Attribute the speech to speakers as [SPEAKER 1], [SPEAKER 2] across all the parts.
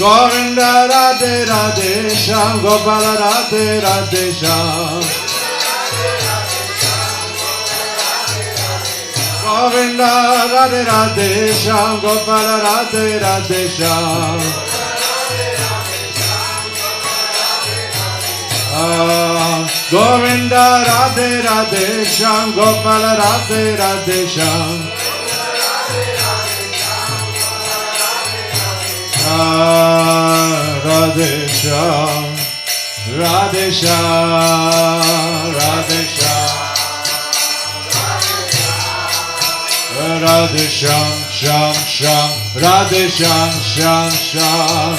[SPEAKER 1] Govinda Radhe Radhe Shyam Gopala Radhe Radhe Shyam Govinda Radhe Radhe Shyam Gopala Radhe Radhe Shyam Govinda Radhe Radhe Shyam Gopala Radhe Radhe Shyam Radhe Shyam Radhe Shyam Radhe Shyam Radhe Shyam Shyam Shyam Radhe Shyam Shyam Shyam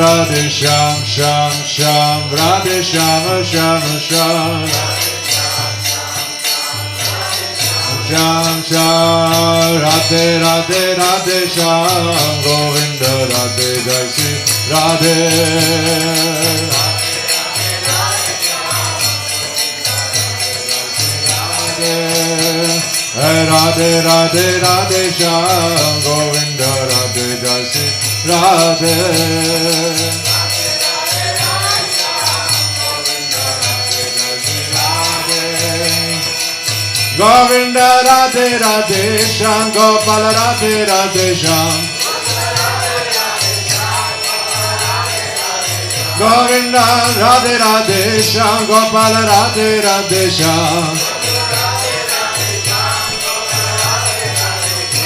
[SPEAKER 1] Radhe Shyam Shyam Shyam Radhe Shyam Shyam Shyam Shyam Shyam Radhe Radhe Radhe Shyam Govinda Radhe Jai Shri Radhe Radhe Radhe Radhe Shyam Govinda Radhe Jai Shri Radhe Govinda Radhe Radhe Shyam Gopala Radhe Radhe Shyam Govinda Radhe Radhe Shyam Gopala Radhe Radhe Shyam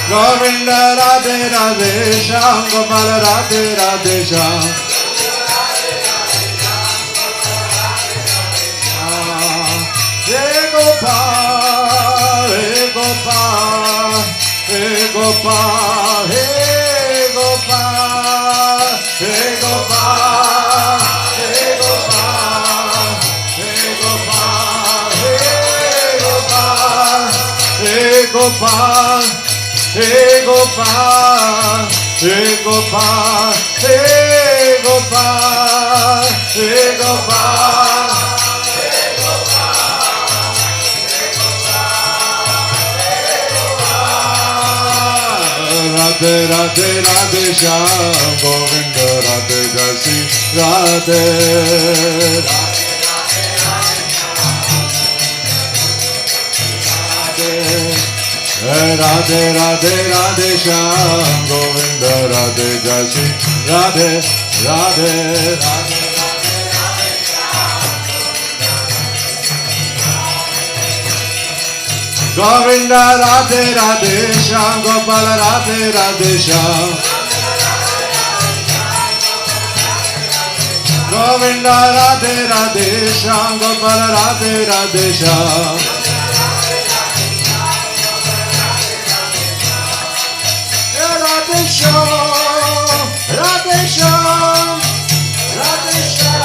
[SPEAKER 1] Govinda Radhe Radhe Shyam Gopala Radhe Radhe Shyam Hey Gopal, Hey Gopal, Hey Gopal, Hey Gopal, Hey Gopal, Hey Gopal, Hey Gopal, Hey Gopal, Hey Gopal, Hey Gopal, Hey Gopal, Hey Gopal, Radhe Radhe Radhe Shyam Govinda Radhe Jai Shri Radhe Radhe Radhe Radhe Shyam Govinda Radhe Jai Shri Radhe Radhe Radhe Govinda Radhe Radhe Shyam Gopala Radhe Radhe Shyam Govinda Radhe Radhe Shyam Gopala Radhe Radhe Shyam Radhe Shyam Radhe Shyam Radhe Shyam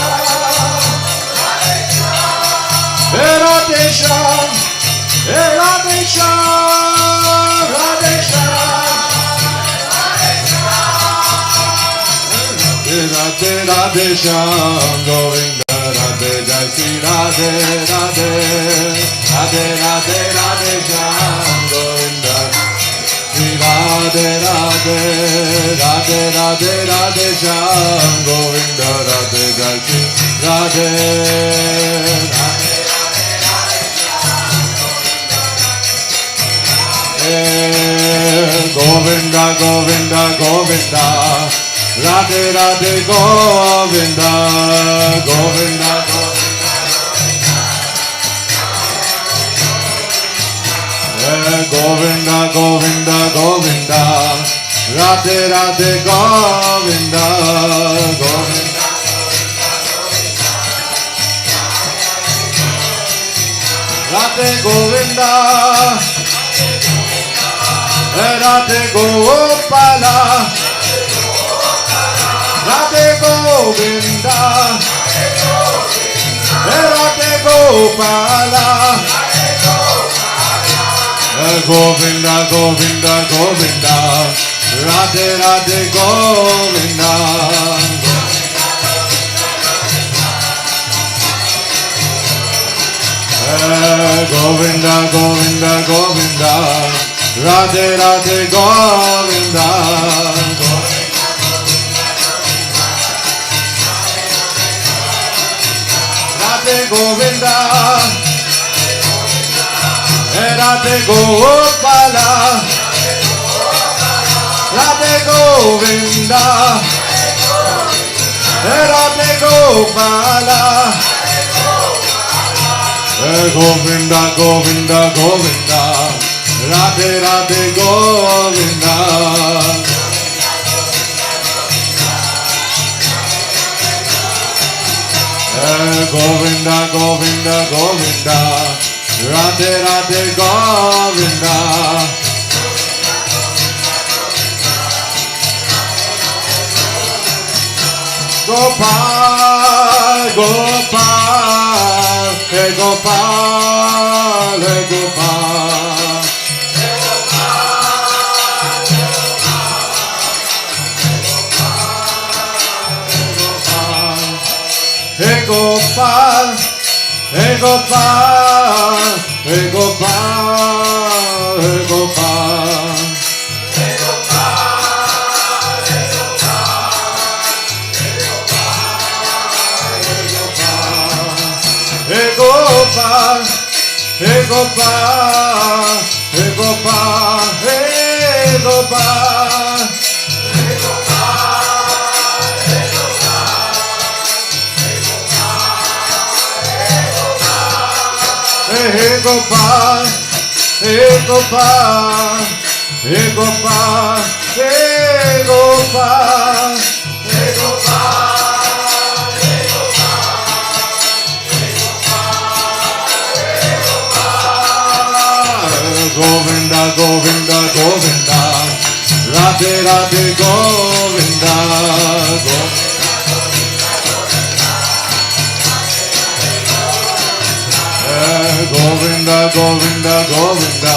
[SPEAKER 1] Radhe Shyam Radhe Shyam, Radhe Shyam, Radhe Radhe Shyam, Govinda Radhe Jai Shri Radhe Radhe, Radhe Radhe Radhe Shyam, Govinda Shri Radhe Radhe, Radhe Radhe Radhe Shyam, Govinda Radhe Jai Shri Radhe Radhe. Govinda, Govinda, Govinda, Radhe, Radhe, Govinda, Govinda, Govinda, Govinda, Govinda, Govinda, Radhe, Radhe, Govinda, Govinda, Radhe, Govinda. Radhe Gopala, Radhe Govinda, Radhe Gopala, Govinda, Govinda, Govinda, Radhe Radhe Govinda, Govinda, Govinda, Govinda. Radhe Radhe Govinda. Radhe Govinda. Radhe Gopala. Radhe Govinda. Radhe Gopala. Govinda Govinda Govinda. Radhe Radhe Govinda. Govinda Govinda Govinda. Radhe Radhe Govinda. Gopal Gopal Hey Gopal Hey Gopal Hey Gopal Hey Gopal Hey Gopal Hey Gopal Hey Gopal, Hey Gopal, Hey Gopal, Hey Gopal, Hey Gopal, Hey Gopal, Hey Gopal, Hey Gopal, Hey Gopal. Govinda, Govinda, Govinda, Radhe, Radhe, Govinda, Govinda, Govinda, Govinda,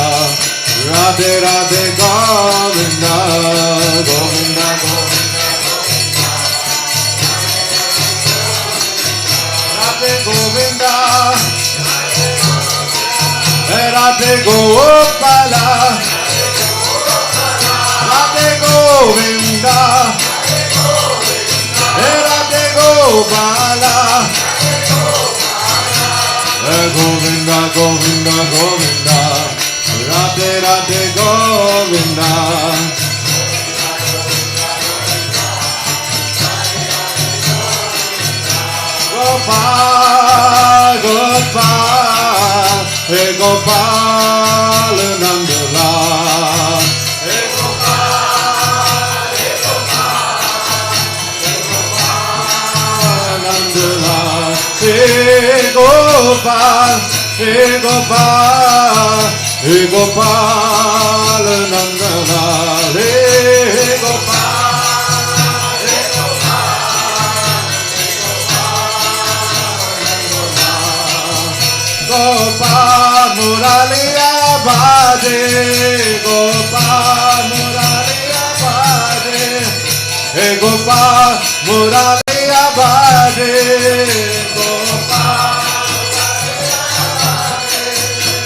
[SPEAKER 1] Radhe, Radhe, Govinda, Govinda, Radhe, Govinda. Radhe Gopala, Radhe Govinda, Radhe Gopala, Govinda, Govinda, Govinda, Radhe Radhe Govinda. Gopal, Gopal, Hey Gopal Nandalal, Hey Gopal, Hey Gopal, Nandalal, Hey Gopal, Hey Gopal, Hey Gopal Nandalal, Hey Gopal. Gopal Muraliya Bhaje, Gopal Muraliya Bhaje, Hey Gopal Muraliya Bhaje, Gopal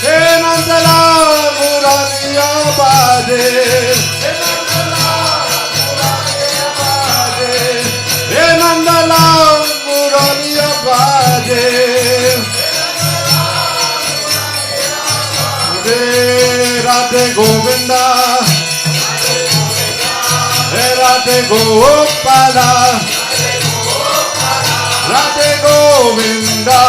[SPEAKER 1] Hey Nandalal Muraliya Bhaje, Hey Nandalal Muraliya Bhaje. Radhe Govinda, Radhe Gopala, Radhe Govinda,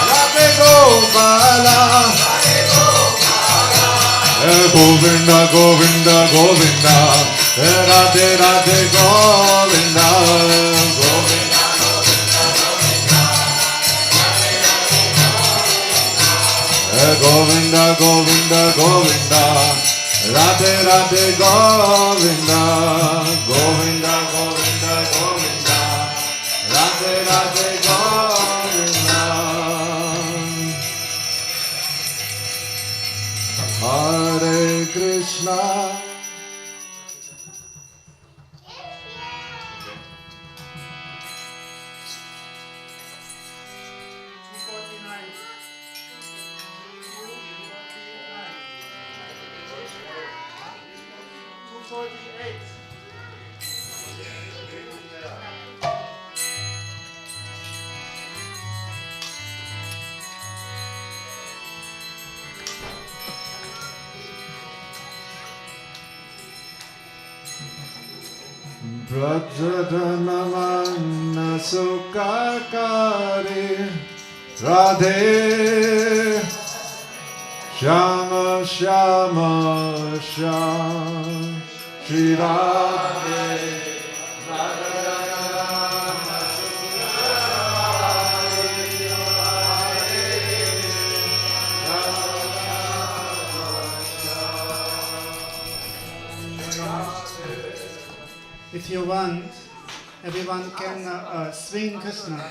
[SPEAKER 1] Radhe Gopala, Govinda, Govinda, Govinda, Radhe Radhe Govinda, Govinda. Govinda, Govinda, Govinda, Radhe Radhe Govinda, Govinda, Govinda, Govinda, Radhe Radhe Govinda. Hare Krishna.
[SPEAKER 2] 648.
[SPEAKER 1] Prajadanamana Sukakari Radhe Shama Shama Shama Shri Radhe Prajadanamana
[SPEAKER 2] If you want, everyone can swing Krishna.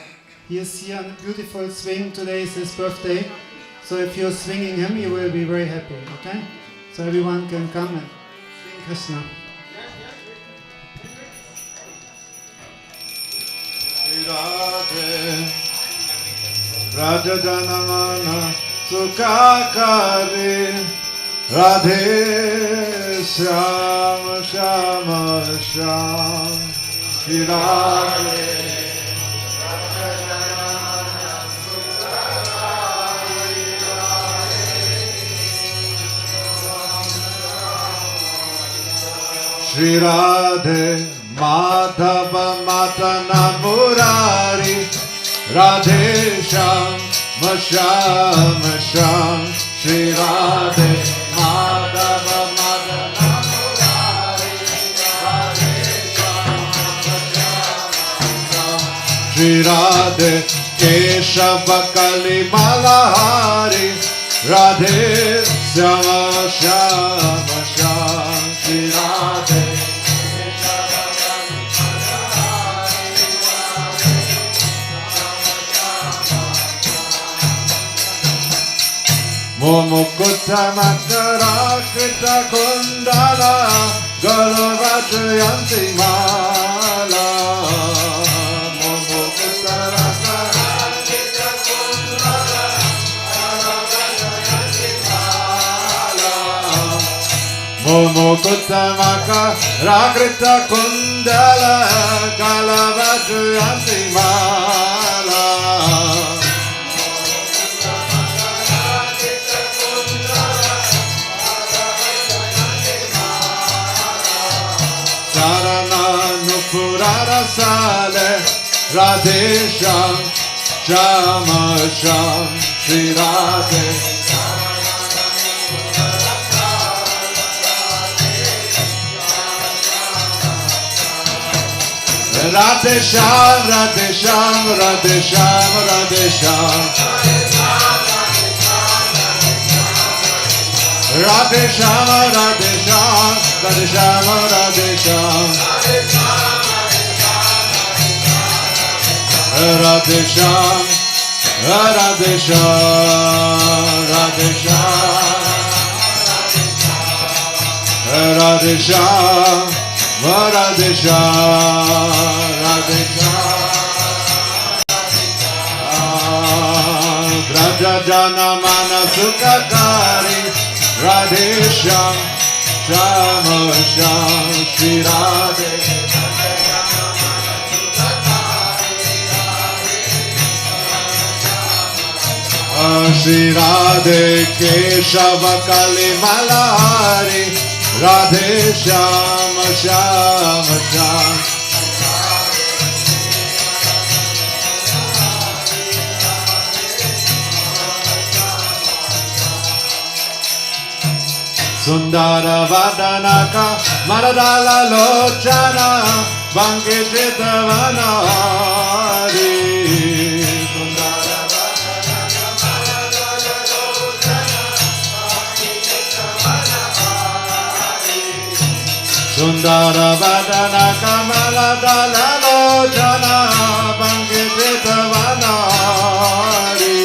[SPEAKER 2] He is here on a beautiful swing. Today is his birthday. So if you're swinging him, you will be very happy, okay? So everyone can come and swing Krishna.
[SPEAKER 1] Rajajanamana Sukakari Radhe Shama Shama Shama Shri Radhe Shri Radhe Madhava Matana Murari Radhe Shama Shama Shama Shri Radhe Madhava Matana Murari Radhe Shama Shama Shri Radhe Keshava Kali Malahari Radhe Shama Shama Shama Shri Radhe Momukuta Makara Krita Kundala Galavajrayanti Mala Momukuta Makara Krita Kundala Galavajrayanti Mala Momukuta Makara Krita Kundala Galavajrayanti Mala Purana Sale Radhe Sham Shama Sham Shri Radhe Radhe Sham Radhe Sham Radhe Sham Radhe Sham Radhe Sham Radhe Sham Radhe Sham Radhe Sham Radhe Sham, Radhe Sham, Radhe Sham, Radhe Sham, Radhe Sham, Radhe Sham, Prajajanamana Sukakari, Radhe Sham, Shama Sham, Shri Radhe. Shri Radhe Keshava Kali Malahari Radhe Shama Shama Shama Sundara Vadanaka Maradala Lochana Bankitita Vanahari Sundara Vadana Kamala Dalalo Jana Bangitita Vanari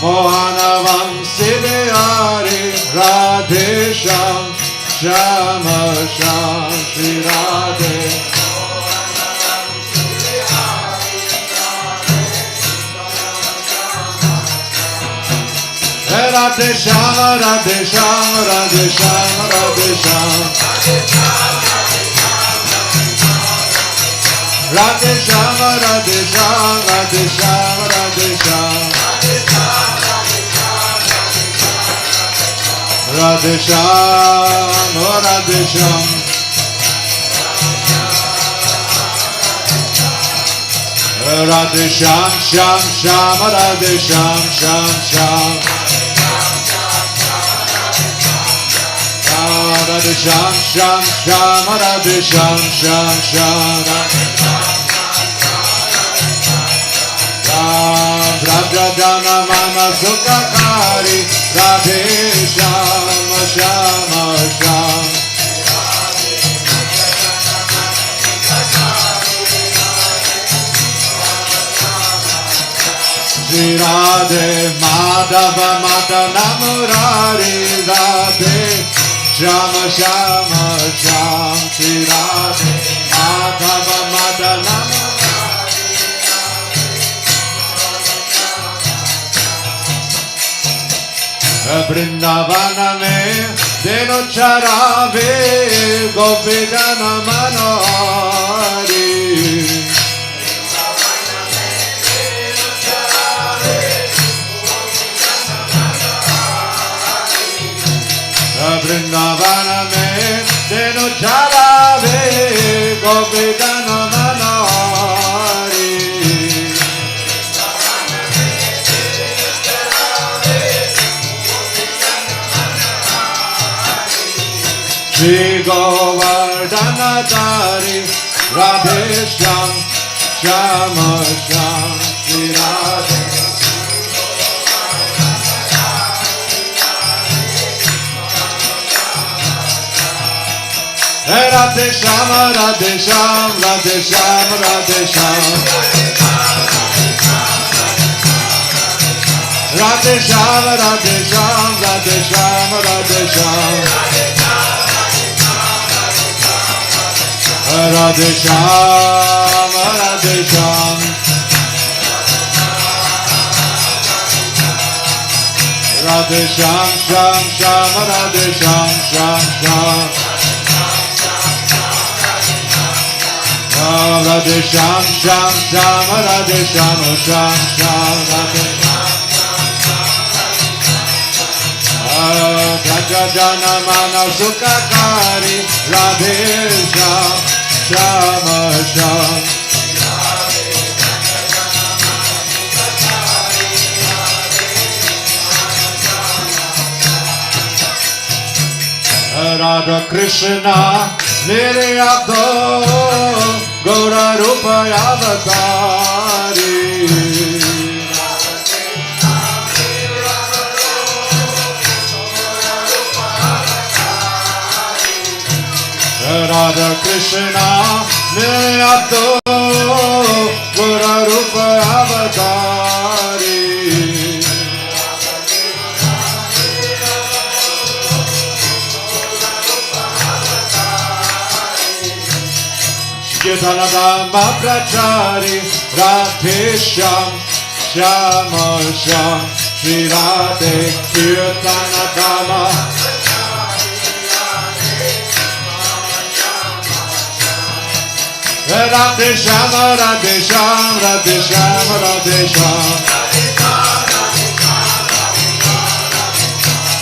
[SPEAKER 1] Mohana Vamsi Bihari Radhe Sham Shama Sham Shri Radhe Radhe Shama, Radhe Shama, Radhe Shama, Radhe Shama. Radhe Shama, Radhe Shama, Radhe Shama, Radhe Shama. Radhe Shama, Radhe Shama. Radhe Sham, Sham, Sham, Radhe Sham, Sham, Sham. Radhe Sham, Sham, Sham, Radhe Sham, Sham, Sham. Raja Jana Mana Sukakari, Radhe Sham, Sham, Sham. Shri Radhe Madhava Madana Murari Radhe Shama Shama Sham. Shri Radhe Madhava Madana Murari. Vrindavana mein deno charave Govindana Manori. Vrindavana mein deno charave Govindana Manori. Shri Govardhana Dari Radhe Sham, Shama Sham. Shri Radhe Radhe Shama, Radhe Sham, Radhe Sham, Radhe Sham. Radhe Sham, Radhe Sham, Radhe Sham, Radhe Sham. Radhe Sham, Radhe Sham. Radhe Sham, Sham, Sham, Radhe Sham, Sham, Sham. Radhe Sham, Sham, Sham, Radhe Sham, Sham, Sham, Radhe Raja Jana Mana Sukakari Radhe Sham, Sham, Sham. Radha Krishna Niryato Gaura Rupa Avatari. Radha Krishna Niryato Gaura Rupa Avatari. Kirtana Dhamma Prachari Radhe Sham, Shama Sham. Shri Radhe Kirtana Dhamma Radhe Shama, Radhe Sham, Radhe Sham, Radhe Sham.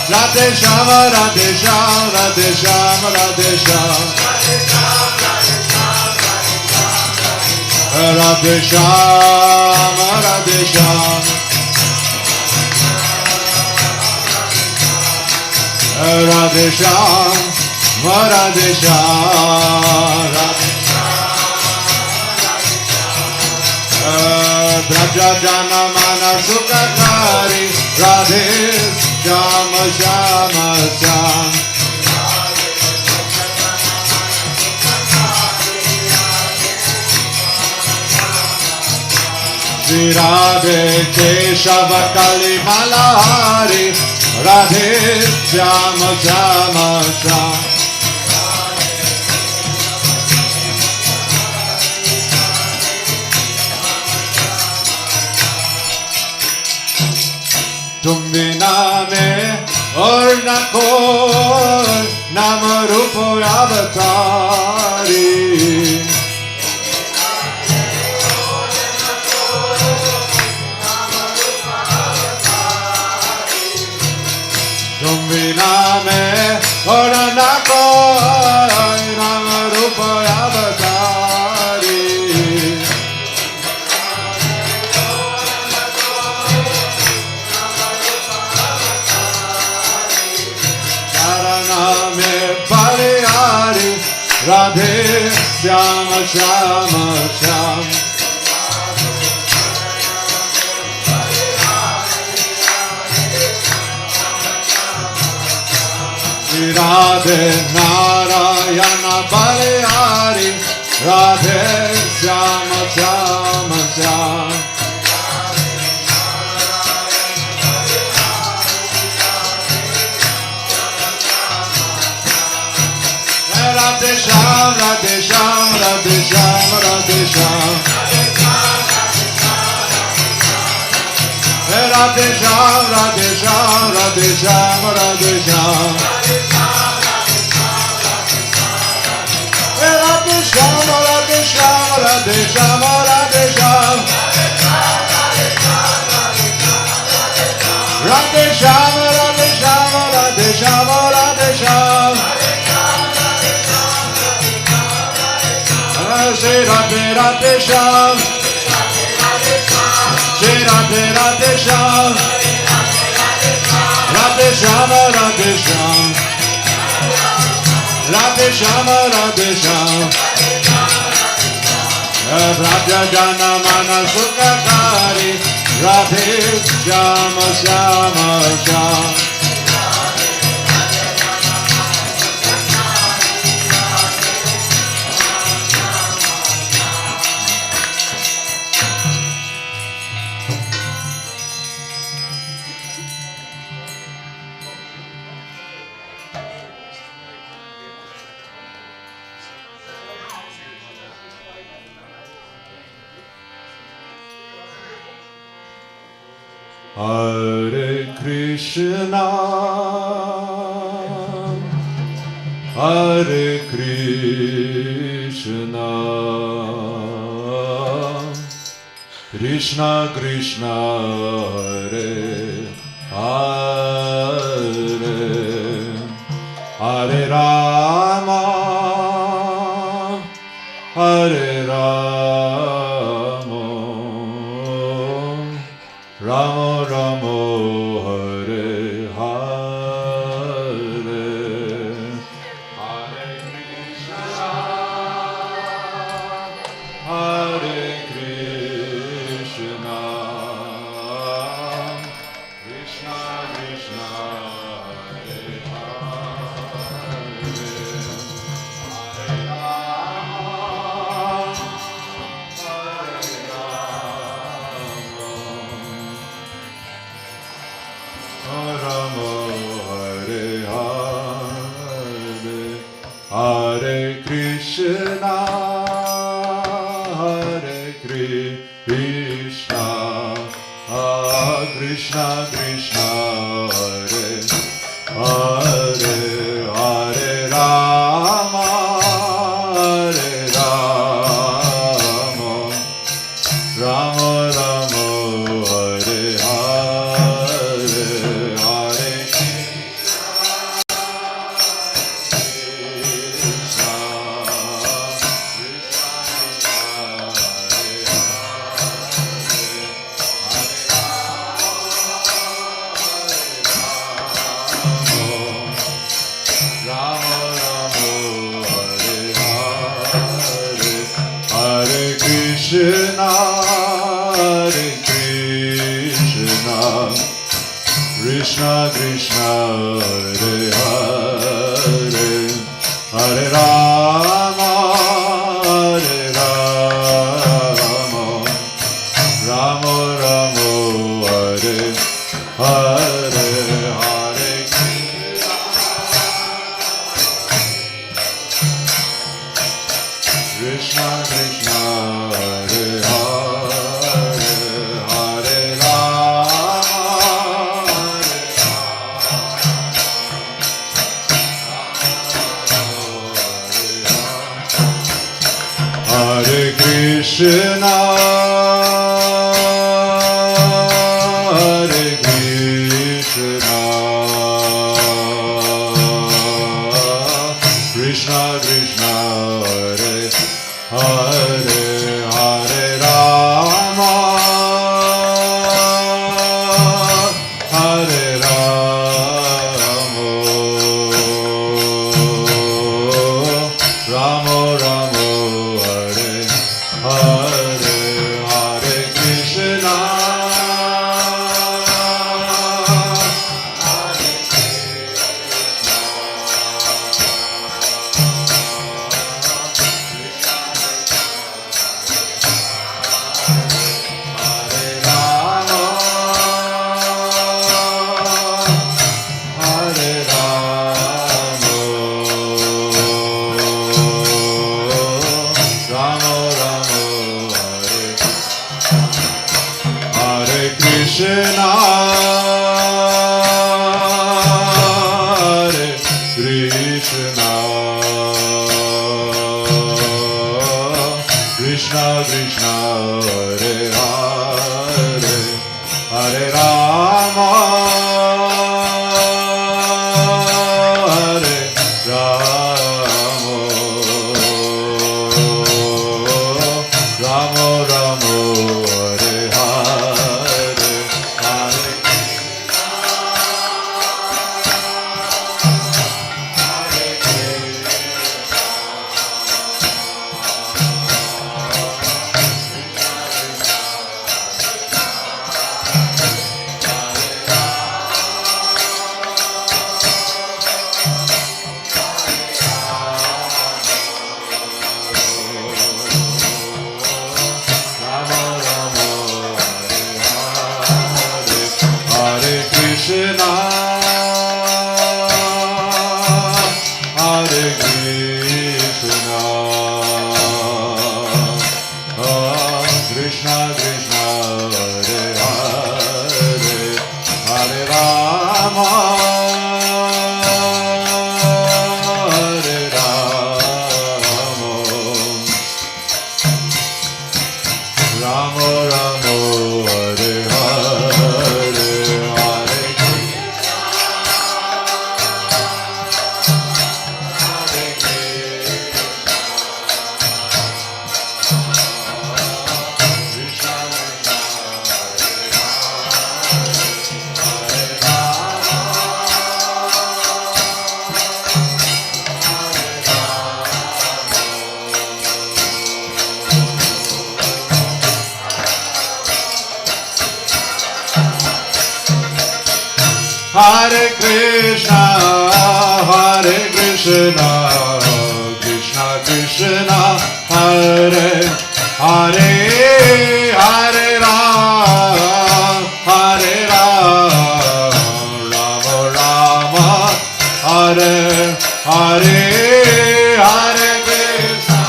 [SPEAKER 1] Radhe Shama, Radhe Sham, Radhe Sham, Radhe Sham. Radhe Sham, Radhe Sham. Radhe Sham, Radhe Sham. Raja Jana Mana Sukakari Radhe Shama Shama Sham. Shri Radhe Keshava Kali Malahari Radhe Shama Shama Sham. Tum Vina mein aur na koi, Nam Rupo Avatari. Tum vina mein aur na koi, Nam Rupo Avatari. Pariyari Radhe Syama Shama Sham Radhe Narayana Pariyari Radhe Syama Shama Sham Radhe Sham, Radhe Sham, Radhe Sham, Radhe Sham. Radhe Sham, Radhe Sham, Radhe Sham, Radhe Sham. Radhe Sham, Radhe Sham, Radhe Sham, Radhe Sham. Radhe Sham, Radhe Sham, Radhe Sham, Radhe Sham. Shri Radhe Radhe Sham, Shri Radhe Radhe Sham, Radhe Sham Radhe Sham, Radhe Sham Radhe Sham. Radha Jana Mana Sukhakari, Radhe Shama Shama Sham. Hare Krishna, Hare Krishna, Krishna Krishna, Hare Hare, Hare Rama, Hare Rama, Rama Rama, Hare Hare, Hare Krishna, Hare Krishna, Krishna Krishna, Hare Hare, Hare Rama, Hare Rama, Hare Hare, Hare Krishna, Hare Krishna, Krishna Krishna, Hare Hare, Hare Rama, Hare Rama, Rama Rama, Hare Hare, Hare Krishna, Krishna, Hare Krishna, Krishna Krishna, Hare Hare, Hare Rama, Hare Rama, Rama Rama, Hare Hare, Hare Krishna, Krishna, Hare Hare, Hare Rama, Hare Krishna, Hare Krishna, Krishna Krishna, Hare Hare, Hare Rama, Hare Rama, Rama Rama, Hare Hare, Hare Krishna, Hare Rama, Hare Rama, Rama Rama, Hare Krishna, Hare Krishna, Krishna Krishna, Hare Hare, Hare Rama, Hare Rama, Rama Rama, Hare Hare, Hare Rama Rama, Hare Krishna, Hare Krishna, Krishna Krishna, Hare Hare, Hare Rama, Hare Rama, Rama Rama, Hare Hare, Hare Hare Krishna, Hare Krishna, Krishna Krishna, Hare Hare, Hare Ram, Hare Ram, Rama Rama, Hare Hare, Hare Krishna,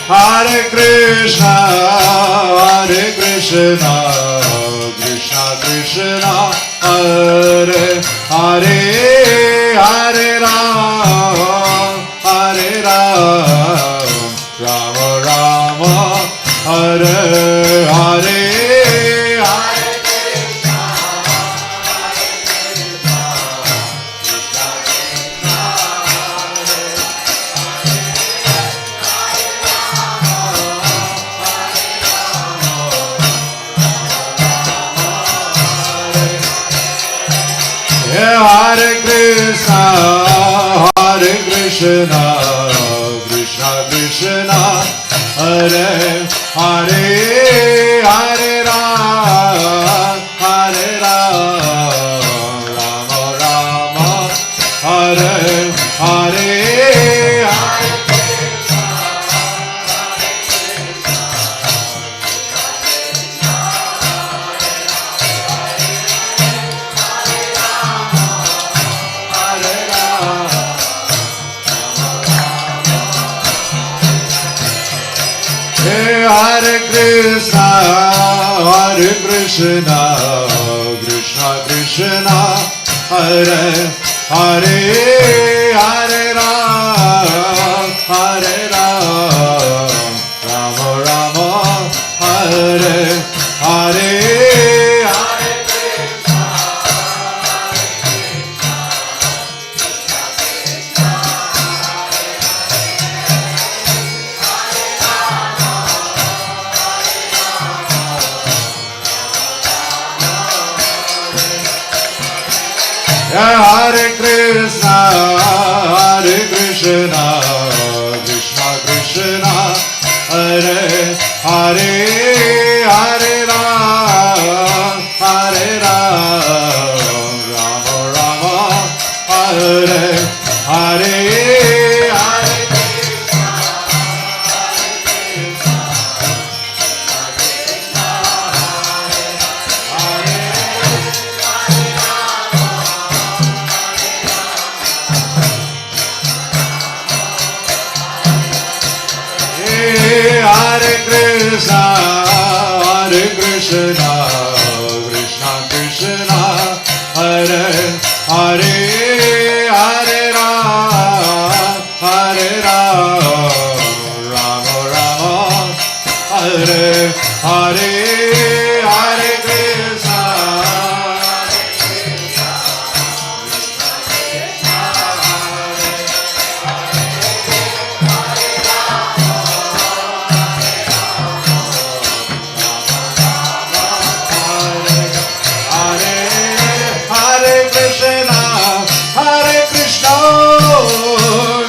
[SPEAKER 1] Hare Krishna, Hare Krishna, Krishna Krishna, Hare Hare, Hare Ram, Hare Ram, Rama Rama, Hare Hare, Hare Krishna, Hare Krishna, Krishna Krishna, Hare Krishna, Hare Krishna, Krishna Krishna, Hare Hare, Hare Ram, Hare Ram, Rama Rama, Hare Hare, Hare Krishna, Hare Krishna, Hare Rama, Hare Krishna, Krishna Krishna, Hare Hare, Hare Ram, Hare Ram, Rama Rama, Hare Hare, Hare Krishna, Hare Krishna, Hare Krishna, Krishna Krishna, Hare Hare, Hare Ram, Hare Ram, Rama Rama, Hare Hare, Hare Hare Krishna, Hare Krishna, Krishna Krishna, Hare Hare, Hare Ram, Hare Ram, Rama Rama, Hare Hare, Hare Krishna. Hare Krishna,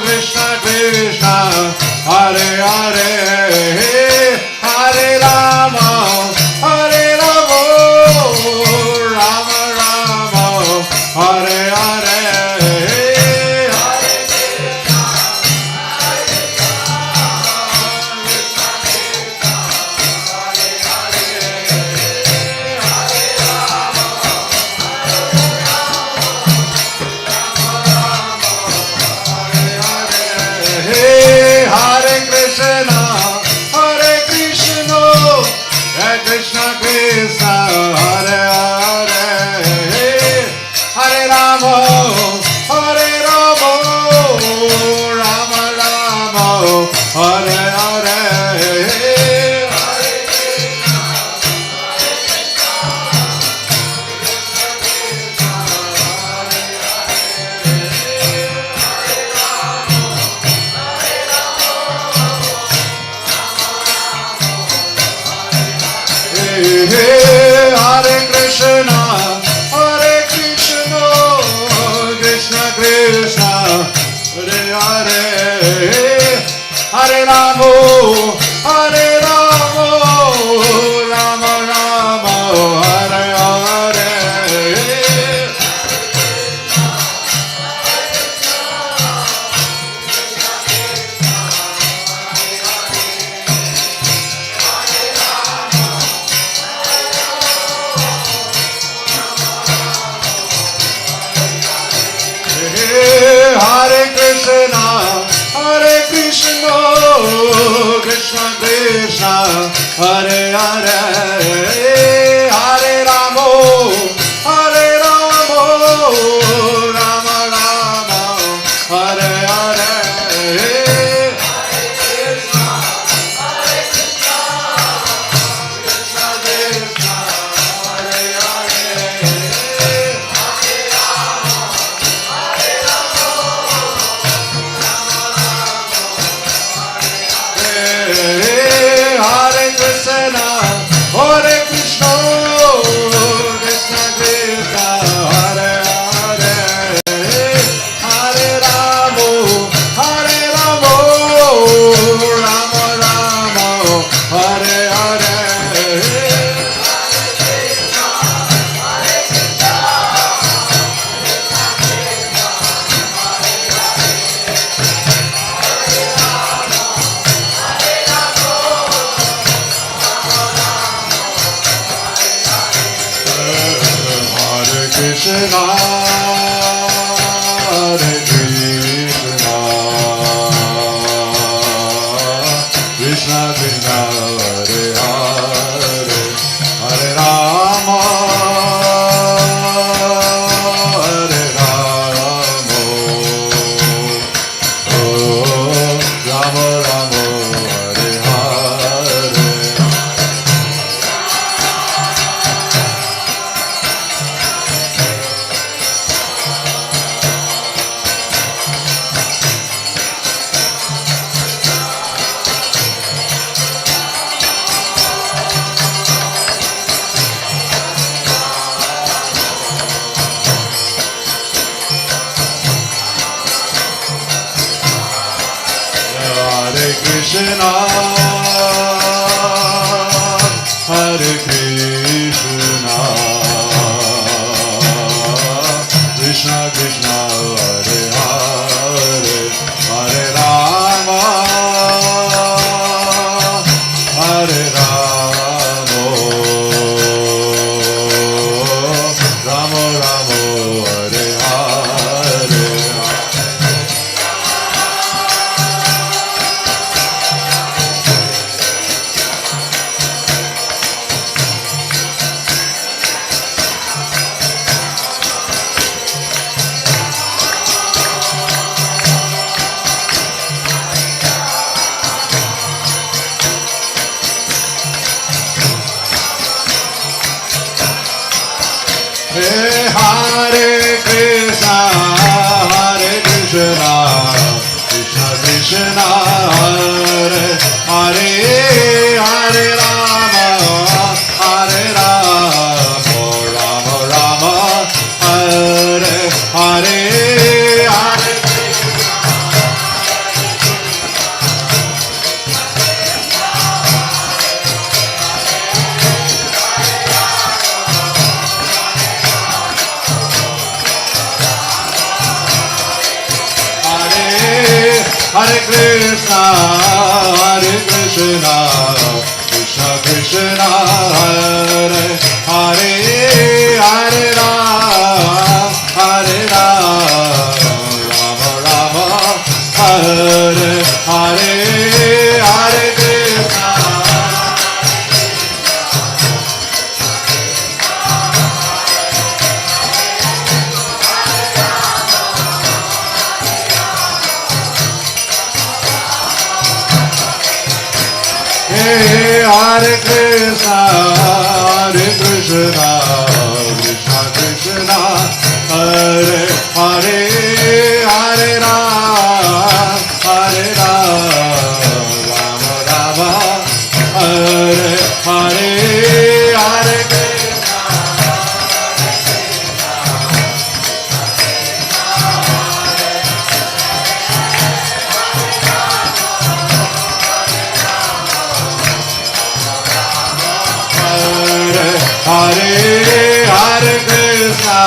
[SPEAKER 1] Krishna Krishna, Hare Hare, Hare Rama, Hare Rama, Rama Rama, Hare Hare, Hare Krishna, Hare Krishna, Hare Krishna, Krishna Krishna, Hare Hare, Hare Rama, Hare Rama, Rama Rama, Hare Hare, Hare Krishna, Hare Krishna, Hare Krishna, Krishna Krishna, Hare Hare, Hare Rama, Hare Rama, Rama Rama, Hare Hare. Hare Krishna, Hare Krishna, Krishna Krishna, Hare Hare, Hare Rama, Hare Rama, Rama Rama, Hare Hare. Hare Krishna, Hare Krishna, Krishna Krishna, Hare Hare, Hare Rama, Hare Rama, Rama Rama, Hare Hare. Krishna, Hare Krishna, Krishna Krishna, Hare Krishna, Hare Krishna, Krishna Krishna, Hare Hare, Hare Rama, Hare Rama, Rama Rama, Hare Hare. Hare Krishna, Hare Krishna, Krishna Krishna, Hare Hare, Hare Rama, Hare Rama, Rama Rama, Hare Hare, Hare Hare Krishna, Hare Krishna, Krishna Krishna, Hare Hare, Hare Rama, Hare Rama, Rama Rama, Hare Hare, Hare Krishna. Hare Krishna, Hare Krishna, Krishna Krishna, Hare Hare, Hare Rama, Hare Rama, Rama Rama, Hare Hare, Hare Krishna. Hare Hare Krishna,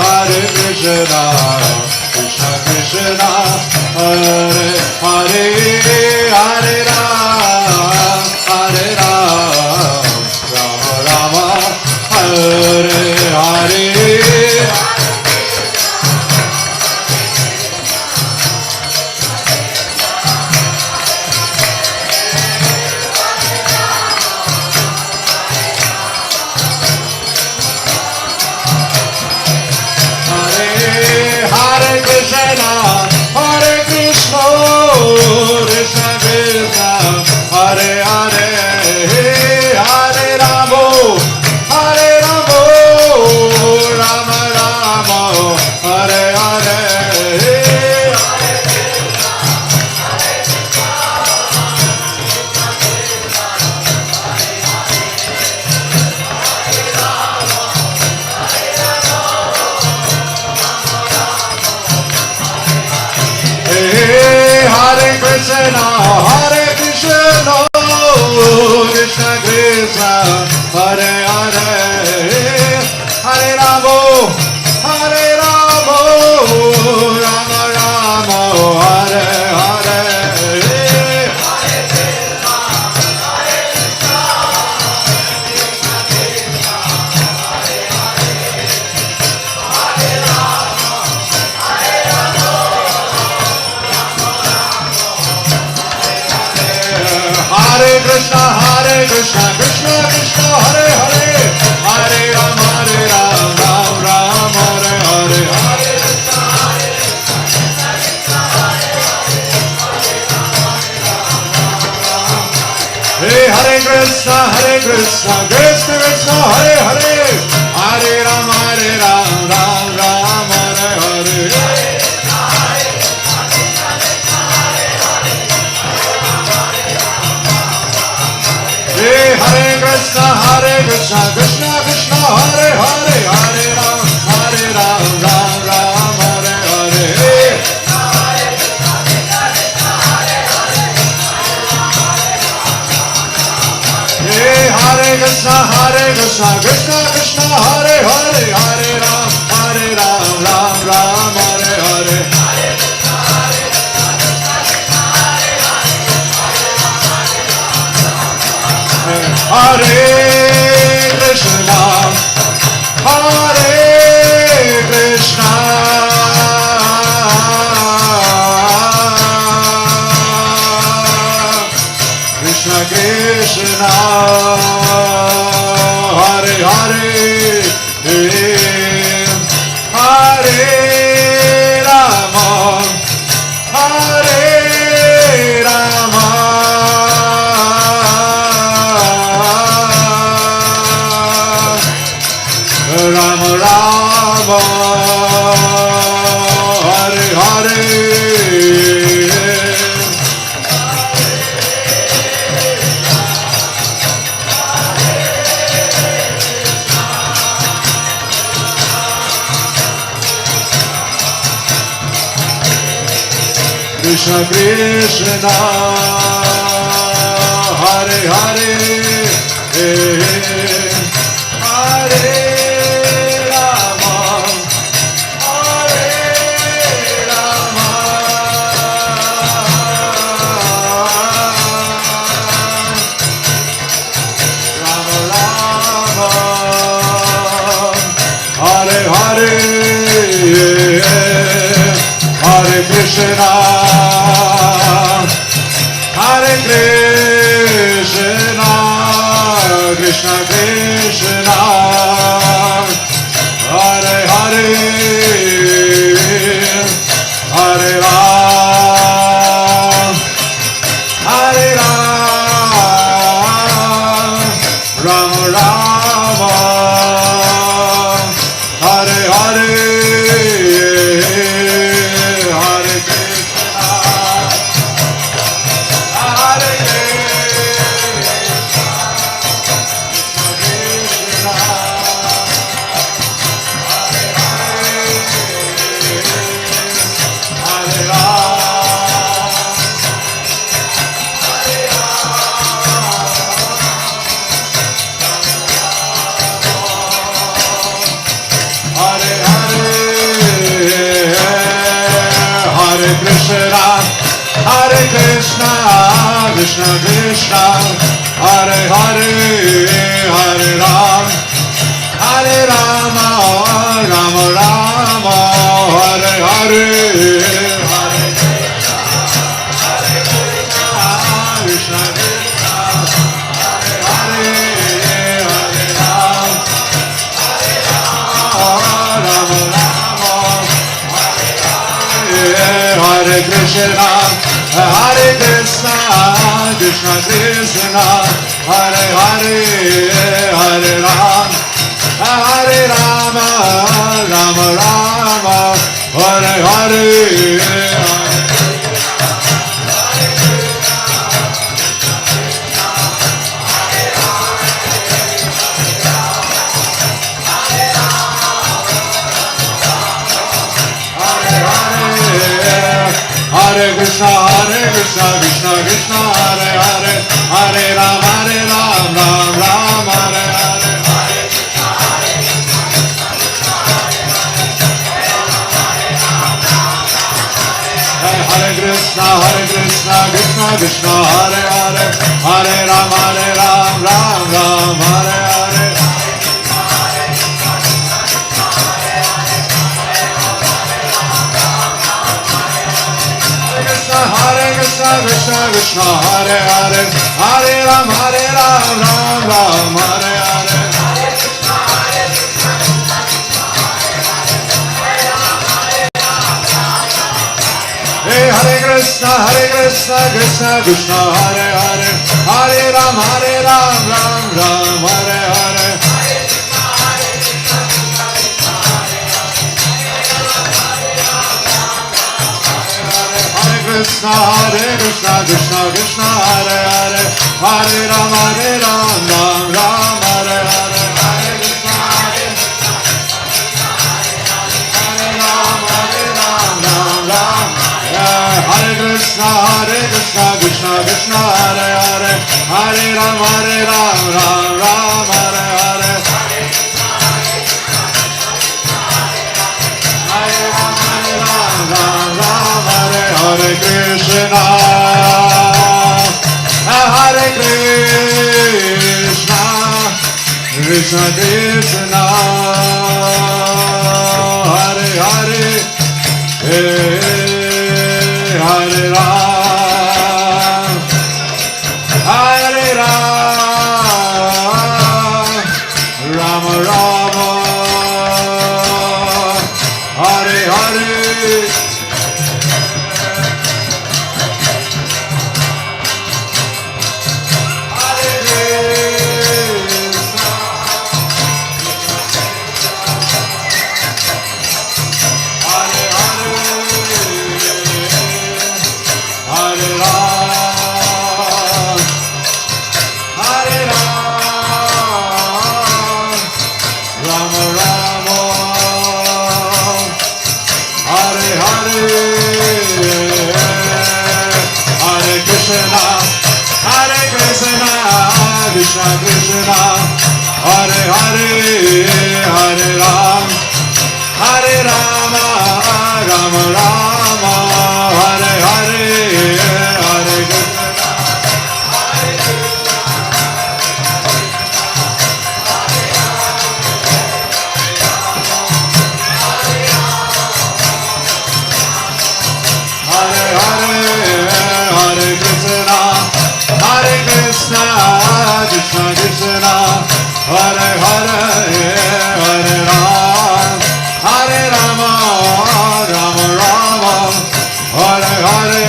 [SPEAKER 1] Hare Krishna, Krishna Krishna, Hare Hare, Hare Rama, Hare Rama, Rama Rama, Hare Hare. Hare Krishna, Hare Krishna, Krishna Krishna, Hare Hare, Hare Rama, Hare Rama, Rama Rama, Hare Hare. Hare Krishna, Hare Krishna, Krishna Krishna, Hare Hare, Hare Rama, Hare Rama, Rama Rama, Hare Hare. Hare Krishna, Krishna Krishna, Hare Hare, Hare Rama, Ram Ram, Hare Hare, Hare Krishna, Hare Krishna, Krishna Krishna, Hare Hare, Hare Rama, Ram Ram, Hare Hare. Hare Krishna, Krishna Krishna, Hare Hare, Hare Ram, Ram Ram, Hare Hare. Hare Krishna Krishna Krishna Hare Hare Hare Ram Ram Ram Hare Hare Hare Krishna Hare Krishna Krishna Krishna Hare Hare Hare Rama Hare Rama Rama Rama Hare Hare Krishna Krishna Hare Hare Hare Rama Hare Rama Rama Rama Hare Hare Hare Krishna Hare Krishna Krishna Krishna Hare Hare Hare Ram Hare Ram Ram Rama Hare Hare Hare Krishna Hare Krishna, Hare Krishna, Krishna Krishna, Hare Hare, Hare Ram, Hare Rama, Rama Rama, Hare Hare, Hare Krishna, Hare Krishna, Krishna Krishna, Hare Hare, Hare Ram, Hare Rama, Rama Rama, Hare Krishna, Hare Krishna, Krishna Krishna, Hare Hare, Hare Ram, Hare Rama, Rama Rama, Hare Hare, Hare Krishna, Krishna Krishna, Hare Hare, Hare Ram, Ram Ram, Hare Hare. Hare Krishna, Krishna Krishna, Hare Hare, Hare Ram, Ram Ram, Hare Hare. Hare Krishna, Krishna Krishna, Hare Hare, Hare Ram, Ram Ram, Hare Hare. Hey, Hare Krishna, Krishna Krishna, Hare Hare, Hare Ram, Ram Ram, Hare Hare. Krishna, Krishna Krishna, Hare Hare, Hare Ram, Ram Ram, Hare Hare. Hare Krishna, Hare Ram, Ram Ram. Hare Krishna, Krishna Krishna, Hare Hare, Hare Ram, Ram Ram, Hare Hare. Hare Krishna, Hare Krishna, Krishna Krishna, Hare Hare, Hare Ram, Hare Ram, Rama Rama, Hare Hare. Krishna Krishna, Hare Hare, Hare Ram, Hare Rama, Rama Rama, Hare Hare, Hare Krishna, Hare Krishna, Hare Hare, Hare Krishna, Hare Krishna, Krishna Krishna, Hare Hare, Hare Ram, Hare Rama, Rama Rama, Hare Hare,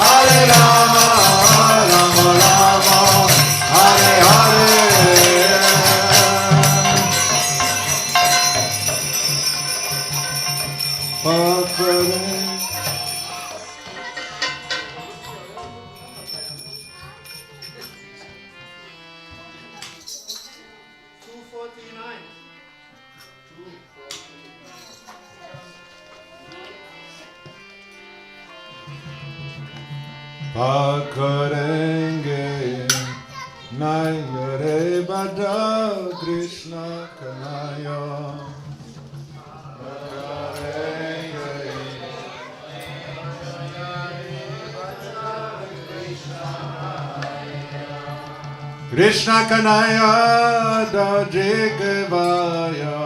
[SPEAKER 1] Hare Rama, Rama Rama, Hare Hare. Pakarenge Nayare Bada Krishna Kanaya Krishna Kanaya Da Jigavaya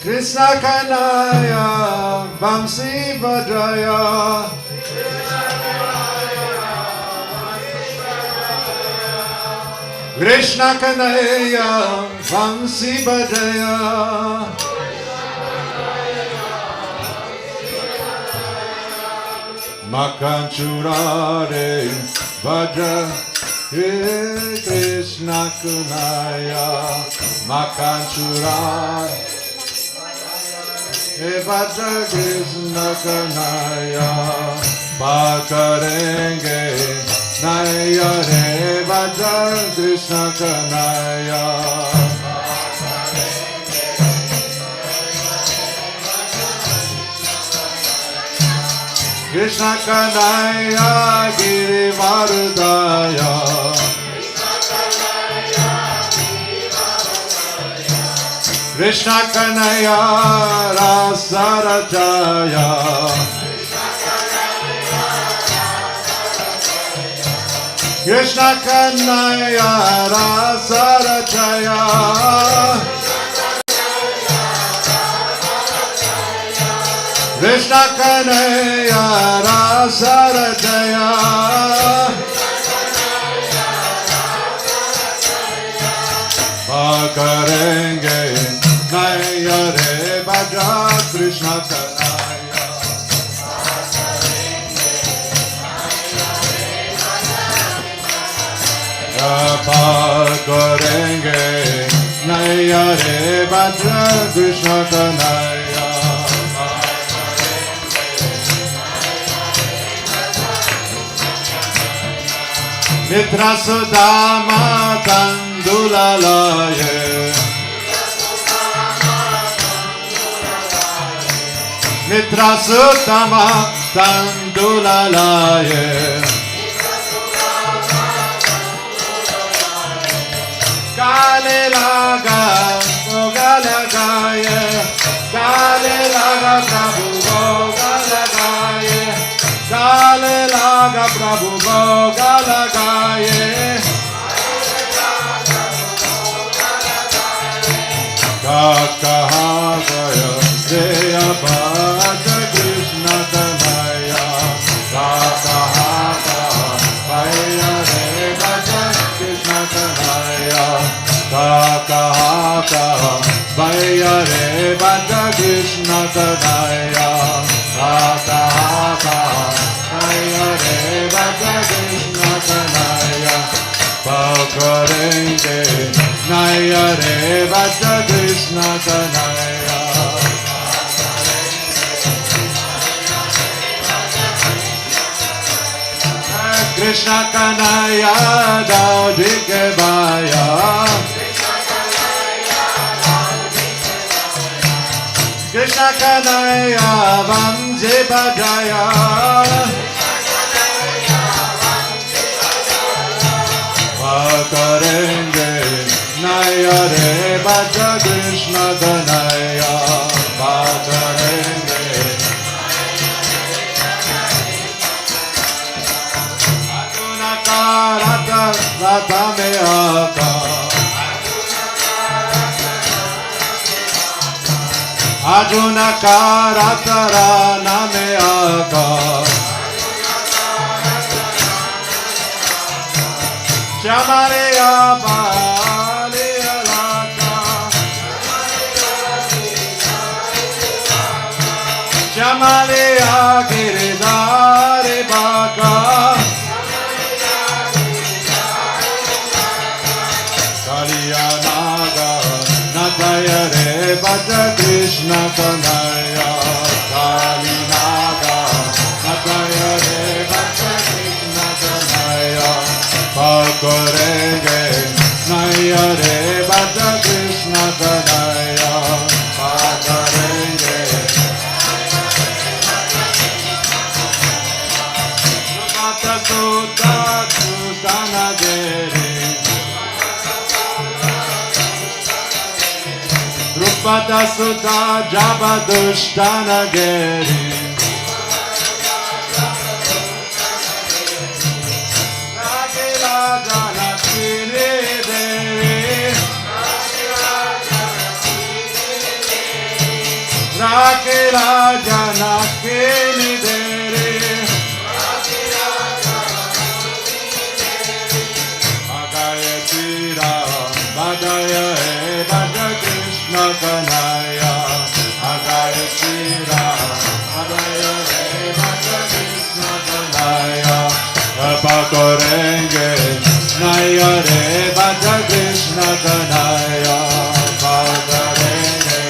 [SPEAKER 1] Krishna Kanaya Vamsi Vajaya Krishna Kanaya Vamsi Vajaya Makanchurare Vaja Krishna Kanaya Makanchurare Vaja Krishna Kanaya Pakarenge Nayare Vaja Krishna Kanaya Krishna Kanaya Girivardhaya Krishna Kanaya Rasarajaya Krishna Kanaya Rasarajaya Krishna Kanaya Rasarajaya Pakarenge Nayare Bhaja Krishna Kanaya Pakarenge Nayare Bhaja Krishna Kanaya Mitra Sudama Kandulalaye Mitra Sudama Tandulalaye Gale laga Galagaye Gale laga Prabhu Galagaye Gale laga Prabhu Galagaye Kakaha Gaya Jaya Bhaja Krishna Kanaya Kakaha Gaya Re Bhaja Krishna Kanaya Kakaha Gaya Re Bhaja Krishna Kanaya Kakaha Gaya Re Bhaja Krishna Kanaya Pakarenge Naya Re Bhaja Krishna Kanaya Krishna Kanaya Daudike Baya Krishna Kanaya Vamse Bhajaya Pakarenge Naya Re Bhaja Krishna Kanaya Pakarenge Aduna Karata Rata Me Aka Arjuna Karata Rana Me Aka Chamariya Baliya Laka Chamariya Giridhari Baka Kaliya Naga Nataya Re Bhaja Krishna Kanaya Kali Naga Nataya Re Bhaja Krishna Kanaya Pakarenge Naya Re Bhaja Krishna Kanaya Pakarenge Mata Sutta Sustana Geri Drupada Sutta Jabadushtana Geri Rakela Janakini Dere Agaya Tira Badaya Bhaja Krishna Kanaya Agaya Tira Badaya Bhaja Krishna Kanaya Pakarenge Naya Re Bhaja Krishna Kanaya Pakarenge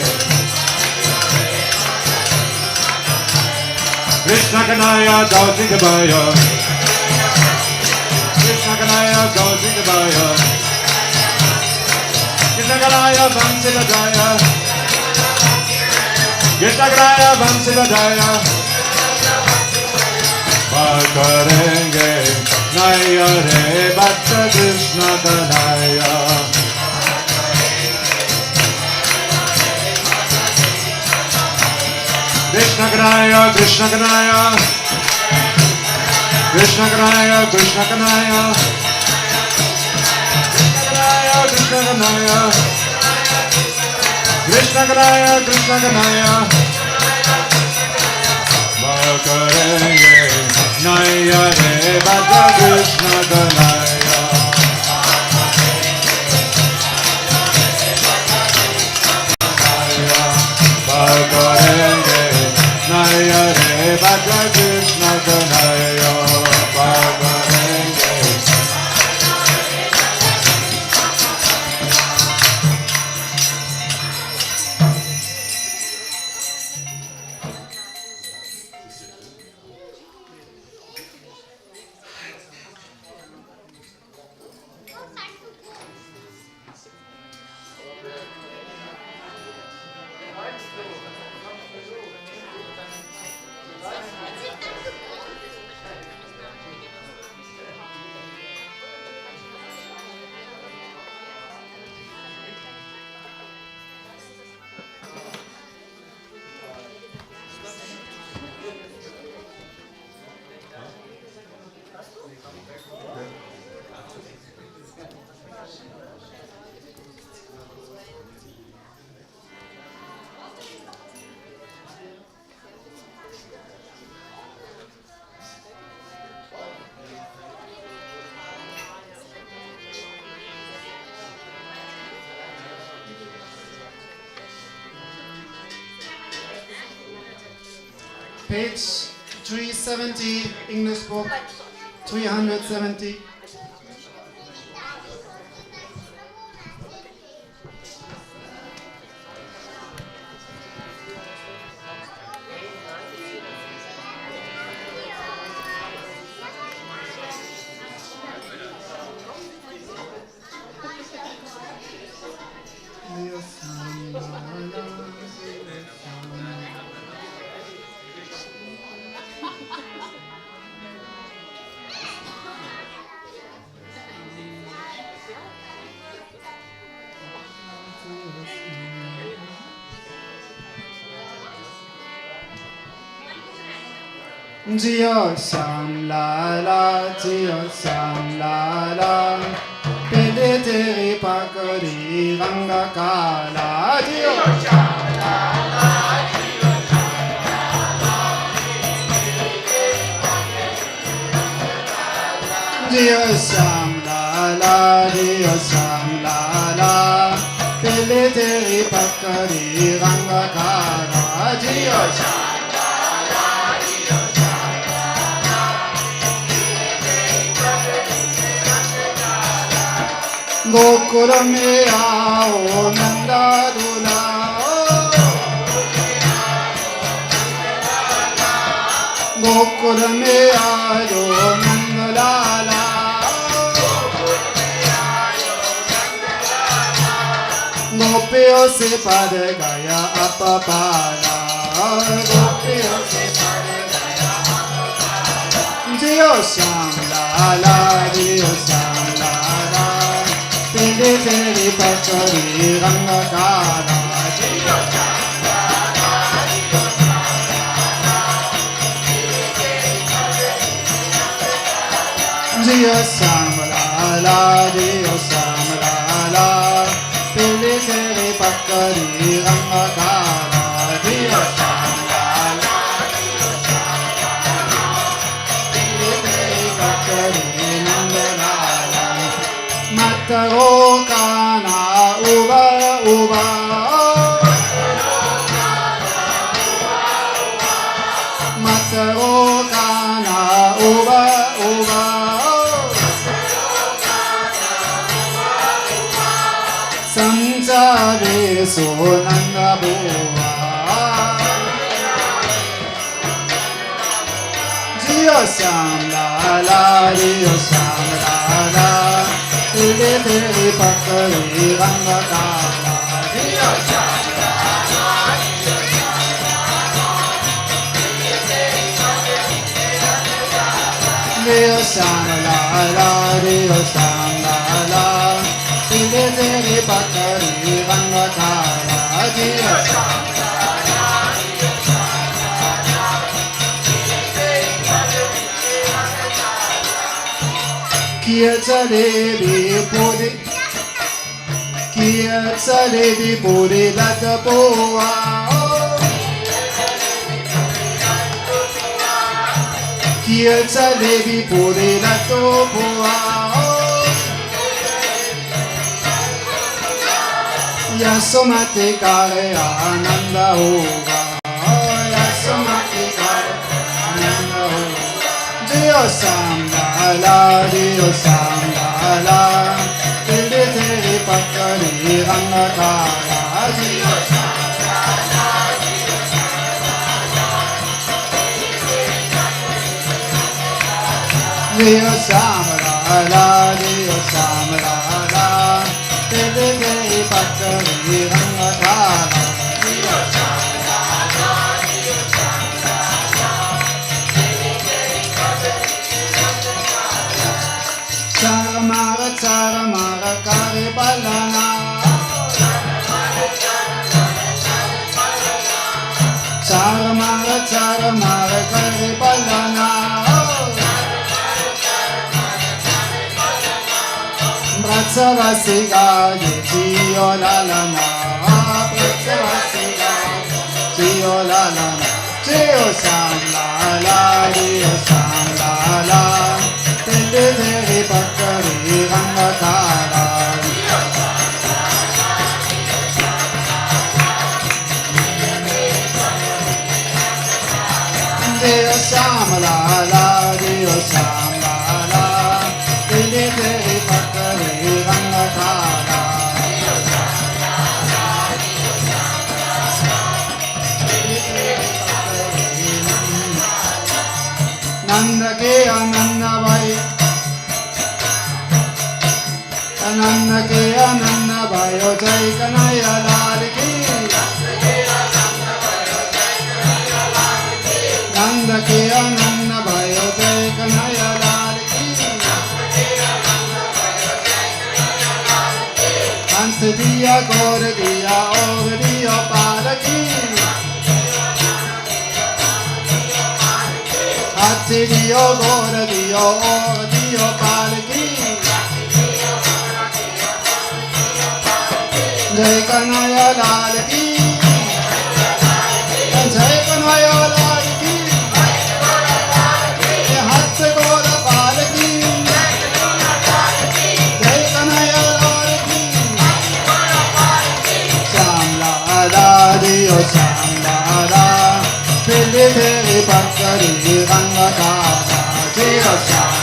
[SPEAKER 1] Krishna Kanaya Gautikabaya Krishna Kanaya Gautikabaya Krishna Kanaya Vamsivadaya Krishna Kanaya Vamsivadaya Pakarenge Naya Re Bhaja Krishna Kanaya Krishna Kanaya, Krishna Kanaya, Krishna Kanaya, Krishna Kanaya, Krishna Kanaya, Krishna Kanaya, Krishna Kanaya, Pakarenge Naya Re Bhaja Krishna Kanaya. Pakarenge Naya Re Bhaja Krishna Kanaya Pakarenge
[SPEAKER 2] Page 370, English book, 370. Jiyo Sam la la, Jiyo Sam la la, Pele Teri Pakari Ranga Kala, Jiyo Sam la la, Jiyo Sam la la, Jiyo Sam la la, Pele Teri Pakari Ranga Kala, Jiyo Sam. Gokul में आओ नंदा दूल्हा, गोकुल में आयो नंद लाला, गोपियों से पद गया अपपाला, गोपियों से पद गया अपपाला। जियो श्याम लाला, जियो श्याम लाला, तेरे तेरी पकड़ी रंग काला, जियो श्याम लाला, जियो श्याम लाला, तेरे तेरी पकड़ी रंग काला, जियो श्याम लाला, जियो श्याम लाला, तेरे तेरी पकड़ी रंग काला, जियो श्याम लाला, जियो श्याम लाला, तेरे तेरी पकड़ी रंग काला। Mataro kana uba uba, mataro kana uba uba, samjare sonanga buva, jiyo sham la la, jiyo sham la la, तेरे तेरी पकड़ी रंग काला, जियो श्याम लाला, जियो श्याम लाला, तेरे तेरी पकड़ी रंग काला, जियो श्याम लाला, जियो श्याम लाला, तेरे तेरी पकड़ी रंग काला, जियो श्याम लाला, जियो श्याम लाला, तेरे तेरी पकड़ी रंग काला। Kiya chalebi puri, kiya chalebi puri lata poa, kiya chalebi puri lata poa, yasomati kare ananda hoga, yasomati kare ananda hoga, jiyo sham लाला, जियो श्याम लाला, तेरे तेरी पकड़ी रंग काला, जियो श्याम लाला, जियो श्याम लाला, तेरे तेरी पकड़ी रंग काला, जियो श्याम लाला, जियो श्याम लाला, तेरे तेरी पकड़ी रंग काला, जियो श्याम लाला, जियो श्याम लाला, तेरे तेरी पकड़ी रंग काला। Charamara kare balana, charamara kare balana, Bratsavasiga jiyo lalana, Bratsavasiga jiyo lalana, jiyo sham lala, jiyo sham lala, तेरे तेरी पकड़ी रंग काला, जियो श्याम लाला, जियो श्याम लाला, तेरे तेरी पकड़ी रंग काला, Dio Sham La La, Dio Sham La La, Dili Teri Bhattari Ranga Kala. Nanda ke Ananda Bhai, Ananda ke Ananda Bhai, O Jai Kanhaiya Lal ki. Nanda ke Ananda Bhai, O Jai Kanhaiya Lal ki. Ant diya gaur diya aur diya par ki. Ant diya gaur diya aur diya par ki. Jai Kanhaiya Lal ki. Jai Kanhaiya Lal ki. Hath gaur par ki. Jai Kanhaiya Lal ki. Sham La La, Dio Sham La La, Dili Teri Bhattari Ranga Kala. Dio Sham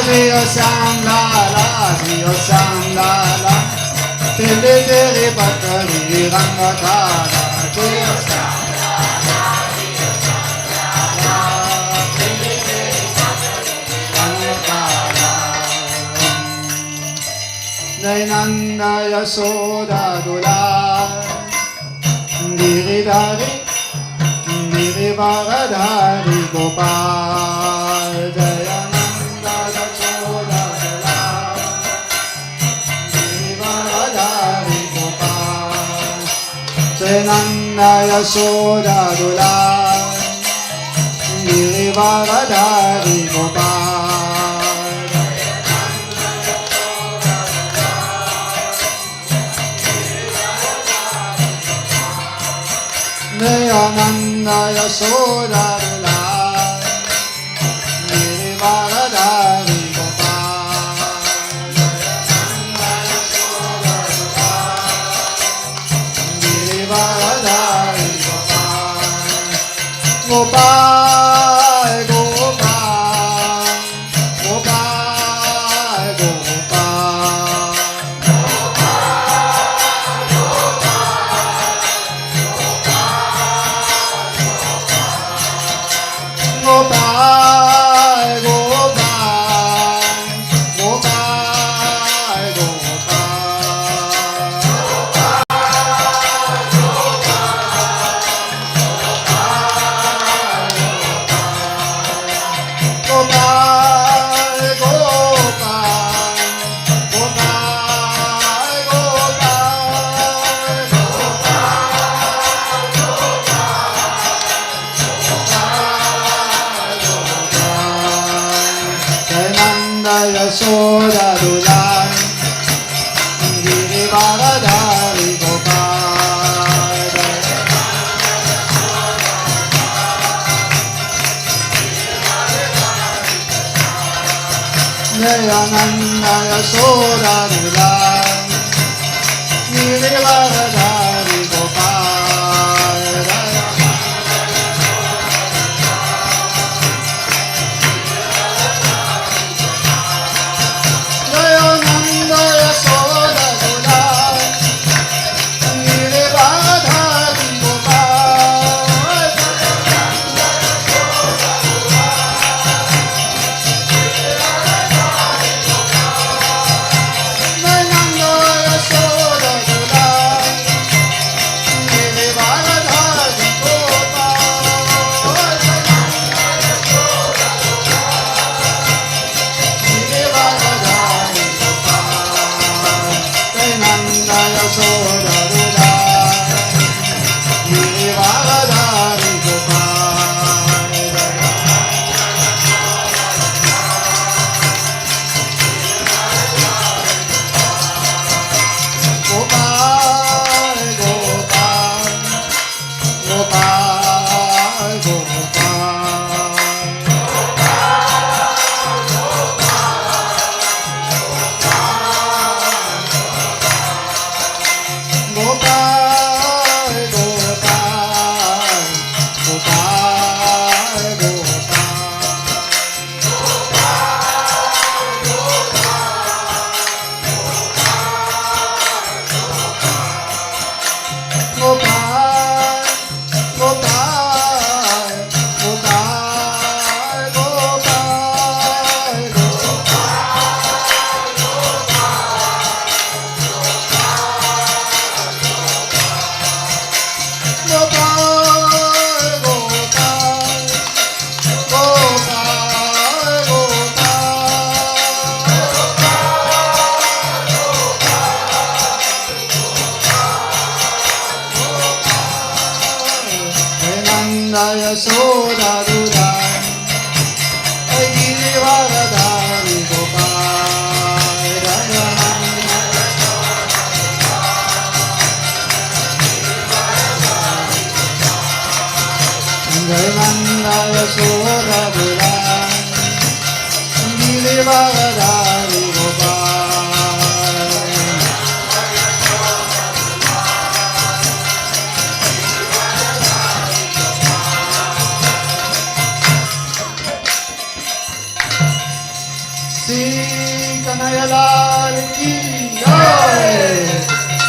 [SPEAKER 2] Dio Sham La La, Dio Sham La La, Dili Teri Bhattari Ranga Kala. Dio Sham La La, Dili Teri Bhattari Ranga Kala. Jai Nanda Yashoda Dula, Giridhari, Girivardhari Gopal. Jaya Nanda Yashoda Dula, Girivardhari Gopal. Jaya Nanda Yashoda Dula, Girivardhari Gopal. Jaya Nanda Yashoda Dula, Girivardhari Gopal. Girivardhari Gopal. Gopal, Gopal, Gopal, Gopal. Gopal, Gopal, Gopal, Gopal, Gopal, Gopal, Yashoda Dula, Girivardhari Gopal. Jaya Nanda Yashoda Dula, Girivardhari Gopal. Jaya Nanda Yashoda Dula, Girivardhari Gopal. Jaya Yasoda Duran Giridharadhari Gopal Nanda Yasoda Duran Giridharadhari Gopal Kanayalal ki jai,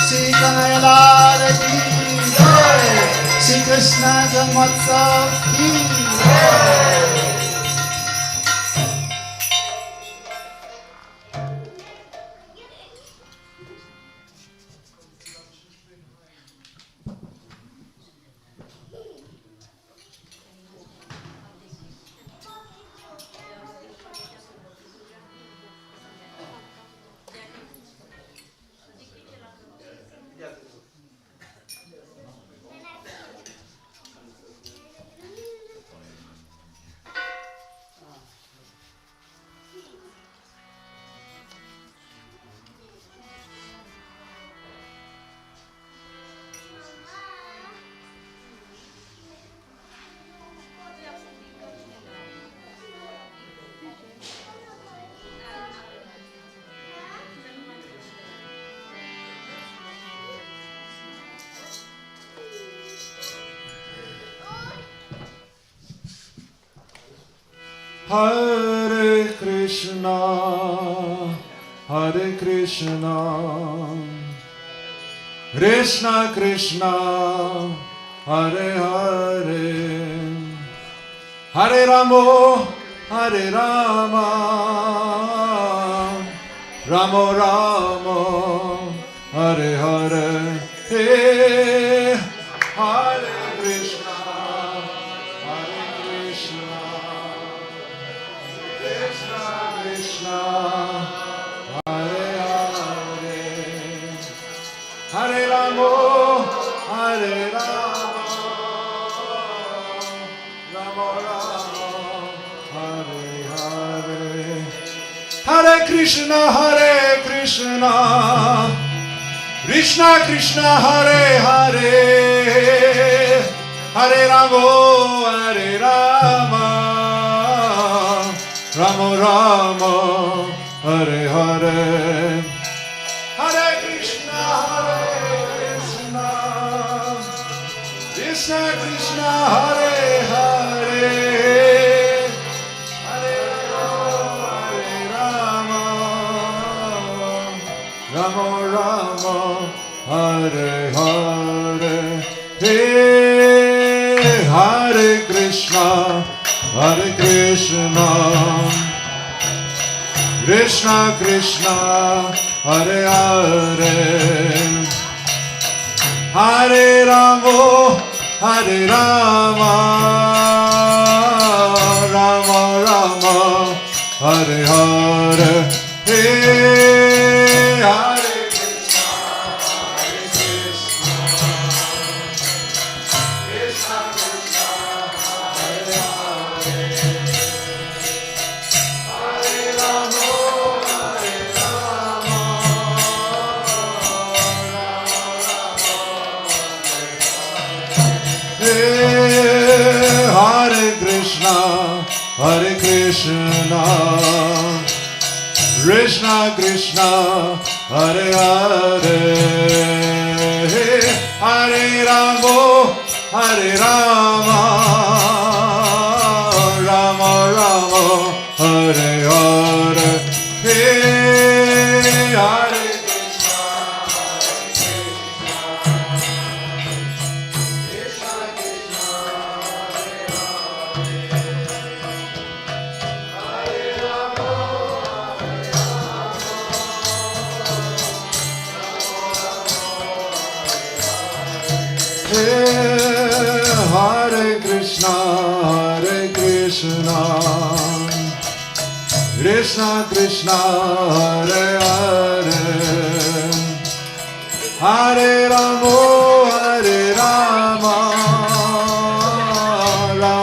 [SPEAKER 2] Shri Kanayalal ki jai, Shri Krishna Janmastami ki jai.
[SPEAKER 1] Hare Krishna, Hare Krishna, Krishna Krishna, Hare Hare, Hare Ramo, Hare Rama, Ramo Ramo, Hare Hare, Hare Krishna, Hare Krishna, Krishna Krishna, Hare Hare, Hare Ramo, Hare Rama, Ramo Ramo, Hare Hare, Hare Krishna, Hare Krishna, Krishna Krishna, Hare Hare, Hare Ramo, Hare Rama, Ramo Ramo, Hare Hare, Hare Krishna, Krishna Krishna, Hare Hare, Hare Rama, Ramo Ramo, Hare Hare, Hare Krishna, Hare Krishna, Krishna Krishna, Hare Hare, Hare Ramo, Hare Rama, Rama Rama, Hare Hare, Hare Krishna, Hare Krishna, Krishna Krishna, Hare Hare, Hare Ramo, Hare Rama, Hare Krishna, Hare Krishna, Krishna Krishna, Hare Hare, Hare Ramo, Hare Rama, Rama Rama, Hare Hare, Hare Krishna, Krishna Krishna, Hare Ramo, Hare Krishna, Hare Krishna, Krishna Krishna, Hare Hare, Hare Ramo, Hare Rama, Rama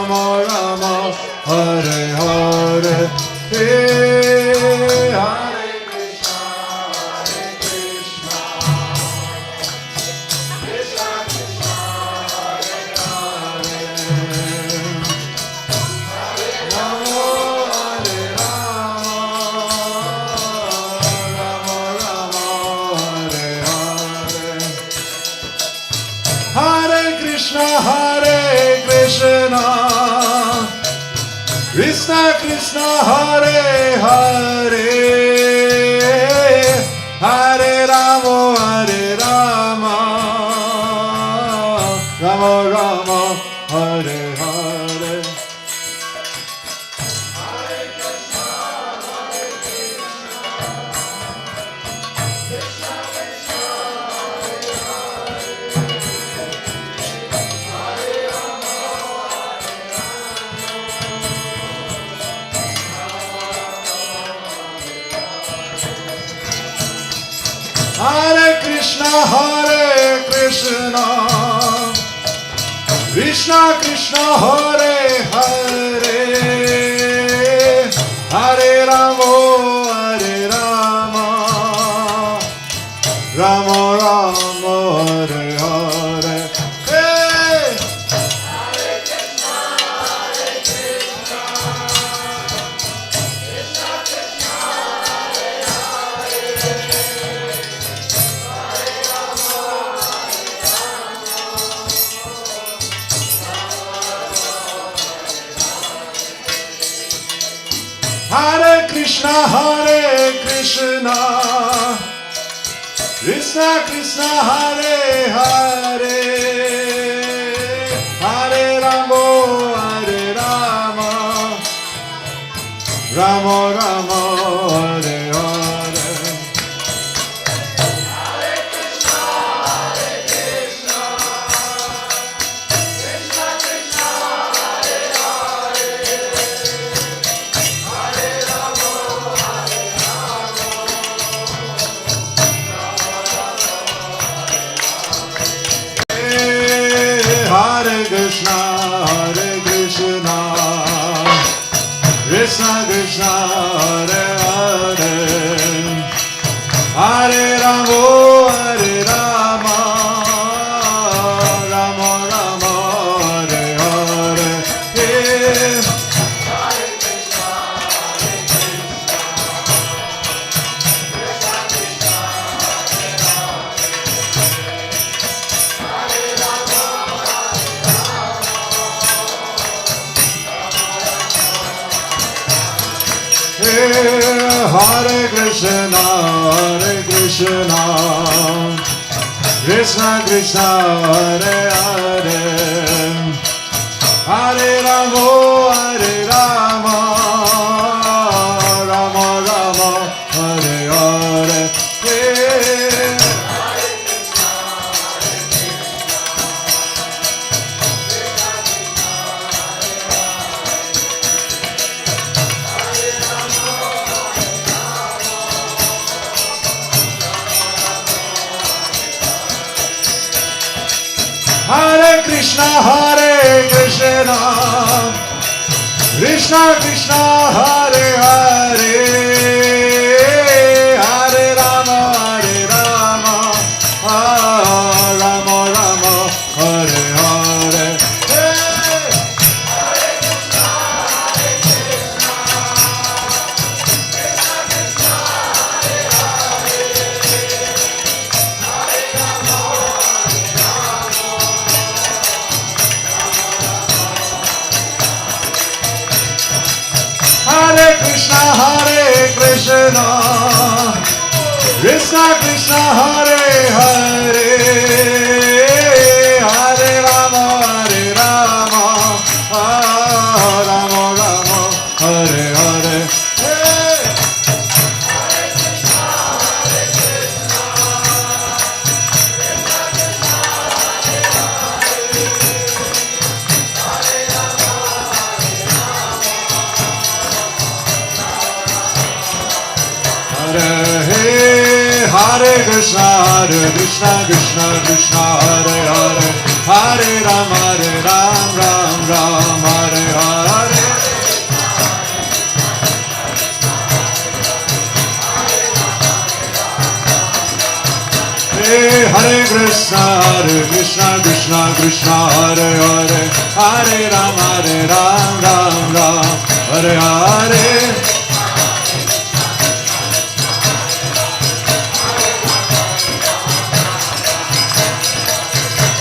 [SPEAKER 1] Krishna, Hare Krishna, Krishna Krishna, Hare Hare, Hare Rama, Hare Rama, Rama Rama, Hare Hare. Hare Krishna, Krishna Krishna, Hare Hare, Hare Rama, Hare Rama, Rama Rama, Hare Hare. Hey! Hare Krishna, Krishna Krishna, Hare Hare, Hare Krishna, Krishna Krishna, Hare Hare, Hare Rama, Hare Rama, Rama Rama, Hare Hare. Hare Krishna, Krishna Krishna, Hare Hare, Hare Rama, Hare Rama, Hare Krishna, Krishna Krishna, Hare Hare, Hare Rama, Hare Rama, Rama Rama, Hare Hare. Hare Krishna, Krishna Krishna, Hare Hare, Hare Rama, Hare Krishna, Krishna Krishna, Hare Hare, Hare Rama, Hare Rama, Rama Rama, Hare Hare. Hare Krishna, Krishna Krishna, Hare Hare, Hare Rama, Hare Rama, Rama Rama, Hare Hare. Hare Krishna, Krishna Krishna, Hare Hare, Hare Rama, Hare Rama, Rama Rama, Hare Hare. Hare Krishna, Krishna Krishna, Hare Hare, Hare Rama, Ram Hare Hare. Hare Krishna, Krishna Krishna, Hare Hare, Hare Rama, Ram Hare Hare.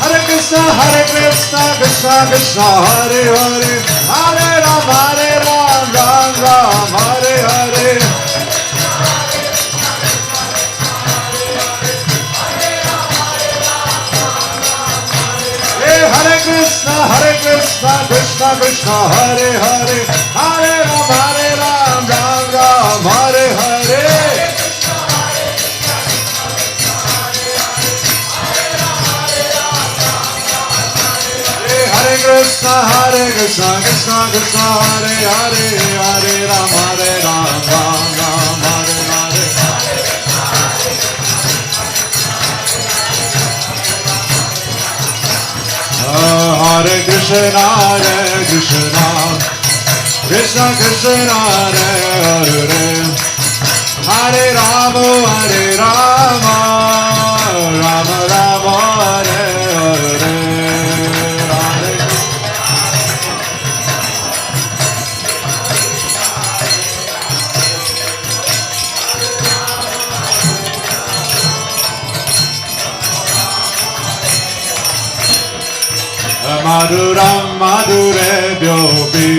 [SPEAKER 1] Hare Krishna, Krishna Krishna, Hare Hare, Hare Ram, Ram Ram, Hare Hare. Hare Krishna, Krishna Krishna, Hare Hare, Hare Ram, Ram Ram, Hare Hare. Hare Krishna, Krishna Krishna, Hare Hare, Hare Ram, Ram Ram, Hare Hare. Hare Krishna, Krishna Krishna, Hare Hare, Hare Rama, Rama Rama, Hare Hare. Maduram Madurebhyo Bhi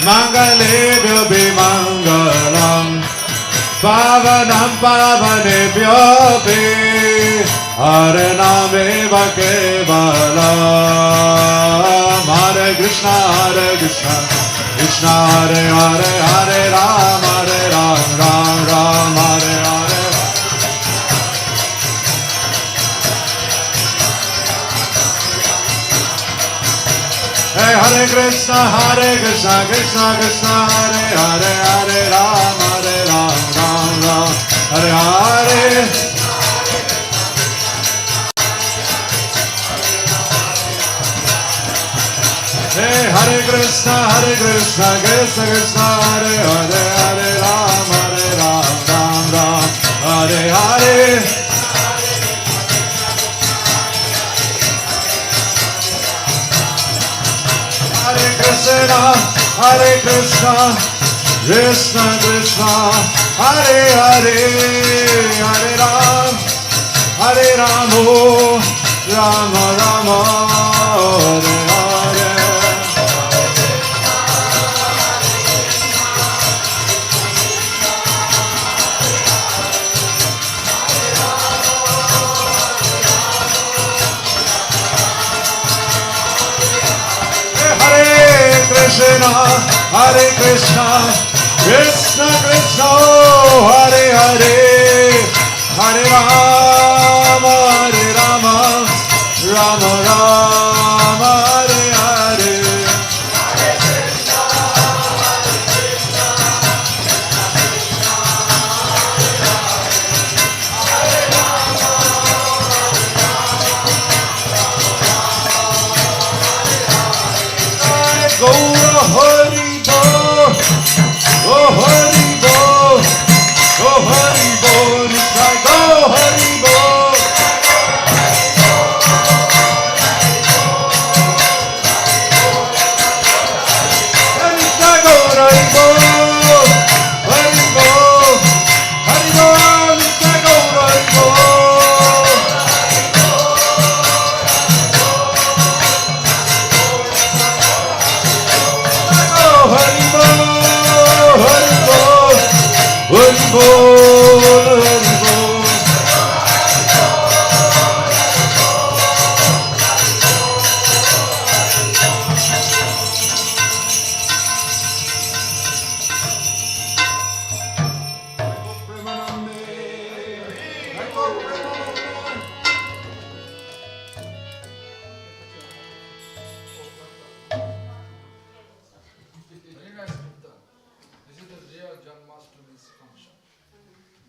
[SPEAKER 1] Mangalebhyo Bhi Mangalam Pavanam Pavanebhyo Bhi Haranameva Kevalam. Hare Krishna, Krishna Hare Hare, Hare Ram, Ram Ram, Hare Hare. Hey, Hare Krishna, Krishna Krishna, Hare Hare, Hare Ram, Ram Ram, Hare Hare. Hey, Hare Krishna, Krishna Krishna, Hare Hare, Hare Ram, Ram Ram, Hare Hare. Hare Krishna, Krishna Krishna, Hare Hare, Hare Ram, Ram Ram, Hare Hare. Krishna, Krishna Krishna, Hare Hare, Hare Rama, Rama Rama, Hare Hare. Go Hari Bo, go Hari Bo, go Hari Bo, Nitai go Hari Bo. Nitai go Hari Bo, Hari Bo, Hari Bo, Nitai go Hari Bo. Hari Bo, Hari Bo, Hari Bo, Hari Bo.
[SPEAKER 3] This is the real Janmastami function.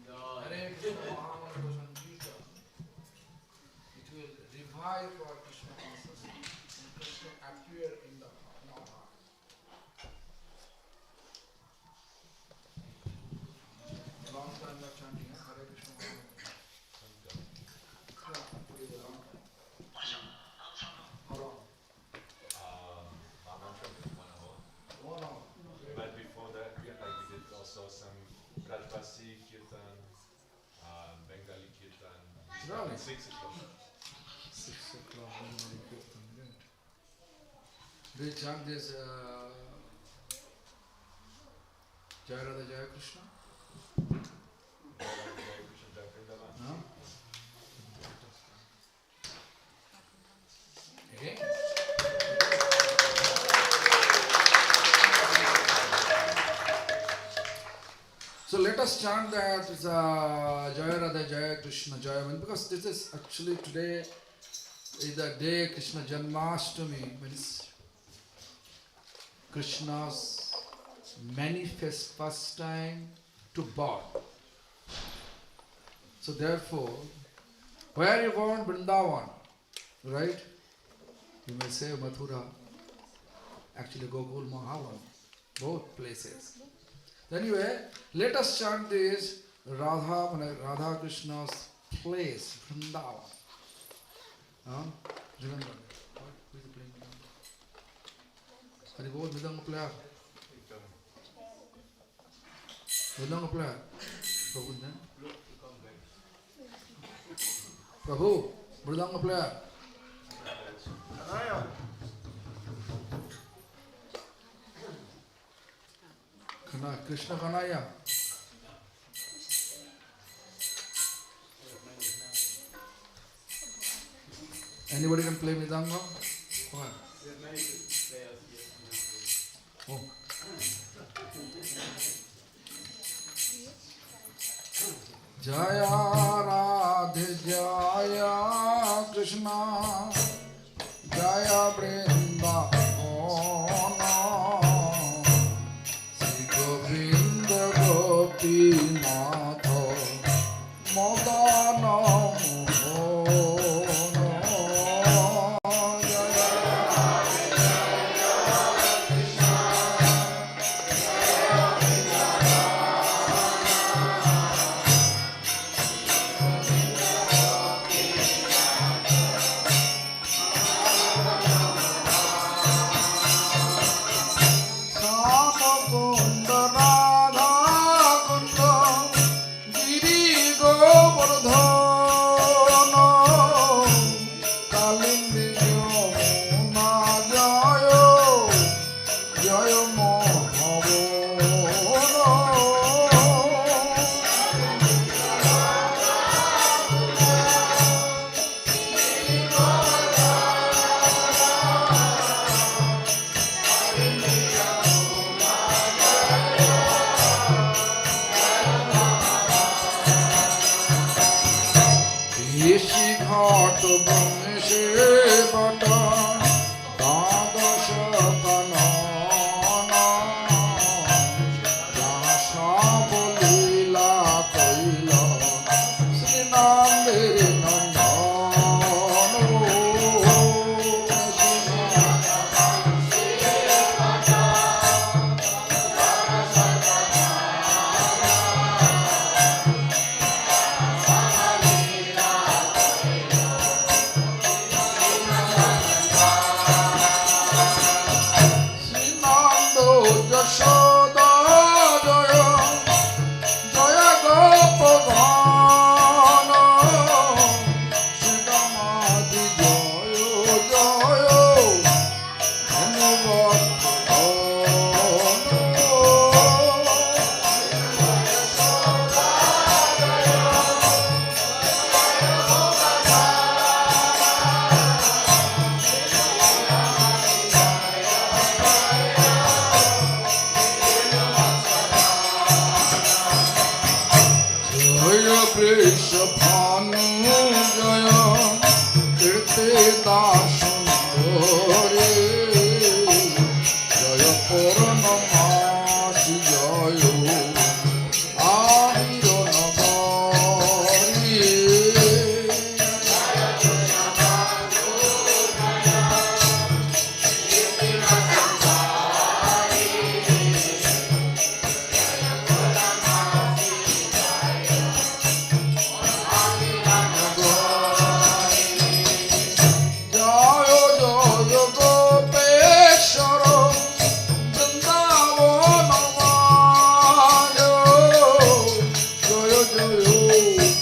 [SPEAKER 3] Hare Krishna Mahamantra Sankirtan. It will revive our Krishna consciousness and Krishna appear in our heart. A long time we are chanting Hare Krishna Mahamantra. Yeah, it is a long time. How long?
[SPEAKER 4] Mahamantra is 1 hour.
[SPEAKER 3] 1 hour.
[SPEAKER 4] But before that, we did also some Rajbasi Kirtan, Bengali Kirtan.
[SPEAKER 3] Really?
[SPEAKER 4] 6 o'clock.
[SPEAKER 2] 6 o'clock.
[SPEAKER 3] They chant this Jaya Radha Jaya Krishna. No? Again? So let us chant that Jaya Radha Jaya Krishna Jaya, because this is actually today is the day Krishna Janmastami, means Krishna's manifest first time to born. So therefore, where you born? Vrindavan, right? You may say Mathura, actually Gokul Mahavan, both places. Anyway, let us chant this Radha Krishna's place, Vrindavan. Remember, who is playing Mridanga? Hari Bol, Mridanga player. Mridanga player. Prabhu then? Prabhu, Mridanga player. Krishna Kanaya. Anybody can play Mridanga? What? Oh. Jaya Radhe Jaya Krishna Jaya Vrindavan Sri Govinda Gopinath Madana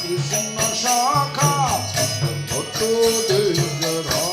[SPEAKER 3] Krishna Shakha, Bhattu Devara.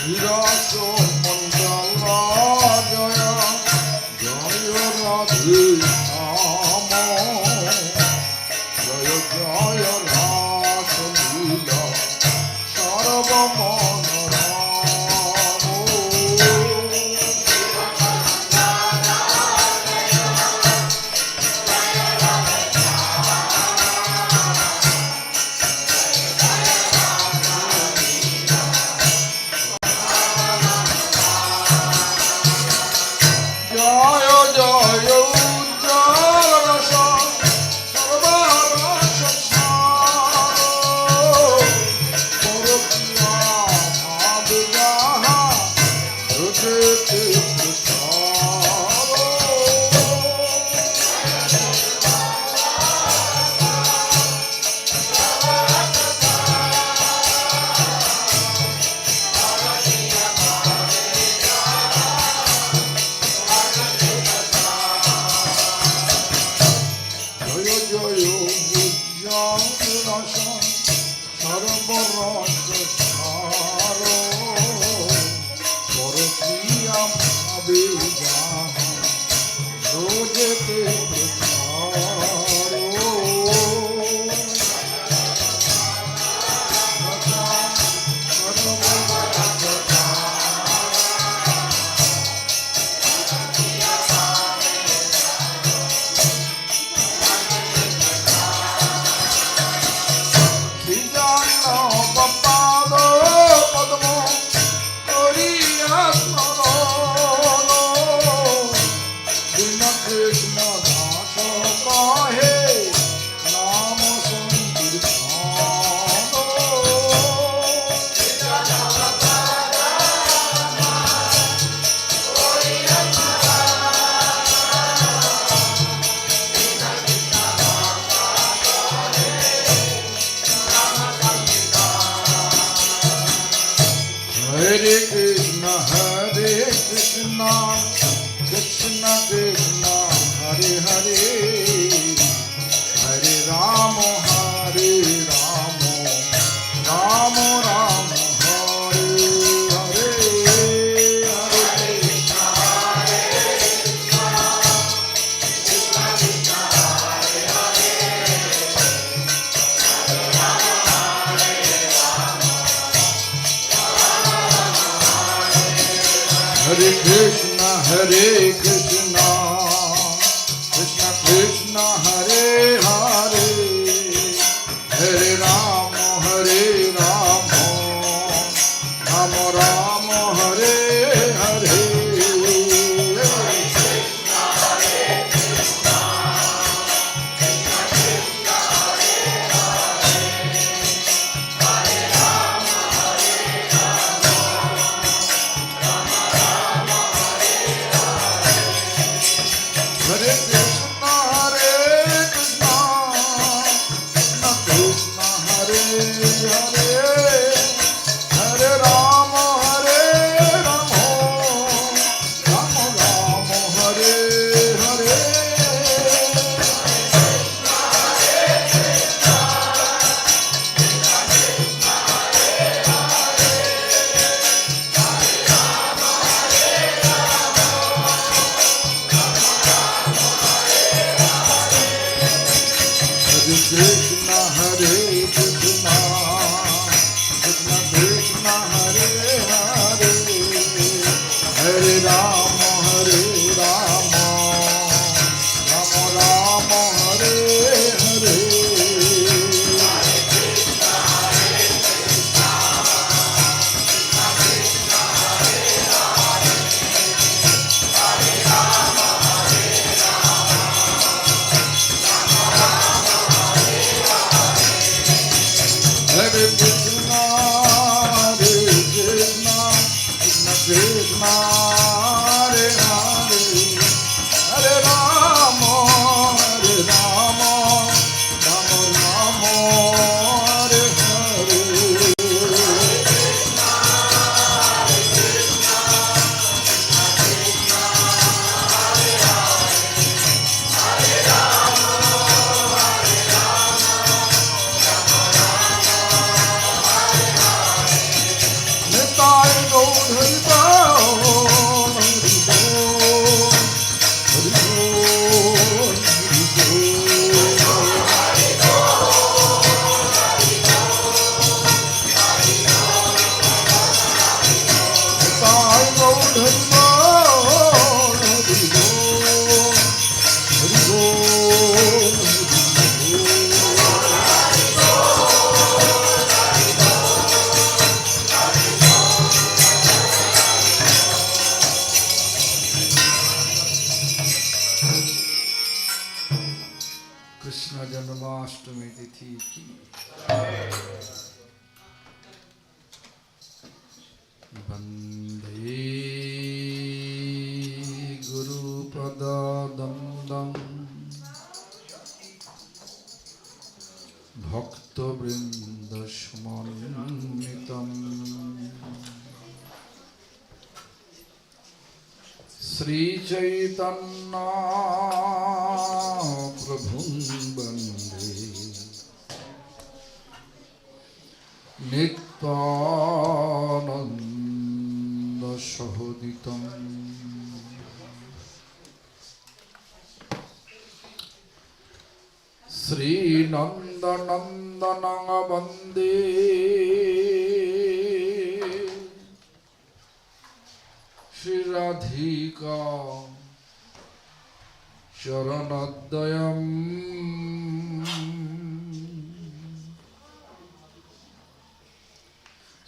[SPEAKER 3] বিরাস mandala Joy Joy Radhe Shyam Joy Joy Ras Leela সর্বমন
[SPEAKER 5] Hare Krishna, Krishna Krishna, Hare Hare, Hare Rama, Hare Rama, Rama Rama, Hare Hare. Hare Rama, Hare Rama. की वंदे गुरुपदद्वन्द्वं भक्तवृन्दसमन्वितं श्रीचैतन्य प्रभुं वन्दे नित्यानन्दसहोदितं श्रीनन्दनन्दनं वन्दे श्रीराधिका चरणद्वयम्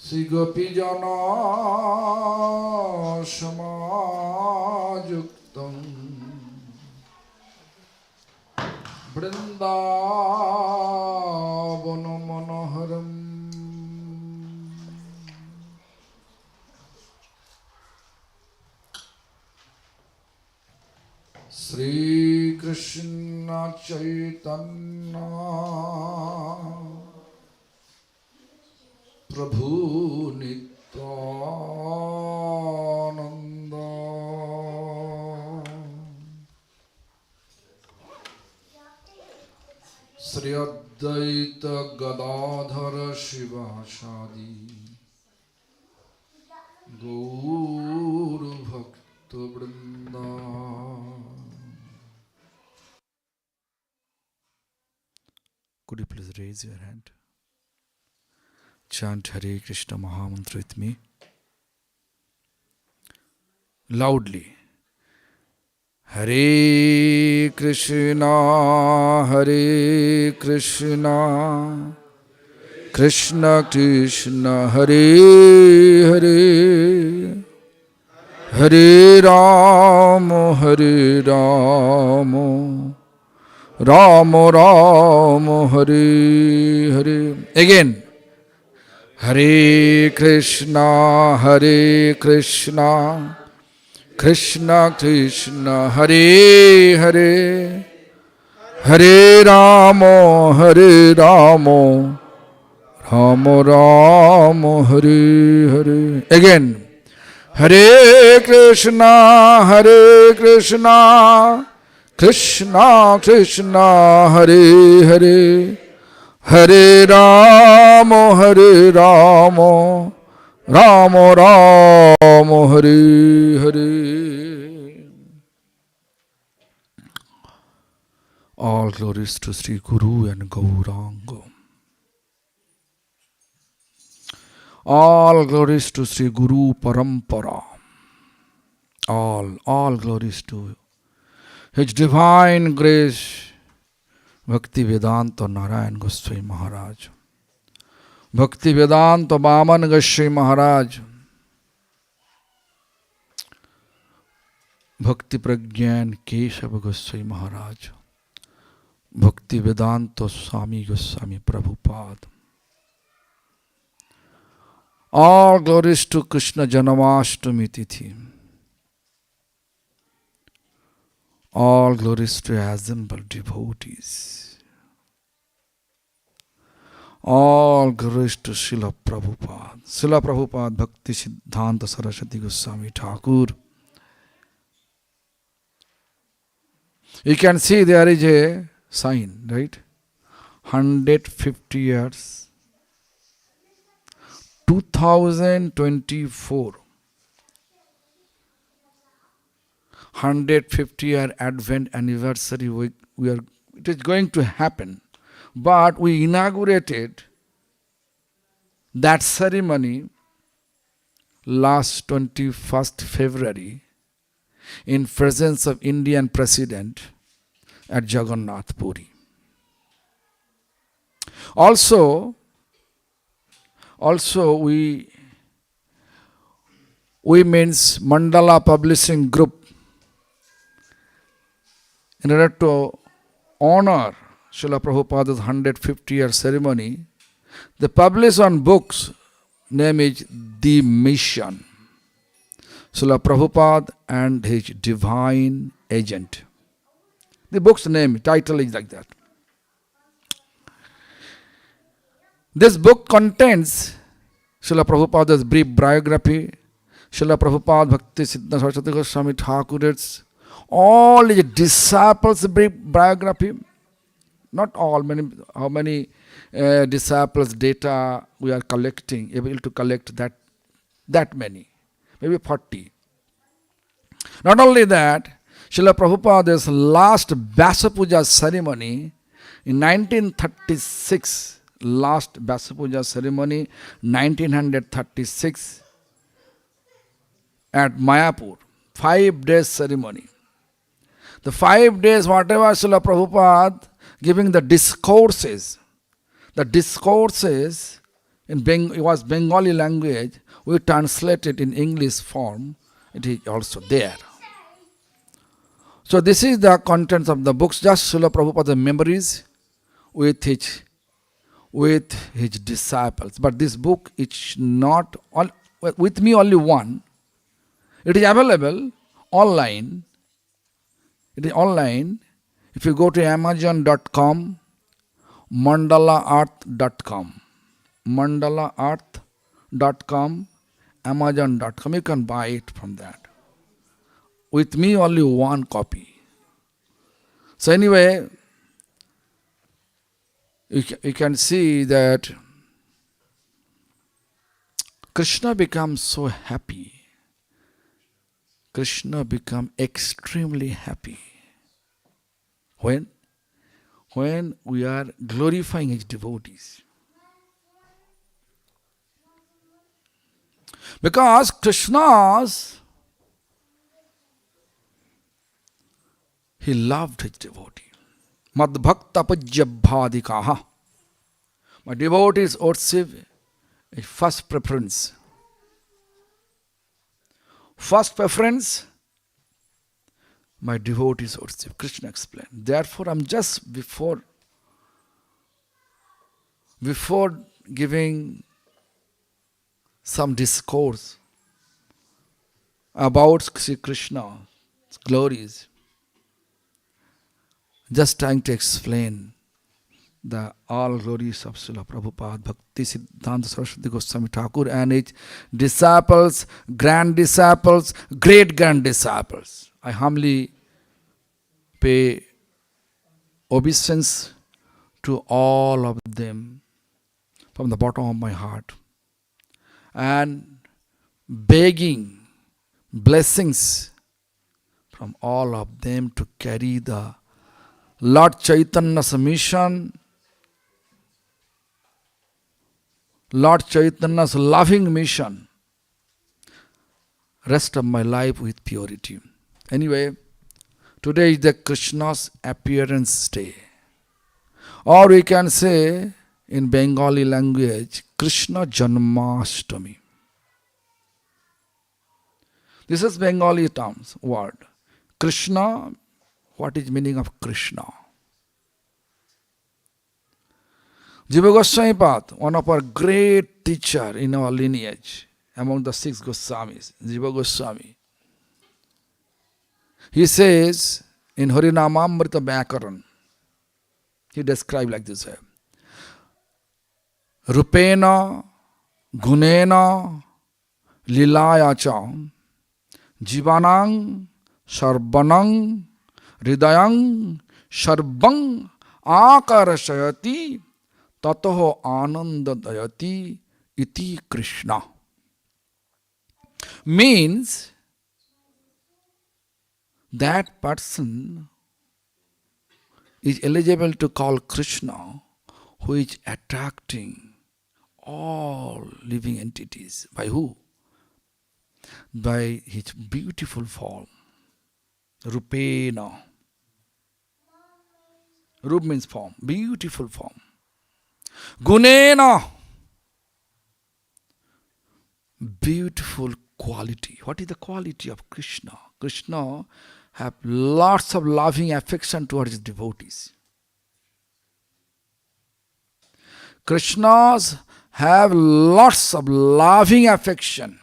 [SPEAKER 5] श्रीगोपीजना समायुक्तं वृन्दावनमनोहरम् श्रीकृष्ण चैतन्य प्रभु नित्यानंद श्री अद्वैत गदाधर शिवासादि गौर भक्त वृंदा. Could you please raise your hand? Chant Hare Krishna Mahamantra with me. Loudly. Hare Krishna, Hare Krishna, Krishna Krishna, Hare Hare, Hare Rama, Hare Rama, Rama Rama, Hare Hare. Again. Hare Krishna, Hare Krishna, Krishna Krishna, Hare Hare, Hare Rama, Hare Rama, Rama Rama, Hare Hare. Again. Hare Krishna, Hare Krishna, Krishna Krishna, Hare Hare, Hare Rama, Hare Rama, Rama Rama, Hare Hare. All glories to Sri Guru and Gauranga. All glories to Sri Guru Parampara. All glories to His Divine Grace Bhakti Vedanta Narayan Goswami Maharaj, Bhakti Vedanta Vaman Goswami Maharaj, Bhakti Pragyan Keshav Goswami Maharaj, Bhakti Vedanta Swami Goswami Prabhupada. All glories to Krishna Janmastami Tithi. All glories to assembled devotees. All glories to Srila Prabhupada. Srila Prabhupada Bhakti Siddhanta Saraswati Goswami Thakur. You can see there is a sign, right? 150 years. 2024. 150-year Advent anniversary. It is going to happen. But we inaugurated that ceremony last 21st February in presence of Indian President at Jagannath Puri. Also we means Mandala Publishing Group, in order to honor Srila Prabhupada's 150-year ceremony, they publish one book's name is The Mission. Srila Prabhupada and his divine agent. The book's name, title is like that. This book contains Srila Prabhupada's brief biography, Srila Prabhupada Bhakti Siddhanta Saraswati Goswami Thakur's, all his disciples' brief biography. Not all, how many disciples' data we are collecting, able to collect that many, maybe 40. Not only that, Srila Prabhupada's last Vyasa Puja ceremony in 1936, last Vyasa Puja ceremony, 1936 at Mayapur, 5 days ceremony. The 5 days, whatever Srila Prabhupada giving the discourses in it was Bengali language, we translate it in English form, it is also there. So this is the contents of the books, just Srila Prabhupada's memories with his disciples. But this book is not, with me only one. It is available online. It is online. If you go to Amazon.com, mandalaearth.com, mandalaearth.com, Amazon.com, you can buy it from that. With me only one copy. So anyway, you can see that Krishna becomes so happy. Krishna becomes extremely happy when we are glorifying his devotees. Because he loved his devotee. Mad bhakta pujyabhadikaha. My devotees worship is first preference. First preference, my devotees worship. Krishna explained. Therefore, I'm just before giving some discourse about Sri Krishna's glories, just trying to explain the all glories of Srila Prabhupada, Bhakti Siddhanta Saraswati Goswami Thakur and his disciples, grand disciples, great grand disciples. I humbly pay obeisance to all of them from the bottom of my heart and begging blessings from all of them to carry the Lord Chaitanya's mission, Lord Chaitanya's loving mission, rest of my life with purity. Anyway, today is the Krishna's appearance day. Or we can say in Bengali language, Krishna Janmastami. This is Bengali terms, word. Krishna, what is meaning of Krishna? Jiva Goswami Path, one of our great teacher in our lineage, among the 6 Goswamis, Jiva Goswami. He says in Harinamamrita Vyakaran, he described like this way. Rupena, Gunena, Lilayacha, Jivanang, Sarbanang, Hridayang, Sarbang, Akarashayati, Tatoho Anandadayati, Iti Krishna. Means that person is eligible to call Krishna who is attracting all living entities. By who? By his beautiful form. Rupena. Rup means form, beautiful form. Gunena. Beautiful quality. What is the quality of Krishna? Krishna have lots of loving affection towards his devotees. Krishnas have lots of loving affection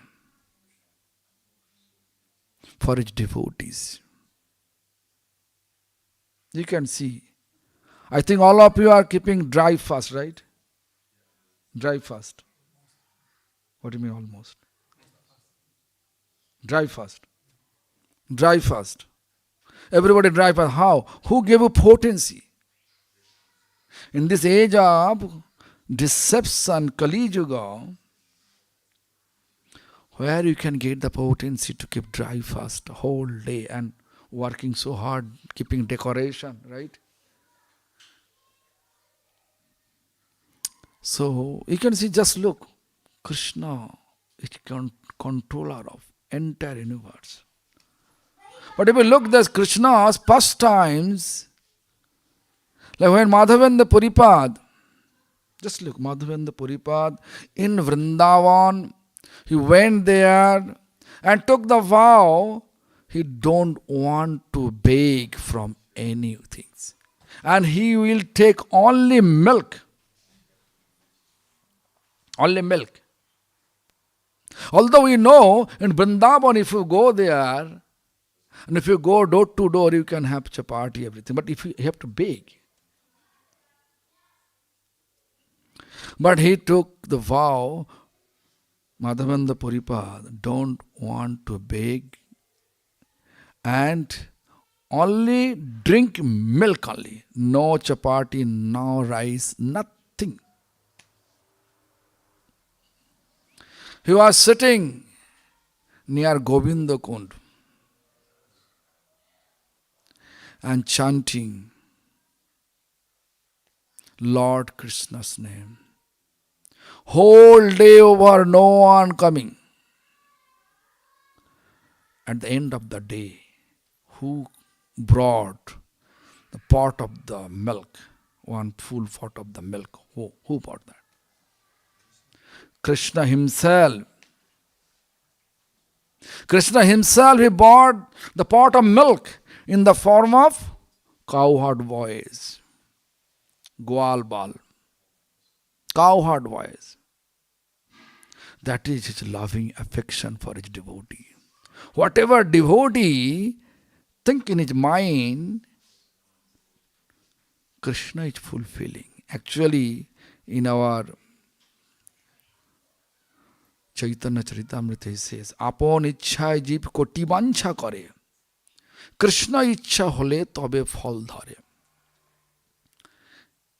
[SPEAKER 5] for his devotees. You can see. I think all of you are keeping dry fast, right? Dry fast. What do you mean almost? Dry fast. Dry fast. Everybody dry fast. How? Who gave you potency? In this age of deception, Kali Yuga, where you can get the potency to keep dry fast the whole day and working so hard, keeping decoration, right? So you can see, just look, Krishna is controller of entire universe. But if you look at Krishna's pastimes, like when Madhavendra Puripad, just look, Madhavendra Puripad in Vrindavan, he went there and took the vow, he don't want to beg from anything. And he will take only milk. Only milk. Although we know in Vrindavan, if you go there, and if you go door to door, you can have chapati, everything. But if you have to beg. But he took the vow, Madhavendra Puripad, don't want to beg and only drink milk only. No chapati, no rice, nothing. He was sitting near Govinda Kund and chanting Lord Krishna's name. Whole day over, no one coming. At the end of the day, who brought the pot of the milk, one full pot of the milk? Who brought that? Krishna himself. Krishna himself, he bought the pot of milk in the form of cowherd voice. Goal bal. Cowherd voice. That is his loving affection for his devotee. Whatever devotee think in his mind, Krishna is fulfilling. Actually, in our Chaitanya Charitamrita, he says, Apon ichhai jeev koti bancha kare. Krishna ichha hole tobe phal dhare.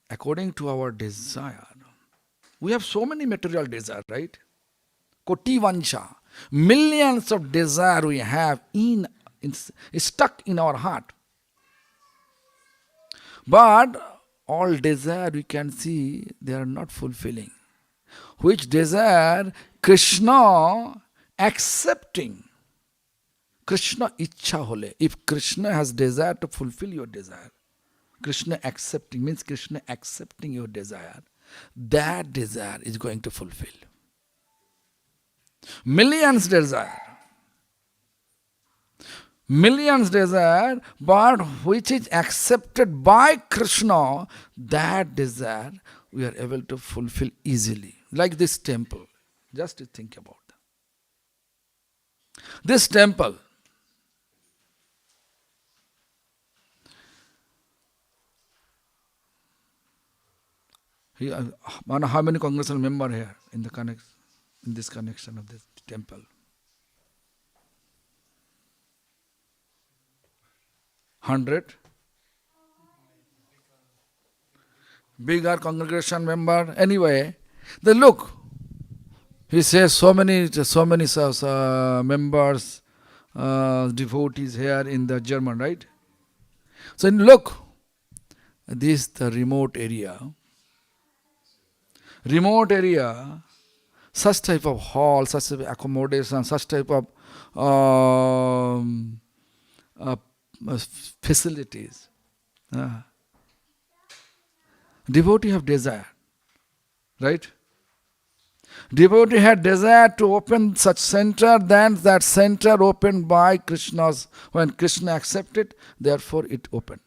[SPEAKER 5] According to our desire, we have so many material desire, right? Koti vancha. Millions of desire we have stuck in our heart. But all desire we can see, they are not fulfilling. Which desire Krishna accepting. Krishna ichha hole. If Krishna has desire to fulfill your desire, Krishna accepting means Krishna accepting your desire. That desire is going to fulfill. Millions desire. Millions desire, but which is accepted by Krishna, that desire we are able to fulfill easily. Like this temple. Just think about that. This temple. How many congregational members here in this connection of this temple? 100? Bigger congregation member. Anyway, then look. He says so many members, devotees here in the German, right? So look, this is the remote area. Remote area, such type of hall, such type of accommodation, such type of facilities. Devotee have desire, right? Devotee had desire to open such center, then that center opened by Krishna's, when Krishna accepted, therefore it opened.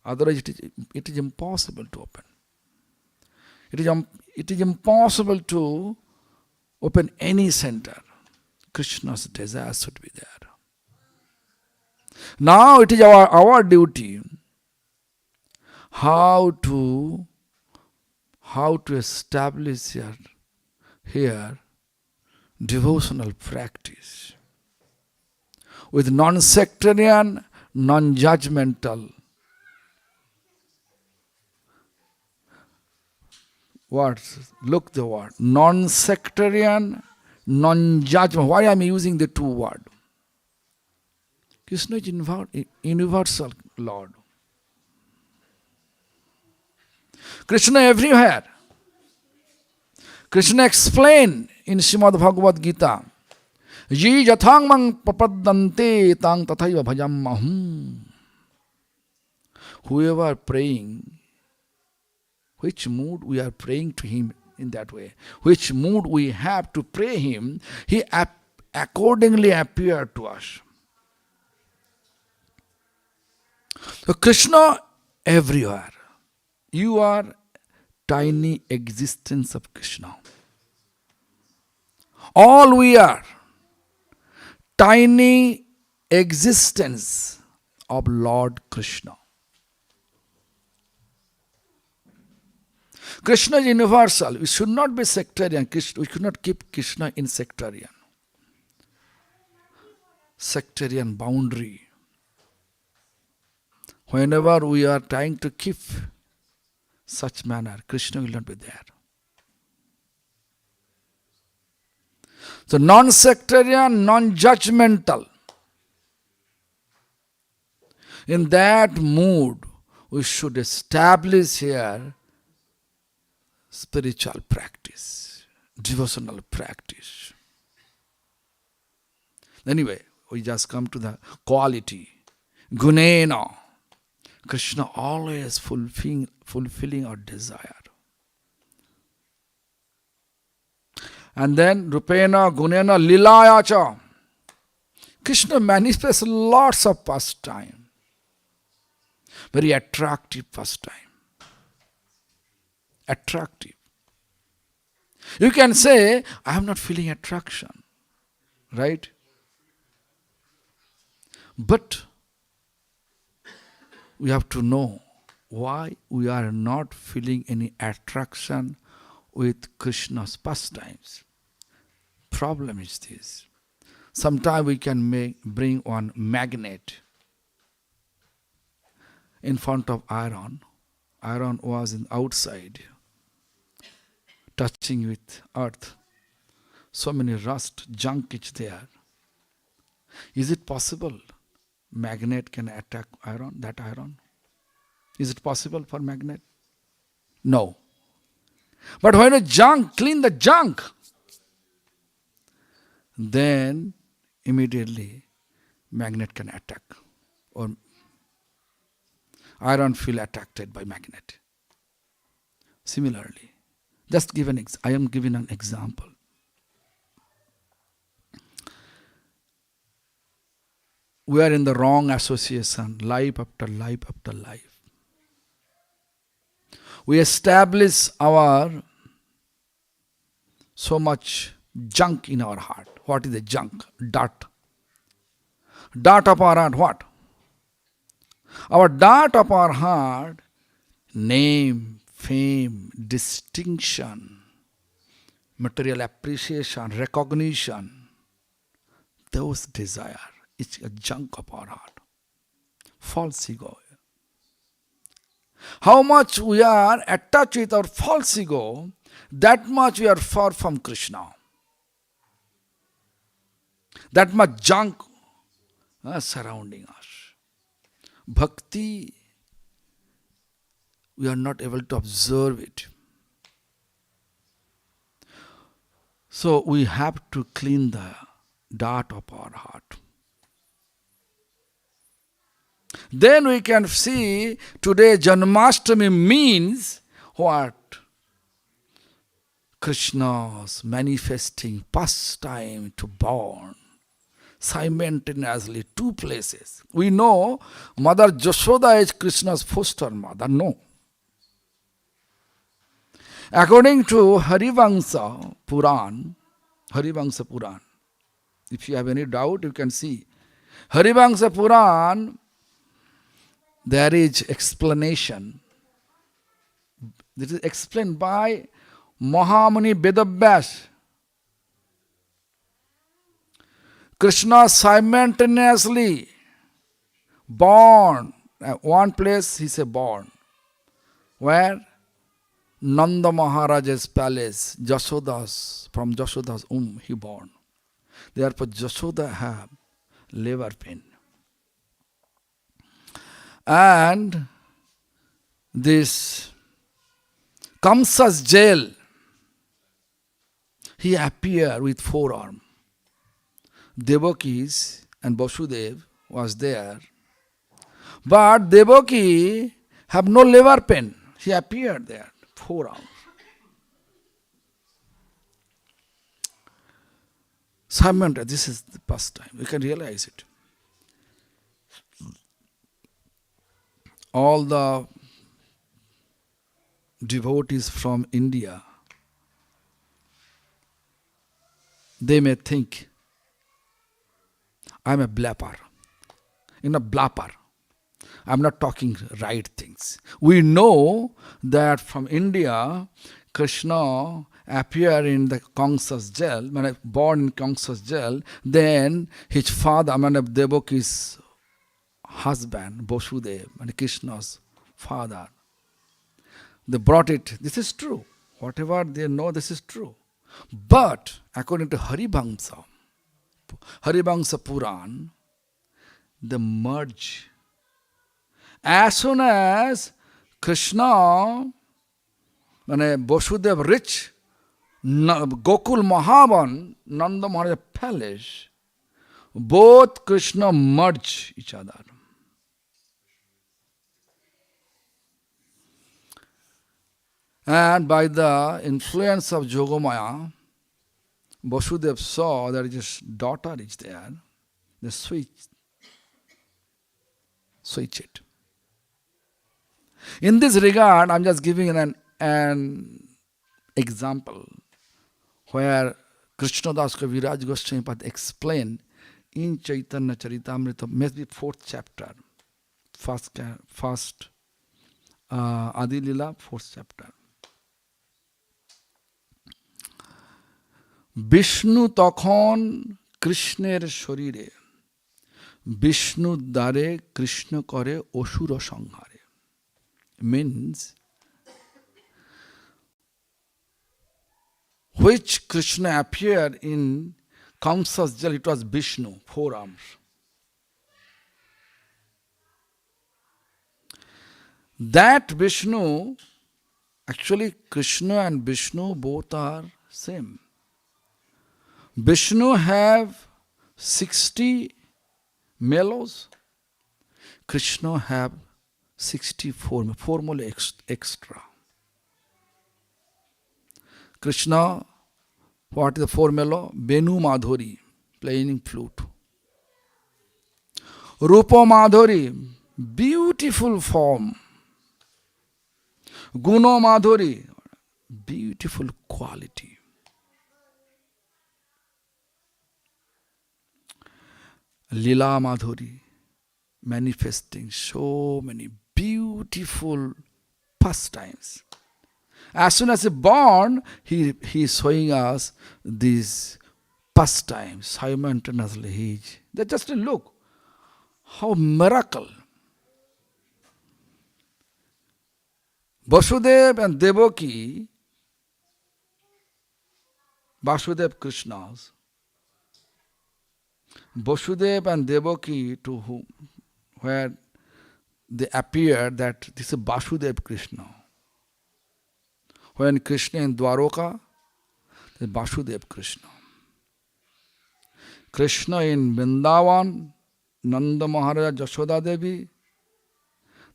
[SPEAKER 5] Otherwise it is impossible to open. it is impossible to open any center. Krishna's desire should be there. Now it is our duty how to establish here devotional practice with non-sectarian, non-judgmental words. Look the word. Non-sectarian, non-judgment. Why I am using the two words? Krishna is universal Lord. Krishna everywhere. Krishna explained in Srimad Bhagavad Gita, Ye jathang mang papadante tang tathaiva bhajam mahum. Whoever praying, which mood we are praying to him in that way, which mood we have to pray him, he accordingly appear to us. So Krishna everywhere. You are tiny existence of Krishna. All we are tiny existence of Lord Krishna. Krishna is universal. We should not be sectarian. We should not keep Krishna in sectarian boundary. Whenever we are trying to keep such manner, Krishna will not be there. So non-sectarian, non-judgmental. In that mood, we should establish here spiritual practice, devotional practice. Anyway, we just come to the quality. Gunena. Krishna always fulfilling our desire. And then Rupena, Gunena, Lilayacha. Krishna manifests lots of pastime. Very attractive pastime. Attractive. You can say, I am not feeling attraction. Right? But we have to know why we are not feeling any attraction with Krishna's pastimes. Problem is this. Sometimes we can bring one magnet in front of iron. Iron was outside, touching with earth. So many rust, junk is there. Is it possible magnet can attack that iron? Is it possible for magnet? No. But when a junk, clean the junk, then immediately magnet can attack. Or iron feel attracted by magnet. Similarly, I am giving an example. We are in the wrong association, life after life after life. We establish our so much junk in our heart. What is the junk? Dirt. Dirt of our heart, what? Our dirt of our heart, name, fame, distinction, material appreciation, recognition, those desire. It's a junk of our heart. False ego. How much we are attached with our false ego, that much we are far from Krishna. That much junk surrounding us. Bhakti, we are not able to observe it. So we have to clean the dirt of our heart. Then we can see today Janmastami means what? Krishna's manifesting pastime to born simultaneously two places. We know Mother Jashoda is Krishna's foster mother. No. According to Harivamsa Puran, if you have any doubt, you can see. Harivamsa Puran, there is explanation. This is explained by Mahamuni Vedavyas. Krishna simultaneously born at one place, he said born. Where? Nanda Maharaja's palace, from Jashoda's womb he born. Therefore Jashoda have labor pain. And this Kamsa's jail, he appeared with forearm. Devakis and Vasudev was there. But Devaki have no labor pain. He appeared there, forearm. Samantha, this is the past time. You can realize it. All the devotees from India, they may think, I'm a blapper. Blapper. I'm not talking right things. We know that from India, Krishna appeared in the Kamsa's jail, born in Kamsa's jail, then his father, Devaki's husband, Vasudeva, and Krishna's father, they brought it. This is true. Whatever they know, this is true. But according to Harivamsa Puran, they merge. As soon as Krishna, Vasudeva reached Gokul Mahavan, Nanda Maharaj palace, both Krishna merge each other. And by the influence of Yogamaya, Vasudeva saw that his daughter is there. They switch it. In this regard, I'm just giving an example where Krishnadas Kaviraj Goswami Pad explained in Chaitanya Charitamrita, maybe 4th chapter, first Adi Lila, 4th chapter. Vishnu তখন কৃষ্ণের শরীরে বিষ্ণু দ্বারে কৃষ্ণ করে অসুর সংহারে means which Krishna appeared in Kamsa's jail, it was Vishnu, 4 arms. That Vishnu, actually Krishna and Vishnu both are same. Vishnu have 60 mellows, Krishna have 64, 4 more extra. Krishna, what is the 4 mellow? Venu Madhuri, playing flute. Rupa Madhuri, beautiful form. Guna Madhuri, beautiful quality. Lila Madhuri, manifesting so many beautiful pastimes. As soon as he born, he is showing us these pastimes simultaneously. They just look how miracle. Vasudeva and Devaki, Vasudeva Krishnas, Vasudeva and Devaki, to whom, where they appear that this is Vasudeva Krishna. When Krishna in Dwaroka, this is Vasudeva Krishna. Krishna in Vrindavan, Nanda Maharaj Jashoda Devi,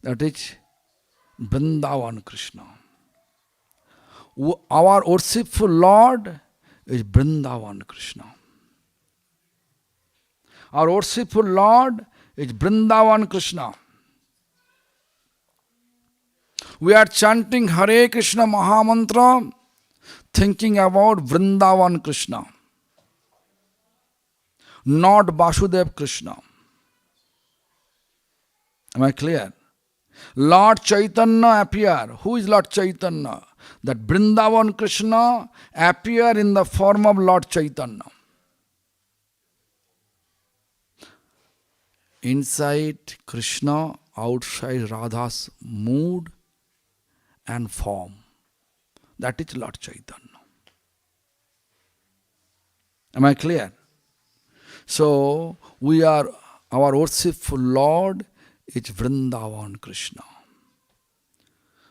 [SPEAKER 5] that is Vrindavan Krishna. Our worshipful Lord is Vrindavan Krishna. Our worshipful Lord is Vrindavan Krishna. We are chanting Hare Krishna Mahamantra, thinking about Vrindavan Krishna, not Vasudev Krishna. Am I clear? Lord Chaitanya appear. Who is Lord Chaitanya? That Vrindavan Krishna appear in the form of Lord Chaitanya. Inside Krishna, outside Radha's mood and form. That is Lord Chaitanya. Am I clear? So, our worshipful Lord is Vrindavan Krishna.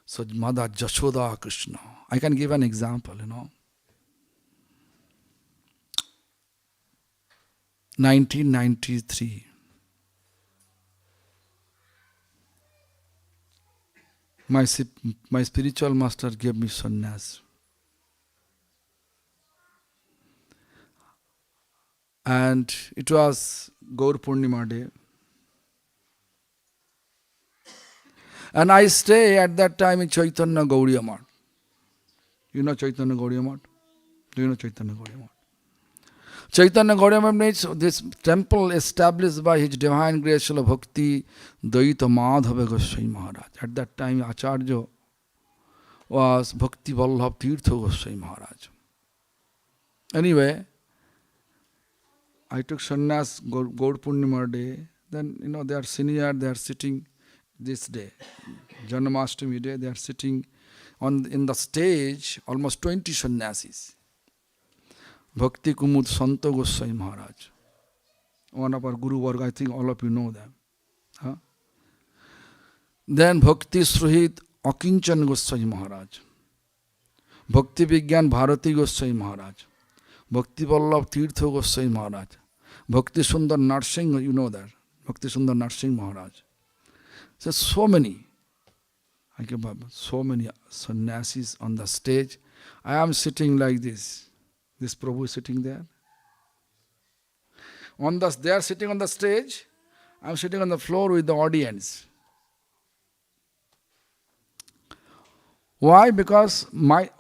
[SPEAKER 5] So, Mother Jashoda Krishna. I can give an example, 1993. My spiritual master gave me sannyas. And it was Gaur Purnima day. And I stay at that time in Chaitanya Gauriya Math. You know Chaitanya Gauriya Math? Do you know Chaitanya Gauriya Math? Chaitanya Gauriya Math means this temple established by His Divine Grace Srila Bhakti Daita Madhava Goswami Maharaj. At that time Acharya was Bhakti Vallabh Tirtha Goswami Maharaj. Anyway, I took sannyas Gaur Purnima day. Then, they are senior, they are sitting this day. Janmastami day, they are sitting in the stage, almost 20 sannyasis. Bhakti Kumud Santa Goswami Maharaj. One of our Guru Varga, I think all of you know them. Huh? Then Bhakti Sruhit Akinchan Goswami Maharaj. Bhakti Vigyan Bharati Goswami Maharaj. Bhakti Vallabh Tirtha Goswami Maharaj. Bhakti Sundar Narsingh, you know that. Bhakti Sundar Narsingh Maharaj. So many. So many sannyasis on the stage. I am sitting like this. This Prabhu is sitting there. They are sitting on the stage. I am sitting on the floor with the audience. Why? Because my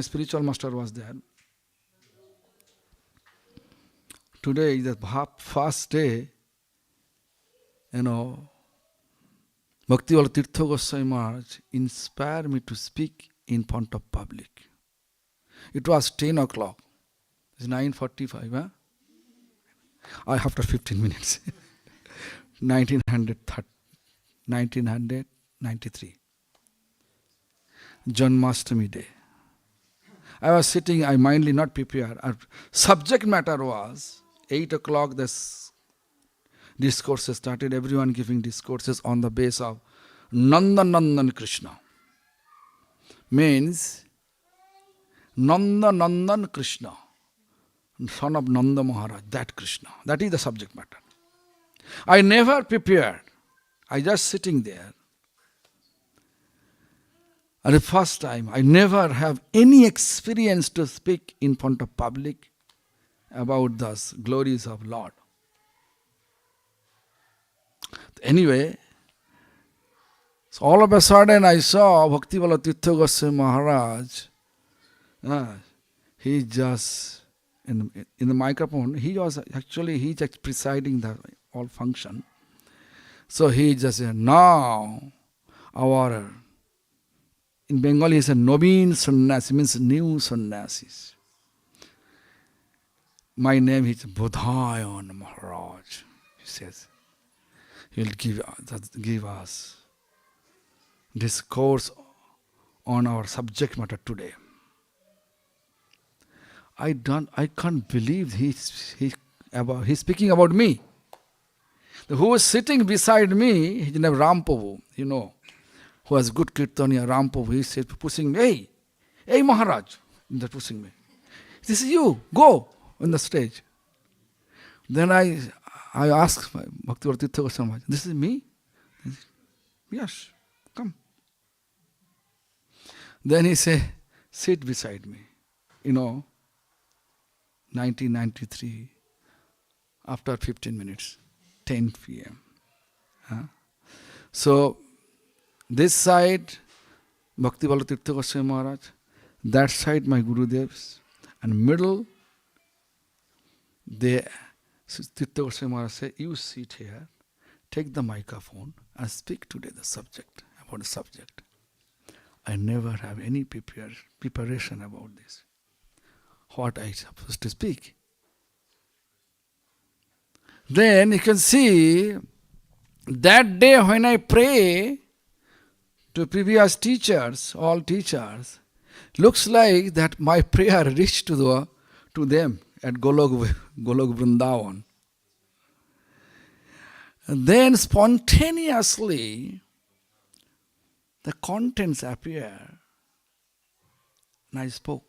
[SPEAKER 5] spiritual master was there. Today is the first day, Bhakti Vallabh Tirtha Goswami Maharaj inspired me to speak in front of public. It was 10 o'clock. It's 9:45, huh? After 15 minutes. 1993. Janmastami day. I was sitting, I mindly not prepared. Our subject matter was 8 o'clock, this discourses started, everyone giving discourses on the base of Nandan Krishna. Means Nandan Krishna, son of Nanda Maharaj, that Krishna. That is the subject matter. I never prepared. I just sitting there. And the first time, I never have any experience to speak in front of public about the glories of Lord. Anyway, so all of a sudden I saw Bhakti Vallabh Tirtha Goswami Maharaj. He just, in the microphone, he just presiding the all function. So he just said, now in Bengali he said, Novin Sannyasi, means new sannyasis. My name is Bodhayan Maharaj, he says. He will give us discourse on our subject matter today. I can't believe he's speaking about me. Who is sitting beside me, his name Ram Prabhu, who has good kirtaniya, Ram Prabhu, he said, pushing me, hey Maharaj, they're pushing me. This is you, go on the stage. Then I asked Bhakti Vallabh Tirtha Goswami Maharaj, this is me? Yes, come. Then he said, sit beside me. 1993, after 15 minutes, 10 p.m. So, This side, Bhakti Vallabha Tirtha Goswami Maharaj. That side, my Gurudevs. And middle, Tirtha Goswami Maharaj say, you sit here, take the microphone and speak today about the subject. I never have any preparation about this. What I supposed to speak. Then you can see that day when I pray to previous teachers, all teachers, looks like that my prayer reached to them at Golok Vrindavan. And then spontaneously the contents appear and I spoke.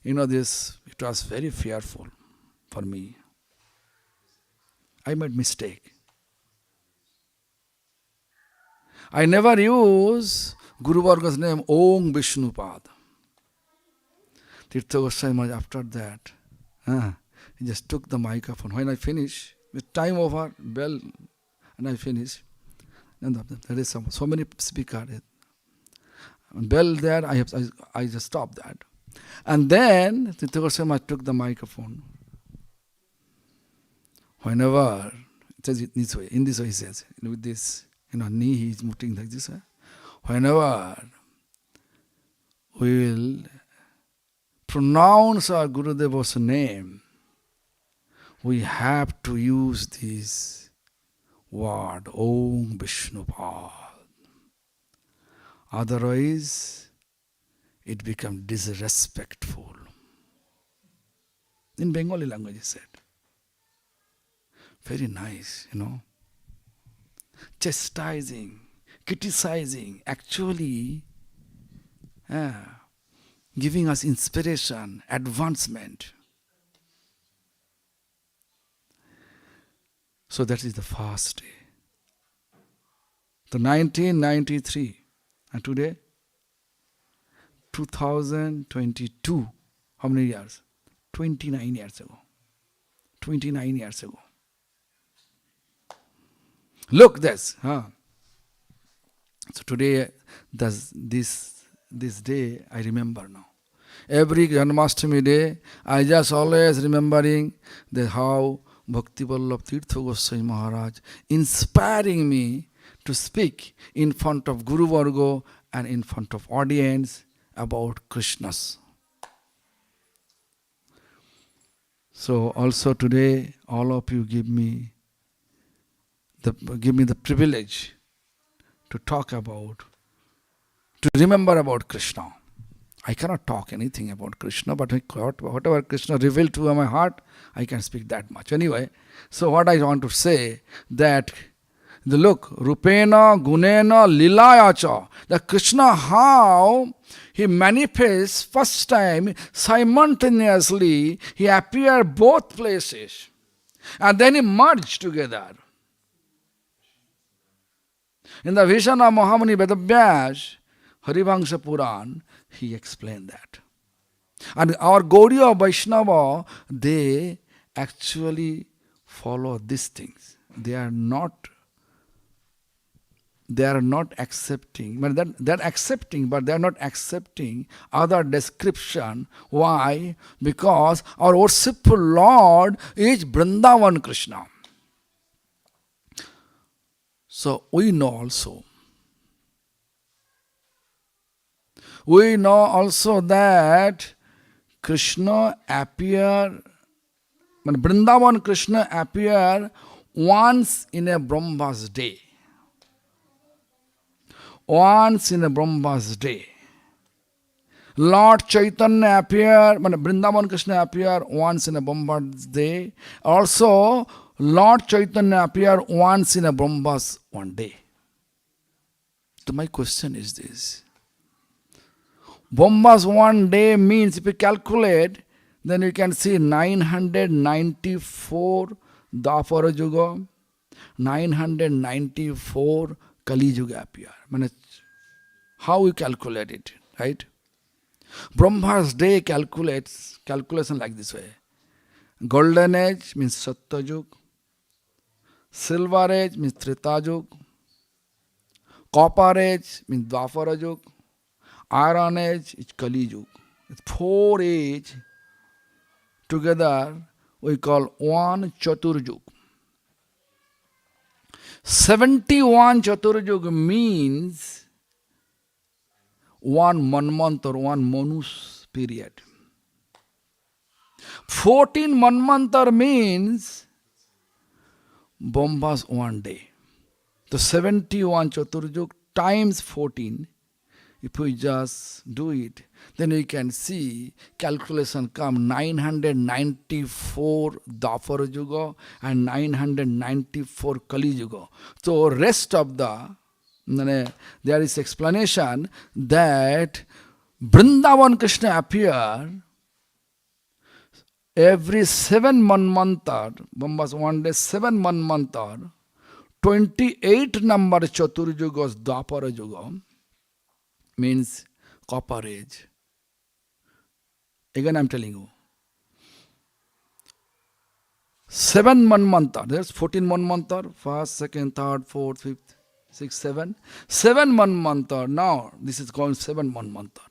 [SPEAKER 5] This, it was very fearful for me. I made mistake. I never use Guru Varga's name, Om Vishnupad. Tirtha Goswami Maharaj, after that, he just took the microphone. When I finish, with time over, bell, and I finish, and there is so many speakers. Bell there, I just stopped that. And then Tirtha Goswami Maharaj took the microphone. Whenever, it says it this way, in this way he says, with this, knee he is moving like this way. Whenever we will pronounce our Gurudeva's name, we have to use this word, Om Vishnupad. Otherwise, it becomes disrespectful. In Bengali language, he said. Very nice, Chastising, criticizing, actually giving us inspiration, advancement. So that is the first day. The 1993, and today, 2022, how many years? 29 years ago. 29 years ago. Look this. So today, this day, I remember now. Every Janmastami day, I just always remembering how Bhakti Vallabha Tirtha Goswami Maharaj inspiring me to speak in front of Guru Varga and in front of audience about Krishna's. So also today, all of you give me the privilege to talk about, to remember about Krishna. I cannot talk anything about Krishna, but whatever Krishna revealed to my heart, I can speak that much. Anyway, so what I want to say, that look, Rupena, Gunena, Lilayacha, that Krishna, how he manifests first time, simultaneously, he appeared both places. And then he merged together. In the vision of Mahamuni Vedavyas, Harivangsha Puran, he explained that. And our Gaudiya Vaishnava, they actually follow these things. They are not accepting, but they're accepting, but they are not accepting other description. Why? Because our worshipful Lord is Vrindavan Krishna. So we know also that Krishna appear, Vrindavan Krishna appear once in a Brahma's day. Once in a Brahma's day. Lord Chaitanya appear, Vrindavan Krishna appear once in a Brahma's day. Also, Lord Chaitanya appear once in a Brahma's one day. So my question is this. Brahma's one day means, if you calculate, then you can see 994 Dwapara Yuga, 994 Kali Yuga appear. How we calculate it, right? Brahma's day calculation like this way. Golden age means Satyayug, silver age means Treta Yuga, Copper age means Dwapara Yug. Iron age is Kali Yug. It's 4 age together we call one Chatur Yug. 71 Chatur Yug means one Manmantar, one Manus period. 14 Manmantar means Bombas one day. So 71 Chaturjuk times 14, if we just do it, then we can see calculation come 994 Dwapara Yuga and 994 Kali Yuga. So rest of there is explanation that Vrindavan Krishna appear every 7 Manmantar, Bombas one day 7 Manmantar, 28 number Chaturjugas Dwapara Yuga means copper age. Again I am telling you. 7 Manmantar, there's 14 Manmantar, first, second, third, fourth, fifth, sixth, 7. 7 Manmantar, now this is called 7 Manmantar.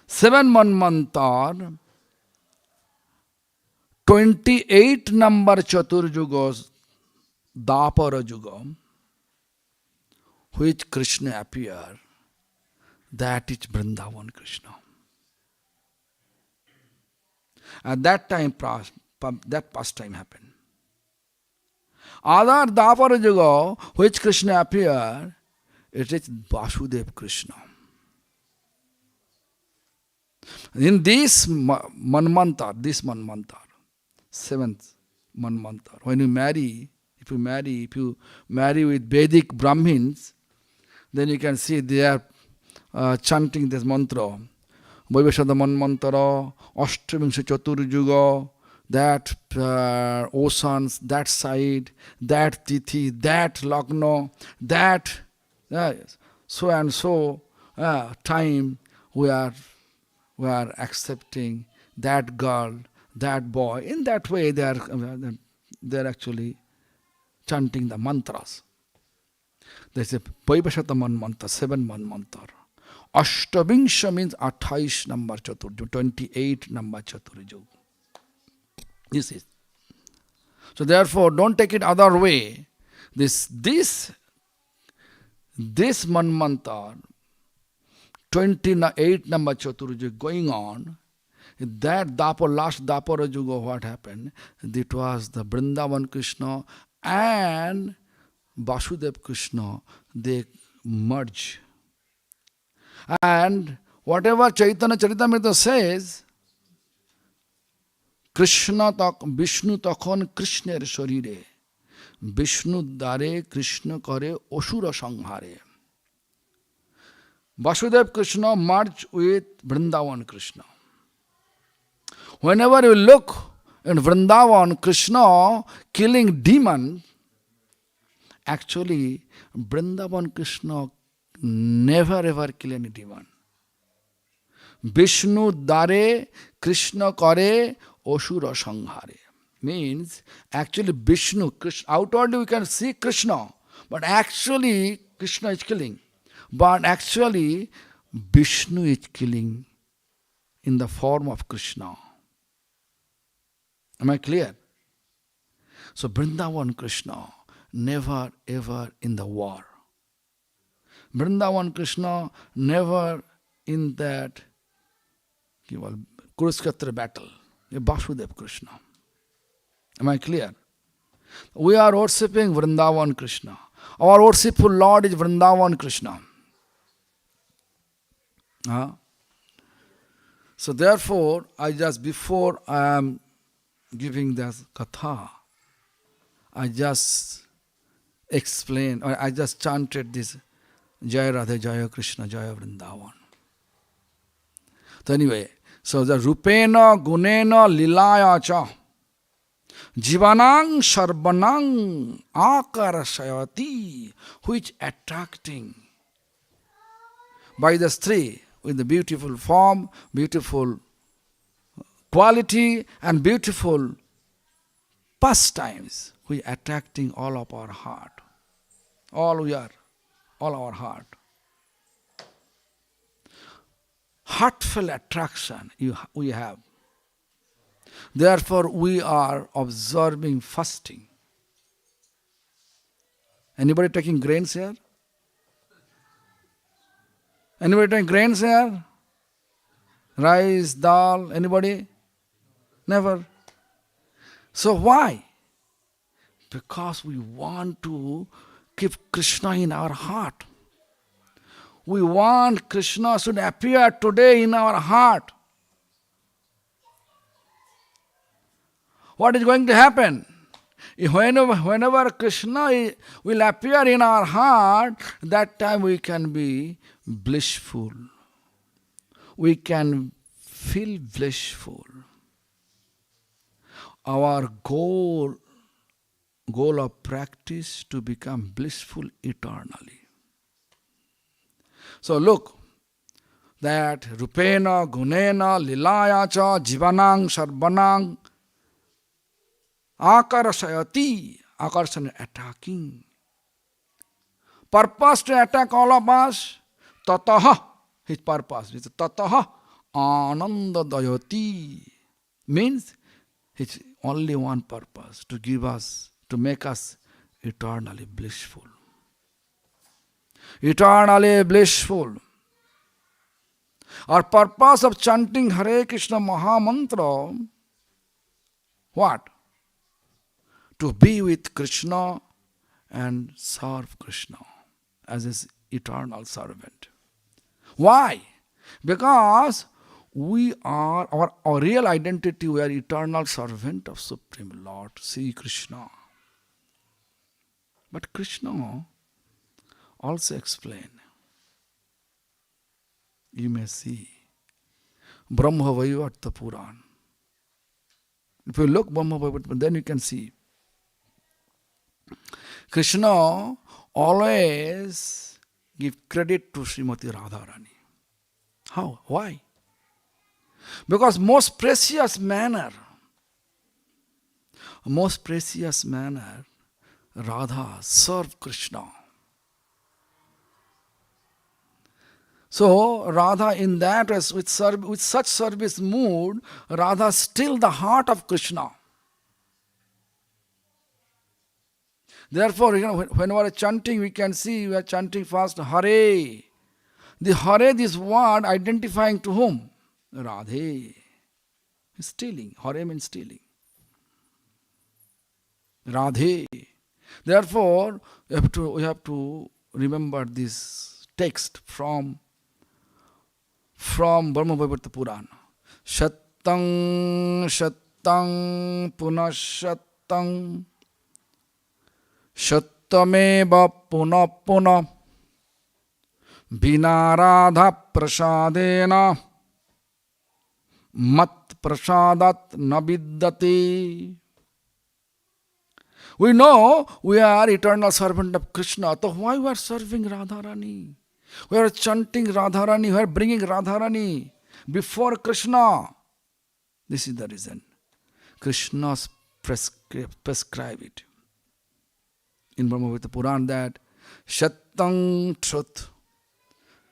[SPEAKER 5] 7 Manmantar, 28 number Chaturjugos Dwapara Yuga, which Krishna appear, that is Vrindavan Krishna. At that time, that pastime happened. Other Dwapara Yuga, which Krishna appear, it is Vasudev Krishna. In this Manmantar, 7th Manmantar, when you marry, if you marry with Vedic Brahmins, then you can see they are chanting this mantra. Vaivashada Manmantara, Ashtavingsha Chaturjuga, that oceans, that side, that tithi, that lagna, that so and so time we are accepting that girl, that boy. In that way they are actually chanting the mantras. They say Vaivashata Manmanta, 7 Manmantar. Ashtavingsha means 28 number Chaturjuga, 28 number Chaturjuga. This is. So therefore, don't take it other way. This Manmantar, 28 number Chaturjuga going on, that last Dwapara Yuga, what happened? It was the Vrindavan Krishna and Vasudev Krishna, they merge. And whatever Chaitanya Charitamrita says, Vishnu takhon Krishner sharire, Vishnu dare Krishna kare asura sanghare. Vasudev Krishna merge with Vrindavan Krishna. Whenever you look in Vrindavan, Krishna killing demon, actually Vrindavan Krishna never ever kill any demon. Vishnu dare Krishna kare asura sanghare. Means actually Vishnu, Krishna, outwardly we can see Krishna, but actually Krishna is killing. But actually Vishnu is killing in the form of Krishna. Am I clear? So Vrindavan Krishna never ever in the war. Vrindavan Krishna never in that Kurukshetra battle. Vasudev Krishna. Am I clear? We are worshipping Vrindavan Krishna. Our worshipful Lord is Vrindavan Krishna. So therefore, before I am giving this katha, I just explained, or I just chanted this Jaya Radha, Jaya Krishna, Jaya Vrindavan. So anyway, so the Rupena, Gunena, Lilaya cha, Jivanang, Sarvanang, Akarashayati, which attracting by the Stri with the beautiful form, beautiful quality and beautiful pastimes, we attracting all of our heart. All we are all our heart. Heartfelt attraction we have. Therefore, we are observing fasting. Anybody taking grains here? Anybody taking grains here? Rice, dal, anybody? Never. So why? Because we want to keep Krishna in our heart. We want Krishna should appear today in our heart. What is going to happen? Whenever Krishna will appear in our heart, that time we can be blissful. We can feel blissful. Our goal of practice to become blissful eternally. So look, that Rupena, Gunena, Lilaya cha, Jivanang, Sarvanang, Akarasayati, Akarsan attacking. Purpose to attack all of us, Tataha, his purpose is Tataha, Ananda Dayati, means it's only one purpose, to give us, to make us eternally blissful. Eternally blissful. Our purpose of chanting Hare Krishna Maha Mantra, what? To be with Krishna and serve Krishna as his eternal servant. Why? Because we are, our real identity, we are eternal servant of Supreme Lord, Sri Krishna. But Krishna also explain. You may see Brahma Vaivarta Puran. If you look Brahma Vaivarta, then you can see Krishna always give credit to Srimati Radharani. How? Why? Because most precious manner, Radha served Krishna. So Radha in that with such service mood, Radha still the heart of Krishna. Therefore, when we are chanting, we can see we are chanting fast Hare. The Hare, this word identifying to whom? Radhe. Stealing. Hare means stealing. Radhe. Therefore, we have to remember this text from Brahma Vaivarta Purana. Shattang Shattang Punashattang Shattameva Puna Puna Binaradha Prasadena Mat Prasadat Nabiddati. We know we are eternal servant of Krishna. So why we are serving Radharani? We are chanting Radharani. We are bringing Radharani before Krishna. This is the reason. Krishna prescribe it. In Brahma Vaivarta Puran that Shattang truth.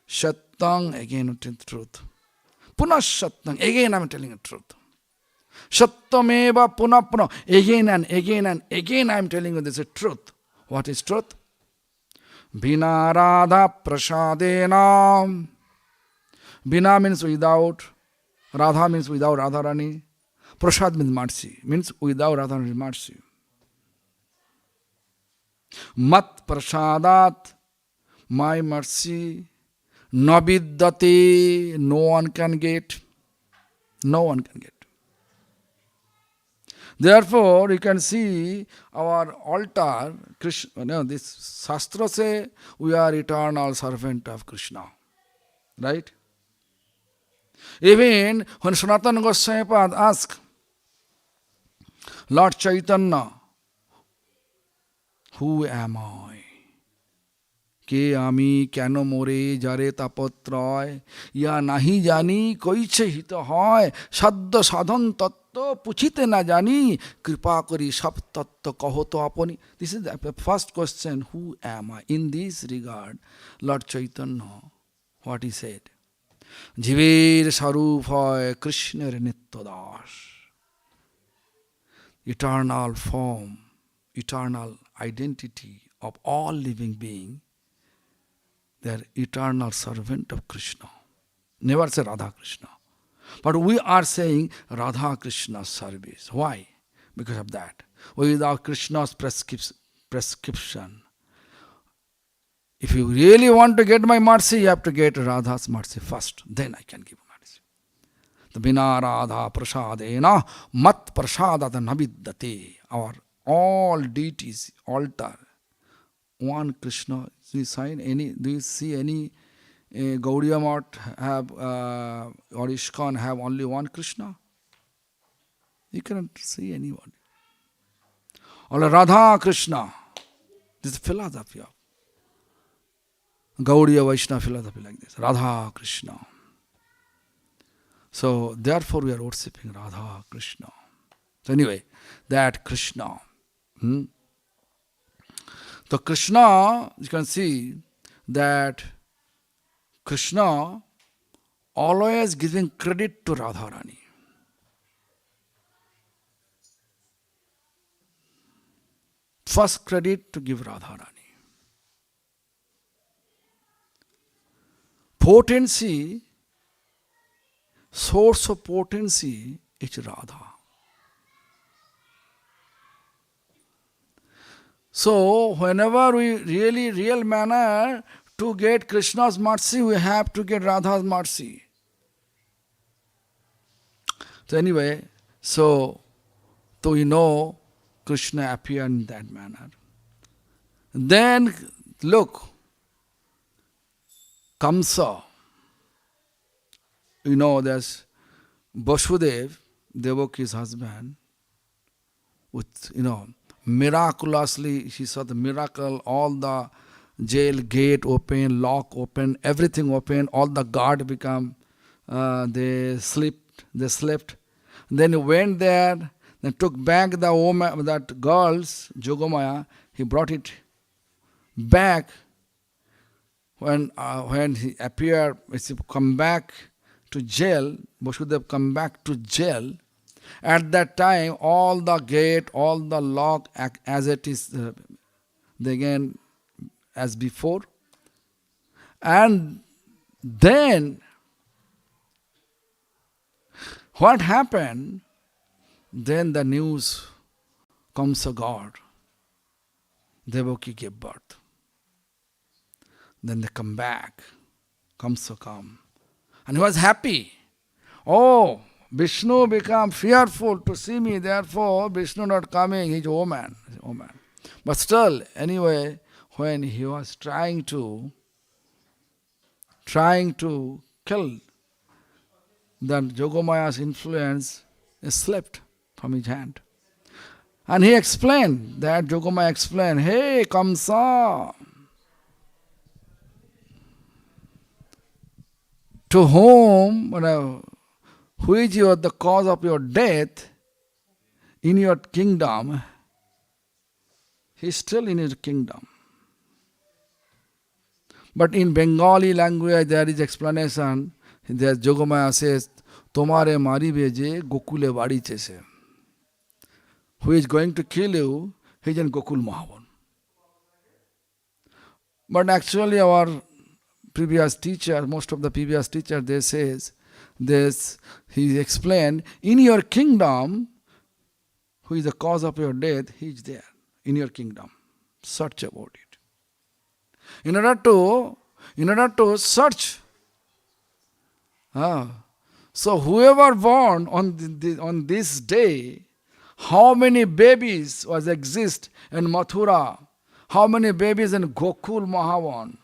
[SPEAKER 5] Shattang again truth. Punah Shattang again I am telling the truth. Shattameva Punah Punah again and again I am telling you this is truth. What is truth? Bina Radha Prasadena. Bina means without. Radha means without Radharani. Prasad means mercy. Means without Radharani mercy. Mat Prasadat, my mercy, Nabiddati, no one can get. No one can get. Therefore, you can see our altar, Krishna, this Shastra say we are eternal servant of Krishna. Right? Even when Sanatana Goswami asked Lord Chaitanya, who am I? Ke ami keno more jare tapotroy ya nahi jani koiche hita hoy sadda sadhan tattva Tatto puchite na jani, kripa kari sab tattva kaho to apani. This is the first question, who am I? In this regard, Lord Chaitanya, what he said? Jiver sarup hoy Krishna nitya das. Eternal form, eternal identity of all living beings, they are eternal servant of Krishna. Never say Radha Krishna. But we are saying Radha Krishna service. Why? Because of that. Without Krishna's prescription. If you really want to get my mercy, you have to get Radha's mercy first. Then I can give mercy. The Bina Radha Prasadena Mat Prasadata Naviddate. Our all deities, altar, one Krishna. Do you see any Gaudiya Math have or ISKCON have only one Krishna? You cannot see anyone. Or Radha Krishna. This is philosophy of Gaudiya Vaishnava philosophy like this. Radha Krishna. So therefore we are worshipping Radha Krishna. So anyway, that Krishna. So Krishna, you can see that Krishna always giving credit to Radharani. First credit to give Radharani. Potency, source of potency is Radha. So whenever we really, real manner, to get Krishna's mercy, we have to get Radha's mercy. So anyway, so we know Krishna appeared in that manner. Then look, Kamsa, there's Vasudev, Devaki's husband, with, miraculously, he saw the miracle, all the jail gate open, lock open, everything open, all the guard become, they slept. Then he went there, then took back the woman, that girl's, Jogamaya, he brought it back. When he appeared, he come back to jail, Vasudev come back to jail. At that time, all the gate, all the lock, as it is, again, as before. And then, what happened? Then the news comes to God. Devaki gave birth. Then they come back. Kamsa come. And he was happy. Oh, Vishnu became fearful to see me, therefore Vishnu not coming, he's woman. But still, anyway, when he was trying to kill, then Jogamaya's influence slipped from his hand. And he explained, that Jogamaya explained, hey Kamsa, to whom, who is the cause of your death in your kingdom, he is still in his kingdom. But in Bengali language there is explanation, there Jogamaya says, Tomare mari beje Gokule badi chese. Who is going to kill you, he is in Gokul Mahavan. But actually our previous teacher, most of the previous teachers, they says, this, he explained, in your kingdom, who is the cause of your death, he is there, in your kingdom. Search about it. In order to search, so whoever born on this day, how many babies was exist in Mathura, how many babies in Gokul Mahavan,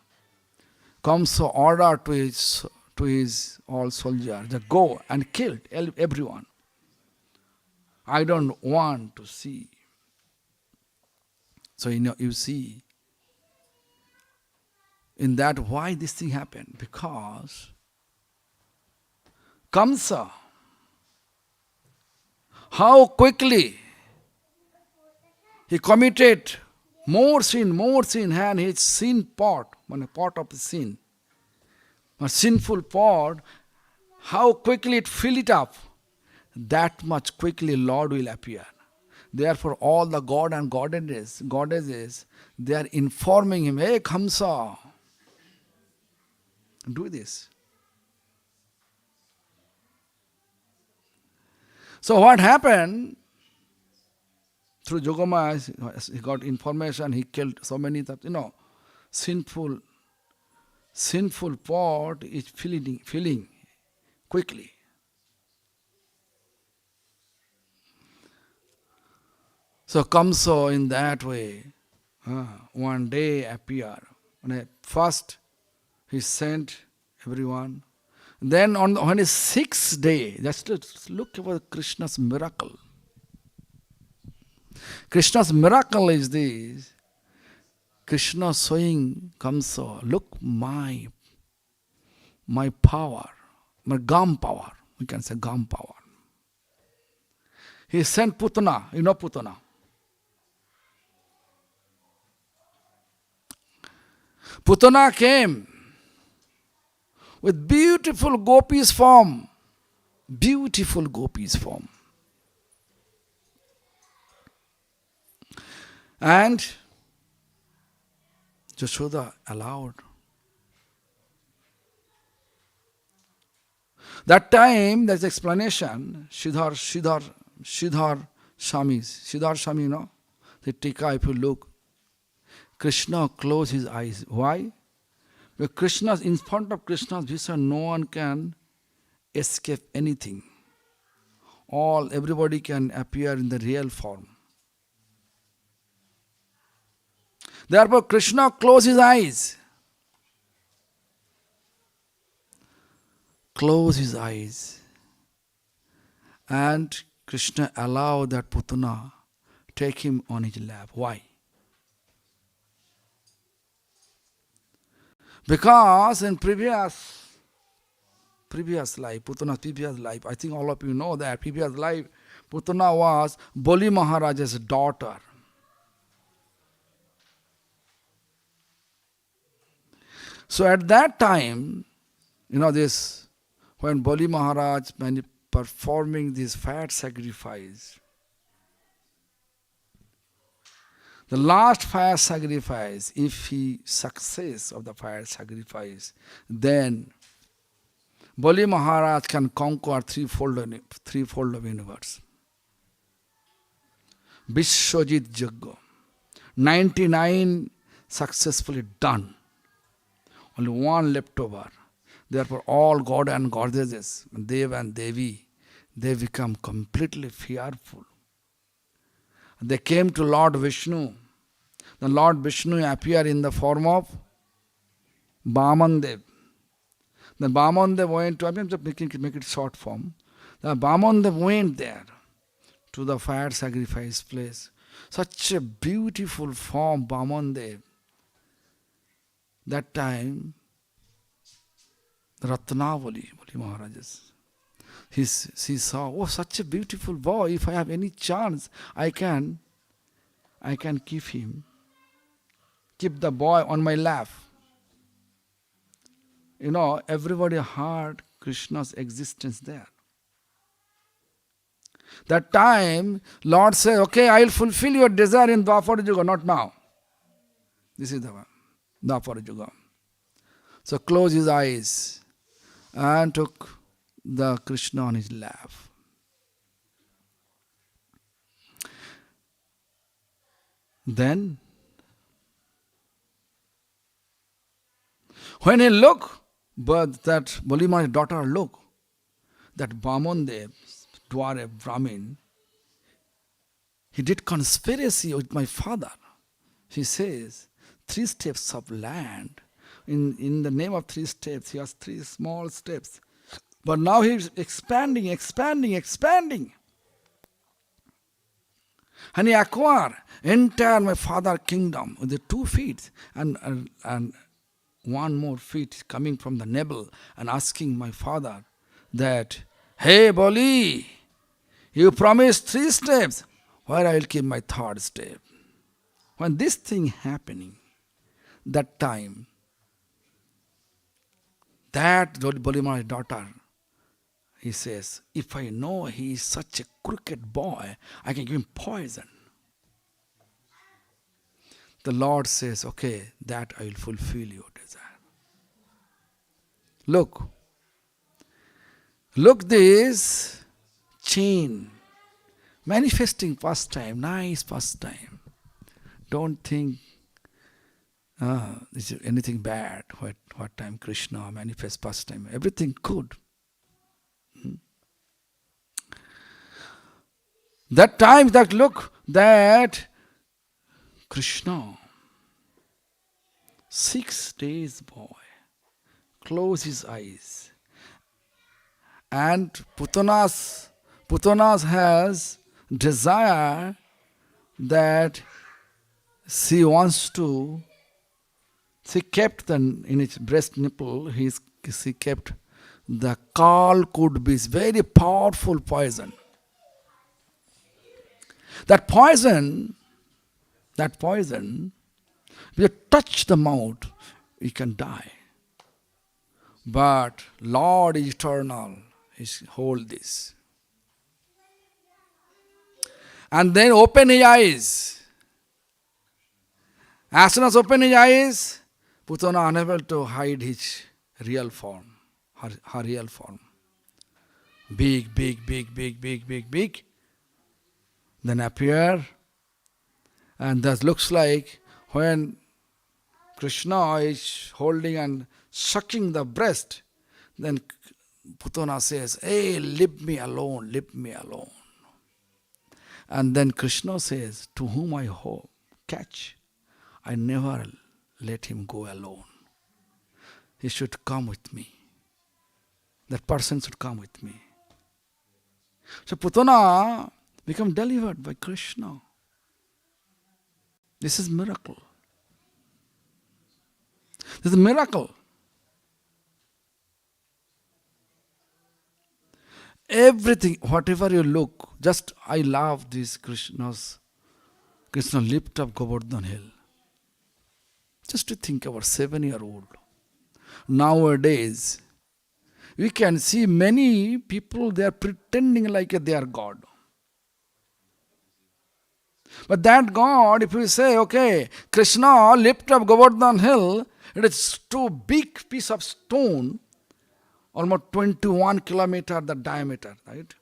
[SPEAKER 5] comes to order to his all soldiers, they go and kill everyone. I don't want to see. So you see, in that why this thing happened? Because Kamsa, how quickly he committed more sin, and his sin pot, one pot of sin, a sinful pot, how quickly it fill it up, that much quickly Lord will appear. Therefore, all the god and goddesses, they are informing him, hey Kamsa, do this. So what happened? Through Jogama, he got information, he killed so many, sinful pot is filling quickly. So Kamsa in that way, one day appear. First he sent everyone. Then on his sixth day, just look at Krishna's miracle. Krishna's miracle is this. Krishna showing Kamsa, look my power, my Gam power. We can say Gam power. He sent Putana, Putana. Putana came with beautiful gopis form. Beautiful gopis form. And Yashoda allowed. That time, there's explanation. Siddhar Shami, the Tika, if you look, Krishna closed his eyes. Why? Because in front of Krishna's vision, no one can escape anything. Everybody can appear in the real form. Therefore, Krishna closed his eyes. Close his eyes. And Krishna allowed that Putana take him on his lap. Why? Because in previous life, Putana's previous life, I think all of you know that previous life, Putana was Bali Maharaja's daughter. So at that time, when Bali Maharaj performing this fat sacrifice, the last fire sacrifice, if he success of the fire sacrifice, then Bali Maharaj can conquer threefold of universe. Vishwajit Jagga. 99 successfully done. Only one left over. Therefore, all God and goddesses, Dev and Devi, they become completely fearful. They came to Lord Vishnu. The Lord Vishnu appeared in the form of Vamandev. The Vamandev went to, I'm just make it short form. The Vamandev went there to the fire sacrifice place. Such a beautiful form, Vamandev. That time, Ratnavali, Bali Maharajas, she saw, such a beautiful boy. If I have any chance, I can keep him. Keep the boy on my lap. Everybody heard Krishna's existence there. That time, Lord said, okay, I will fulfill your desire in Dwapara Yuga, not now. This is the one, Dwapara Yuga. So close his eyes and took the Krishna on his lap. Then, when he looked, but that Balima's daughter looked, that Vamandev, Dware Brahmin, he did conspiracy with my father. He says, 3 steps of land. In the name of 3 steps, he has 3 small steps. But now he is expanding. And he acquired entire my father's kingdom with the 2 feet and 1 more feet coming from the navel and asking my father that, hey Bali, You promised 3 steps. Where I will keep my 3rd step? When this thing happening, that time, that Bolimar's daughter, he says, if I know he is such a crooked boy, I can give him poison. The Lord says, okay, that I will fulfill your desire. Look this chain, manifesting first time, nice first time. Don't think this is anything bad. What time Krishna manifests first time, everything good. That time, that Krishna, 6 days boy, close his eyes, and Putanas has desire that she kept in its breast nipple, she kept the kal could be very powerful poison. That poison, if you touch the mouth, you can die. But Lord is eternal, He hold this. And then open his eyes. As soon as open his eyes, Putana unable to hide his real form, her real form. Big. Then appear, and that looks like when Krishna is holding and sucking the breast, then Putana says, hey, leave me alone. And then Krishna says, to whom I catch, I never let him go alone. He should come with me. That person should come with me. So Putana become delivered by Krishna. This is miracle. This is a miracle. Everything, whatever you look, just I love this Krishna lift up Govardhan hill. Just to think about 7-year-old. Nowadays, we can see many people, they are pretending like they are God. But that God, if we say, okay, Krishna lift up Govardhan hill, it is too big piece of stone, almost 21 kilometer the diameter, right?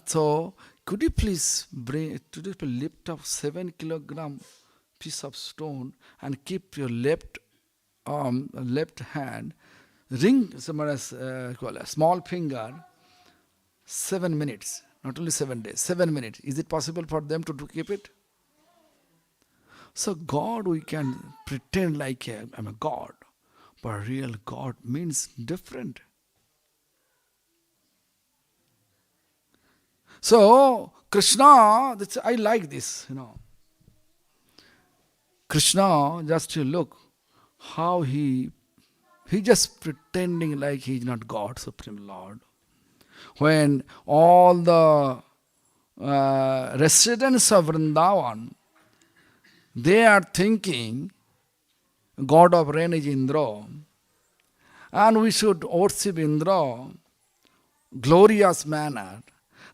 [SPEAKER 5] So, could you please lift up 7 kilogram piece of stone and keep your left arm, left hand, ring, a small finger, 7 minutes. Not only 7 days, 7 minutes. Is it possible for them to keep it? So God, we can pretend like I'm a God. But real God means different. So Krishna, I like this, Krishna, just to look how he just pretending like he is not God, Supreme Lord. When all the residents of Vrindavan, they are thinking God of rain is Indra, and we should worship Indra glorious manner.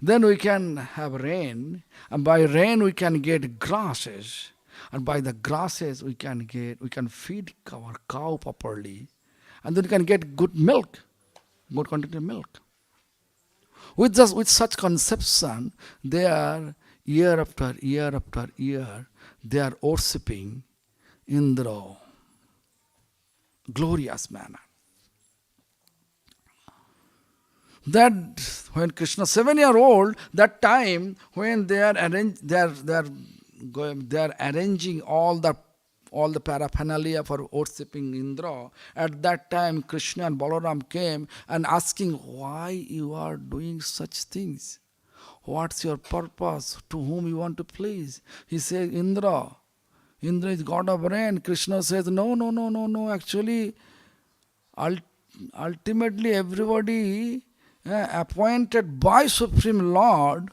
[SPEAKER 5] Then we can have rain, and by rain we can get grasses, and by the grasses we can feed our cow properly, and then we can get good milk, good quantity of milk. With such conception, they are year after year after year, they are worshipping Indra, glorious manner. That when Krishna 7-year-old, that time when they are arranging all the paraphernalia for worshipping Indra. At that time, Krishna and Balaram came and asking, why you are doing such things? What's your purpose? To whom you want to please? He says, Indra is God of rain. Krishna says, no. Actually, ultimately everybody appointed by Supreme Lord,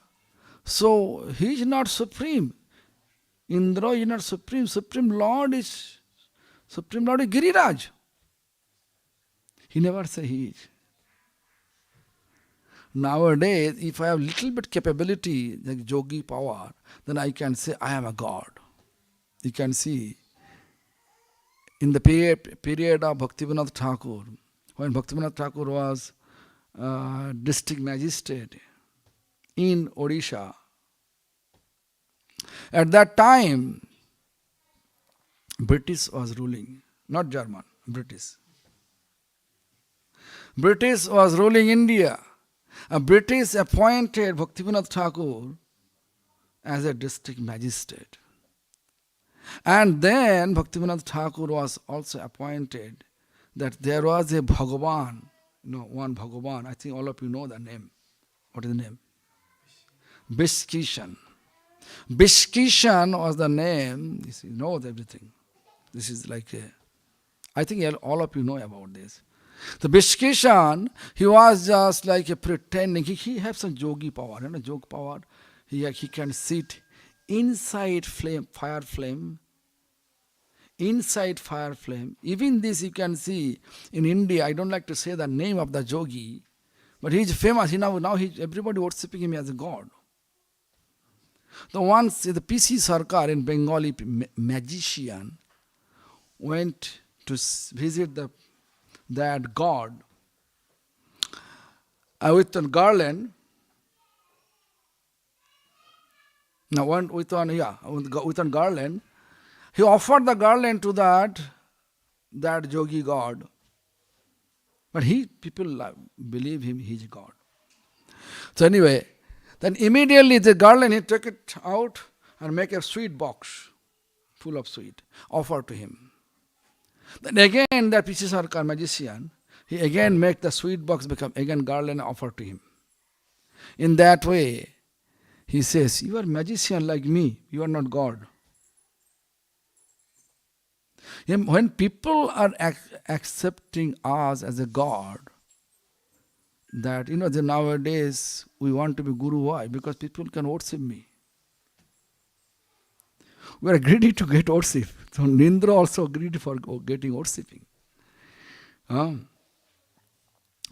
[SPEAKER 5] so he is not supreme. Indra is not supreme. Supreme Lord is Giriraj. He never say he is. Nowadays, if I have little bit capability, like yogi power, then I can say I am a god. You can see in the period of Bhaktivinoda Thakur, when Bhaktivinoda Thakur was district magistrate in Odisha, at that time, British was ruling, not German, British. British was ruling India. A British appointed Bhaktivinoda Thakur as a district magistrate. And then Bhaktivinoda Thakur was also appointed that there was a Bhagavan, one Bhagavan, I think all of you know the name. What is the name? Bishkishan. Bishkishan was the name, you know everything. This is like I think all of you know about this. The Bishkishan, he was just like a pretending, he has some yogi power, yogi power. He can sit inside fire flame. Inside fire flame. Even this you can see in India. I don't like to say the name of the yogi, but he is famous. Now everybody worshipping him as a god. The once the PC Sarkar in Bengali magician went to visit that god with a garland. Now with a garland. He offered the garland to that yogi god. But people believe him, he is God. So anyway, then immediately the garland, he took it out and make a sweet box full of sweet, offer to him. Then again that P.C. Sarkar magician, he again make the sweet box become again garland offer to him. In that way, he says, you are magician like me, you are not God. When people are accepting us as a God, that nowadays we want to be Guru. Why? Because people can worship me. We are greedy to get worship. So Nindra also greedy for getting worshipping. So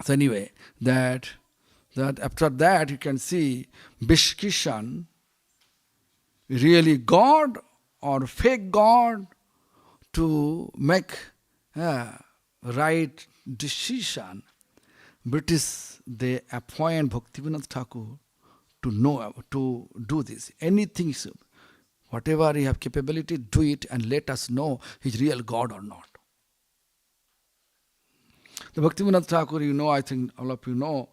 [SPEAKER 5] anyway, that after that you can see Bishkishan, really God or fake God, to make right decision. British, they appoint Bhaktivinoda Thakur to do this. Anything, whatever he have capability, do it and let us know he's real God or not. The Bhaktivinoda Thakur, I think all of you know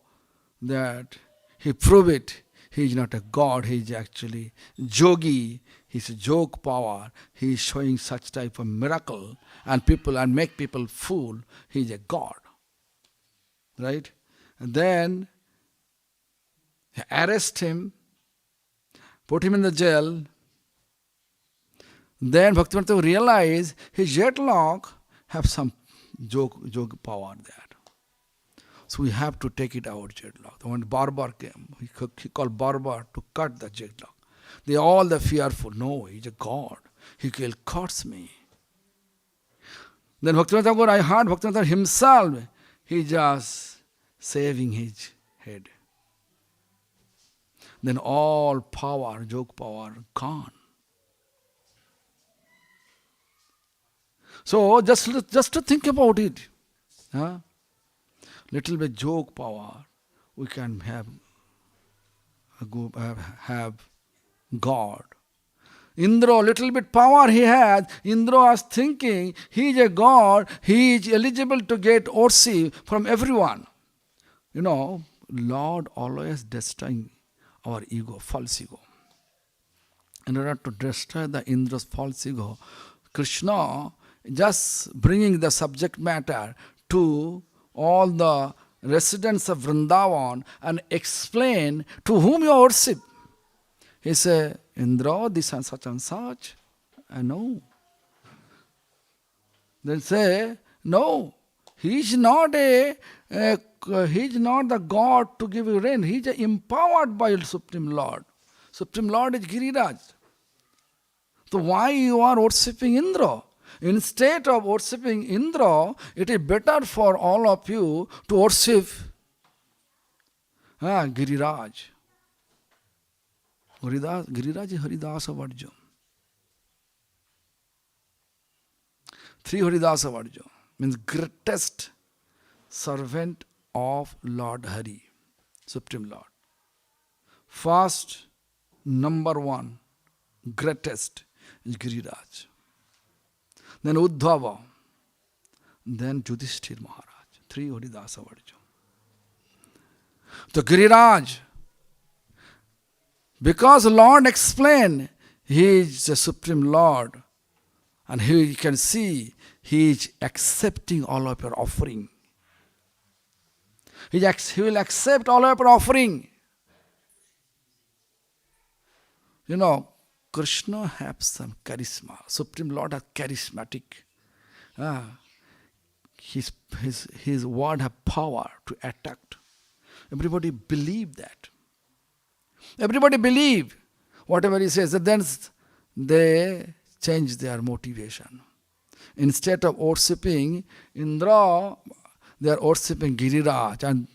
[SPEAKER 5] that he proved it. He is not a God, he is actually yogi. His yoga power, he is showing such type of miracle and make people fool. He is a God. Right? And then arrest him, put him in the jail. Then Bhaktivinoda Thakur realized his jet lag have some yoga power there. So we have to take it out, jet lag. When Barbar came, he called Barbar to cut the jet lag. They all the fearful. No, he's a God. He will curse me. Then Bhaktivinoda Thakur, I heard Bhaktivinoda Thakur himself, he just saving his head. Then all power, yoga power, gone. So just to think about it. Little bit yoga power, we can have God. Indra, little bit power he has. Indra was thinking he is a God, he is eligible to get worship from everyone. Lord always destroying our ego, false ego. In order to destroy the Indra's false ego, Krishna just bringing the subject matter to all the residents of Vrindavan and explain to whom you worship. He said, Indra, this and such. I know. Then say, no, He is not he is not the God to give you rain. He is empowered by Supreme Lord. Supreme Lord is Giriraj. So why you are worshipping Indra? Instead of worshipping Indra, it is better for all of you to worship Giriraj. Giriraj is Haridasa Varjo. 3 Haridasa Varjo means greatest servant of Lord Hari, Supreme Lord. First, number 1, greatest is Giriraj. Then Uddhava. Then Yudhishthir Maharaj. 3 Haridasa Varjo. So Giriraj, because Lord explained, He is the Supreme Lord, and He can see He is accepting all of your offering. He will accept all of your offering. You know, Krishna has some charisma. Supreme Lord is charismatic. His word has power to attack. Everybody believe that. Everybody believe whatever he says. Then they change their motivation. Instead of worshipping Indra, they are worshipping Giriraj. And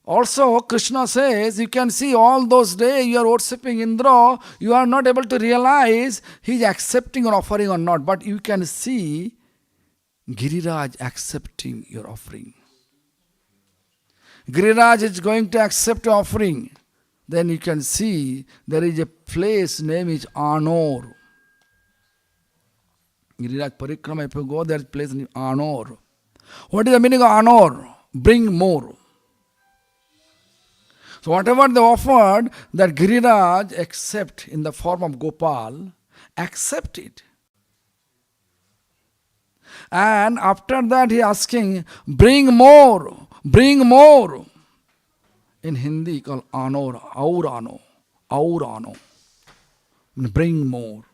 [SPEAKER 5] also Krishna says, you can see all those days you are worshipping Indra, you are not able to realize he is accepting your offering or not. But you can see Giriraj accepting your offering. Giriraj is going to accept your offering. Then you can see there is a place name is Anor. Giriraj Parikrama, if you go there is a place named Anor. What is the meaning of Anor? Bring more. So whatever they offered, that Giriraj accept in the form of Gopal, accept it. And after that he asking, bring more, bring more. In Hindi called Anor, Aurano, Aurano. Bring more.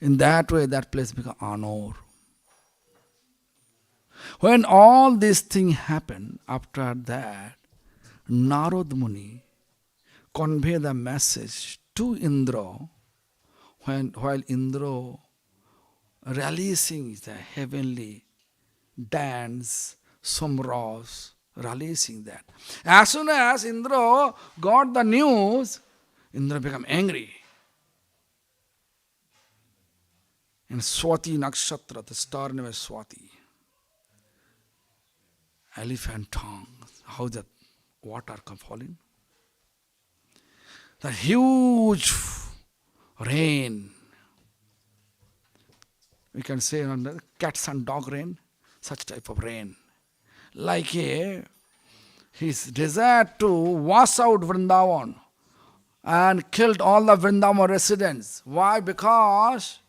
[SPEAKER 5] In that way that place becomes Anor. When all these things happen, after that, Narad Muni convey the message to Indra, while Indra releasing the heavenly dance, Somras, releasing that. As soon as Indra got the news, Indra became angry. In Swati Nakshatra, the star name is Swati. Elephant tongue, how the water come falling. The huge rain. We can say cats and dog rain, such type of rain. Like his desire to wash out Vrindavan and killed all the Vrindavan residents. Why? Because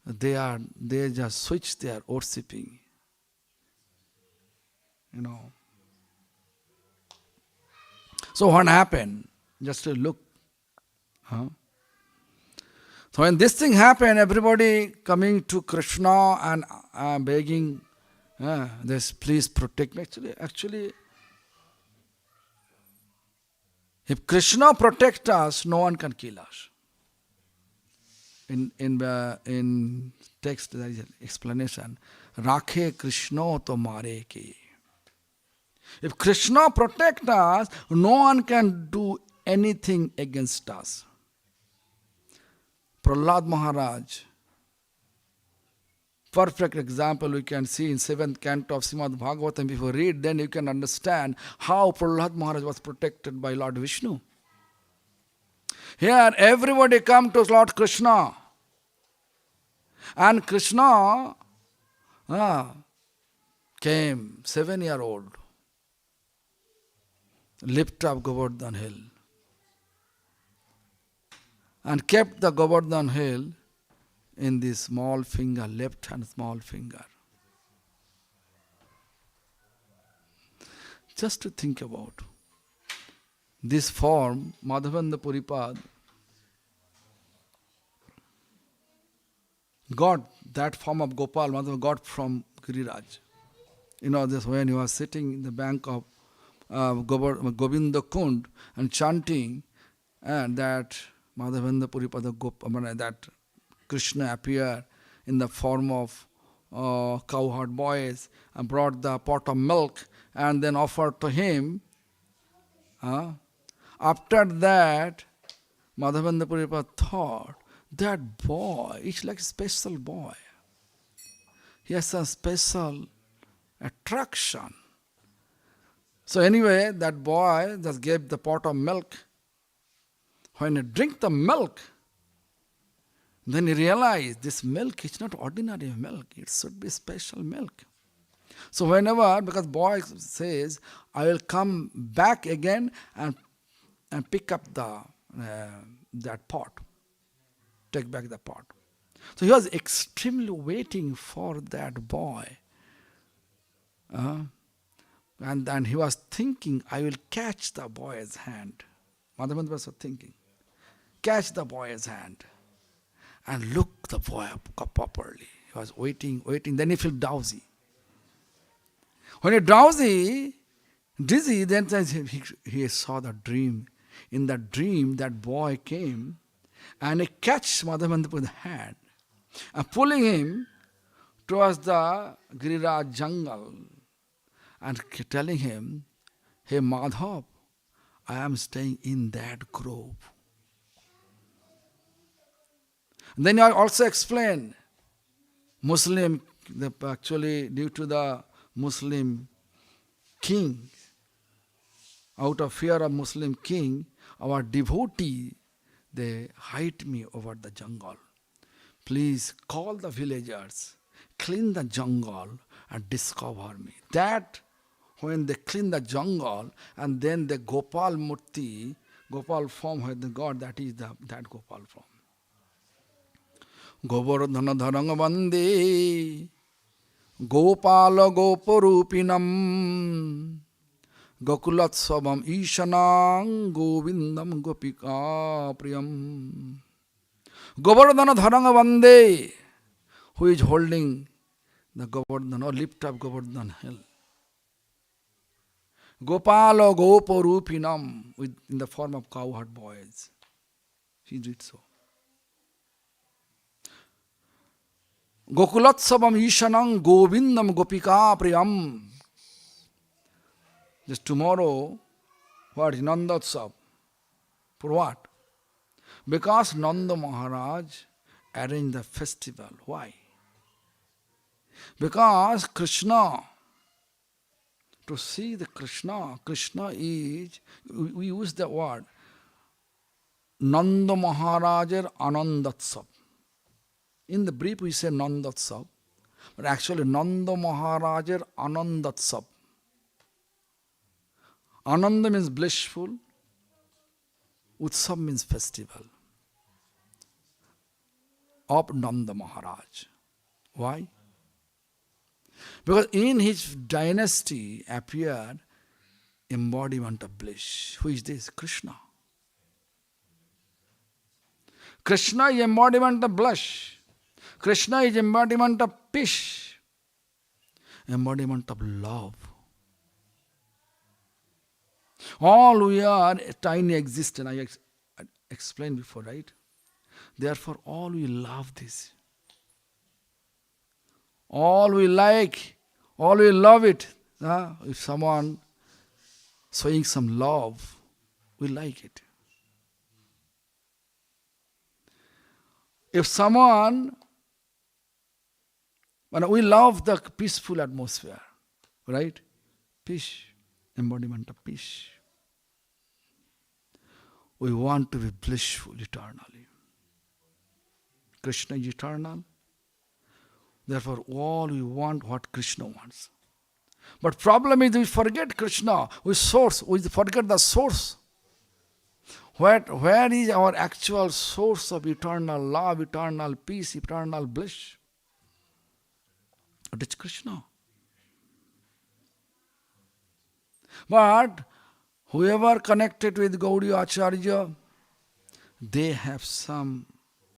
[SPEAKER 5] they just switched their worshipping. You know. So what happened? Just to look. So when this thing happened, everybody coming to Krishna and begging, this, please protect me. Actually, if Krishna protects us, no one can kill us. In text there is an explanation. Rakhe Krishna to mare ke. If Krishna protects us, no one can do anything against us. Prahlad Maharaj, perfect example we can see in 7th canto of Srimad Bhagavatam. If you read, then you can understand how Prahlad Maharaj was protected by Lord Vishnu. Here everybody come to Lord Krishna. And Krishna came, 7-year-old, lift up Govardhan hill and kept the Govardhan hill in the small finger, left hand small finger. Just to think about this form, Madhavendra Puripad got that form of Gopal, Madhav got from Giriraj. This when he was sitting in the bank of Govinda Kund and chanting, and that Madhavendra Puripada that Krishna appeared in the form of cowherd boys and brought the pot of milk and then offered to him. After that, Madhavendra Puripada thought, that boy is like a special boy. He has a special attraction. So anyway, that boy just gave the pot of milk. When he drank the milk, then he realized this milk is not ordinary milk, it should be special milk. So whenever, because boy says, I will come back again and pick up that pot, take back the pot. So he was extremely waiting for that boy. And he was thinking, I will catch the boy's hand. Madhavendra was thinking, catch the boy's hand and look the boy up properly. He was waiting. Then he felt drowsy. When he dizzy, then he saw the dream. In the dream, that boy came and he catched Madhavendra with the hand and pulling him towards the Giriraj jungle and telling him, hey Madhav, I am staying in that grove. And then I also explained, actually due to the Muslim king, out of fear of Muslim king, our devotee, they hide me over the jungle. Please call the villagers, clean the jungle and discover me. That when they clean the jungle and then the Gopal Murti, Gopal form with the God, that is that Gopal form. Govardhana dharanga vande Gopala Goparupinam Gokulatsavam Ishanang Govindam Gopika Priyam. Govardhana dharanga vande, who is holding the Govardhana or lift up Govardhana hill. Gopala Goparupinam, in the form of cowherd boys. She did so. Gokulatsavam Ishanang Govindam Gopika Priyam. Just tomorrow, what is Nandotsav? For what? Because Nanda Maharaj arranged the festival. Why? Because Krishna, to see the Krishna is, we use the word Nanda Maharajar Anandatsav. In the brief we say Nandatsav, but actually Nanda Maharajar Anandatsav. Ananda means blissful, Utsav means festival of Nanda Maharaj. Why? Because in his dynasty appeared embodiment of bliss. Who is this? Krishna. Krishna is embodiment of bliss. Krishna is embodiment of peace, embodiment of love. All we are a tiny existence, I explained before, right? Therefore, all we love this. All we like, all we love it. If someone showing some love, we like it. If someone, we love the peaceful atmosphere, right? Peace, embodiment of peace. We want to be blissful eternally. Krishna is eternal. Therefore, all we want what Krishna wants. But problem is we forget Krishna. We forget the source. Where is our actual source of eternal love, eternal peace, eternal bliss? It is Krishna. But whoever connected with Gaudiya Acharya, they have some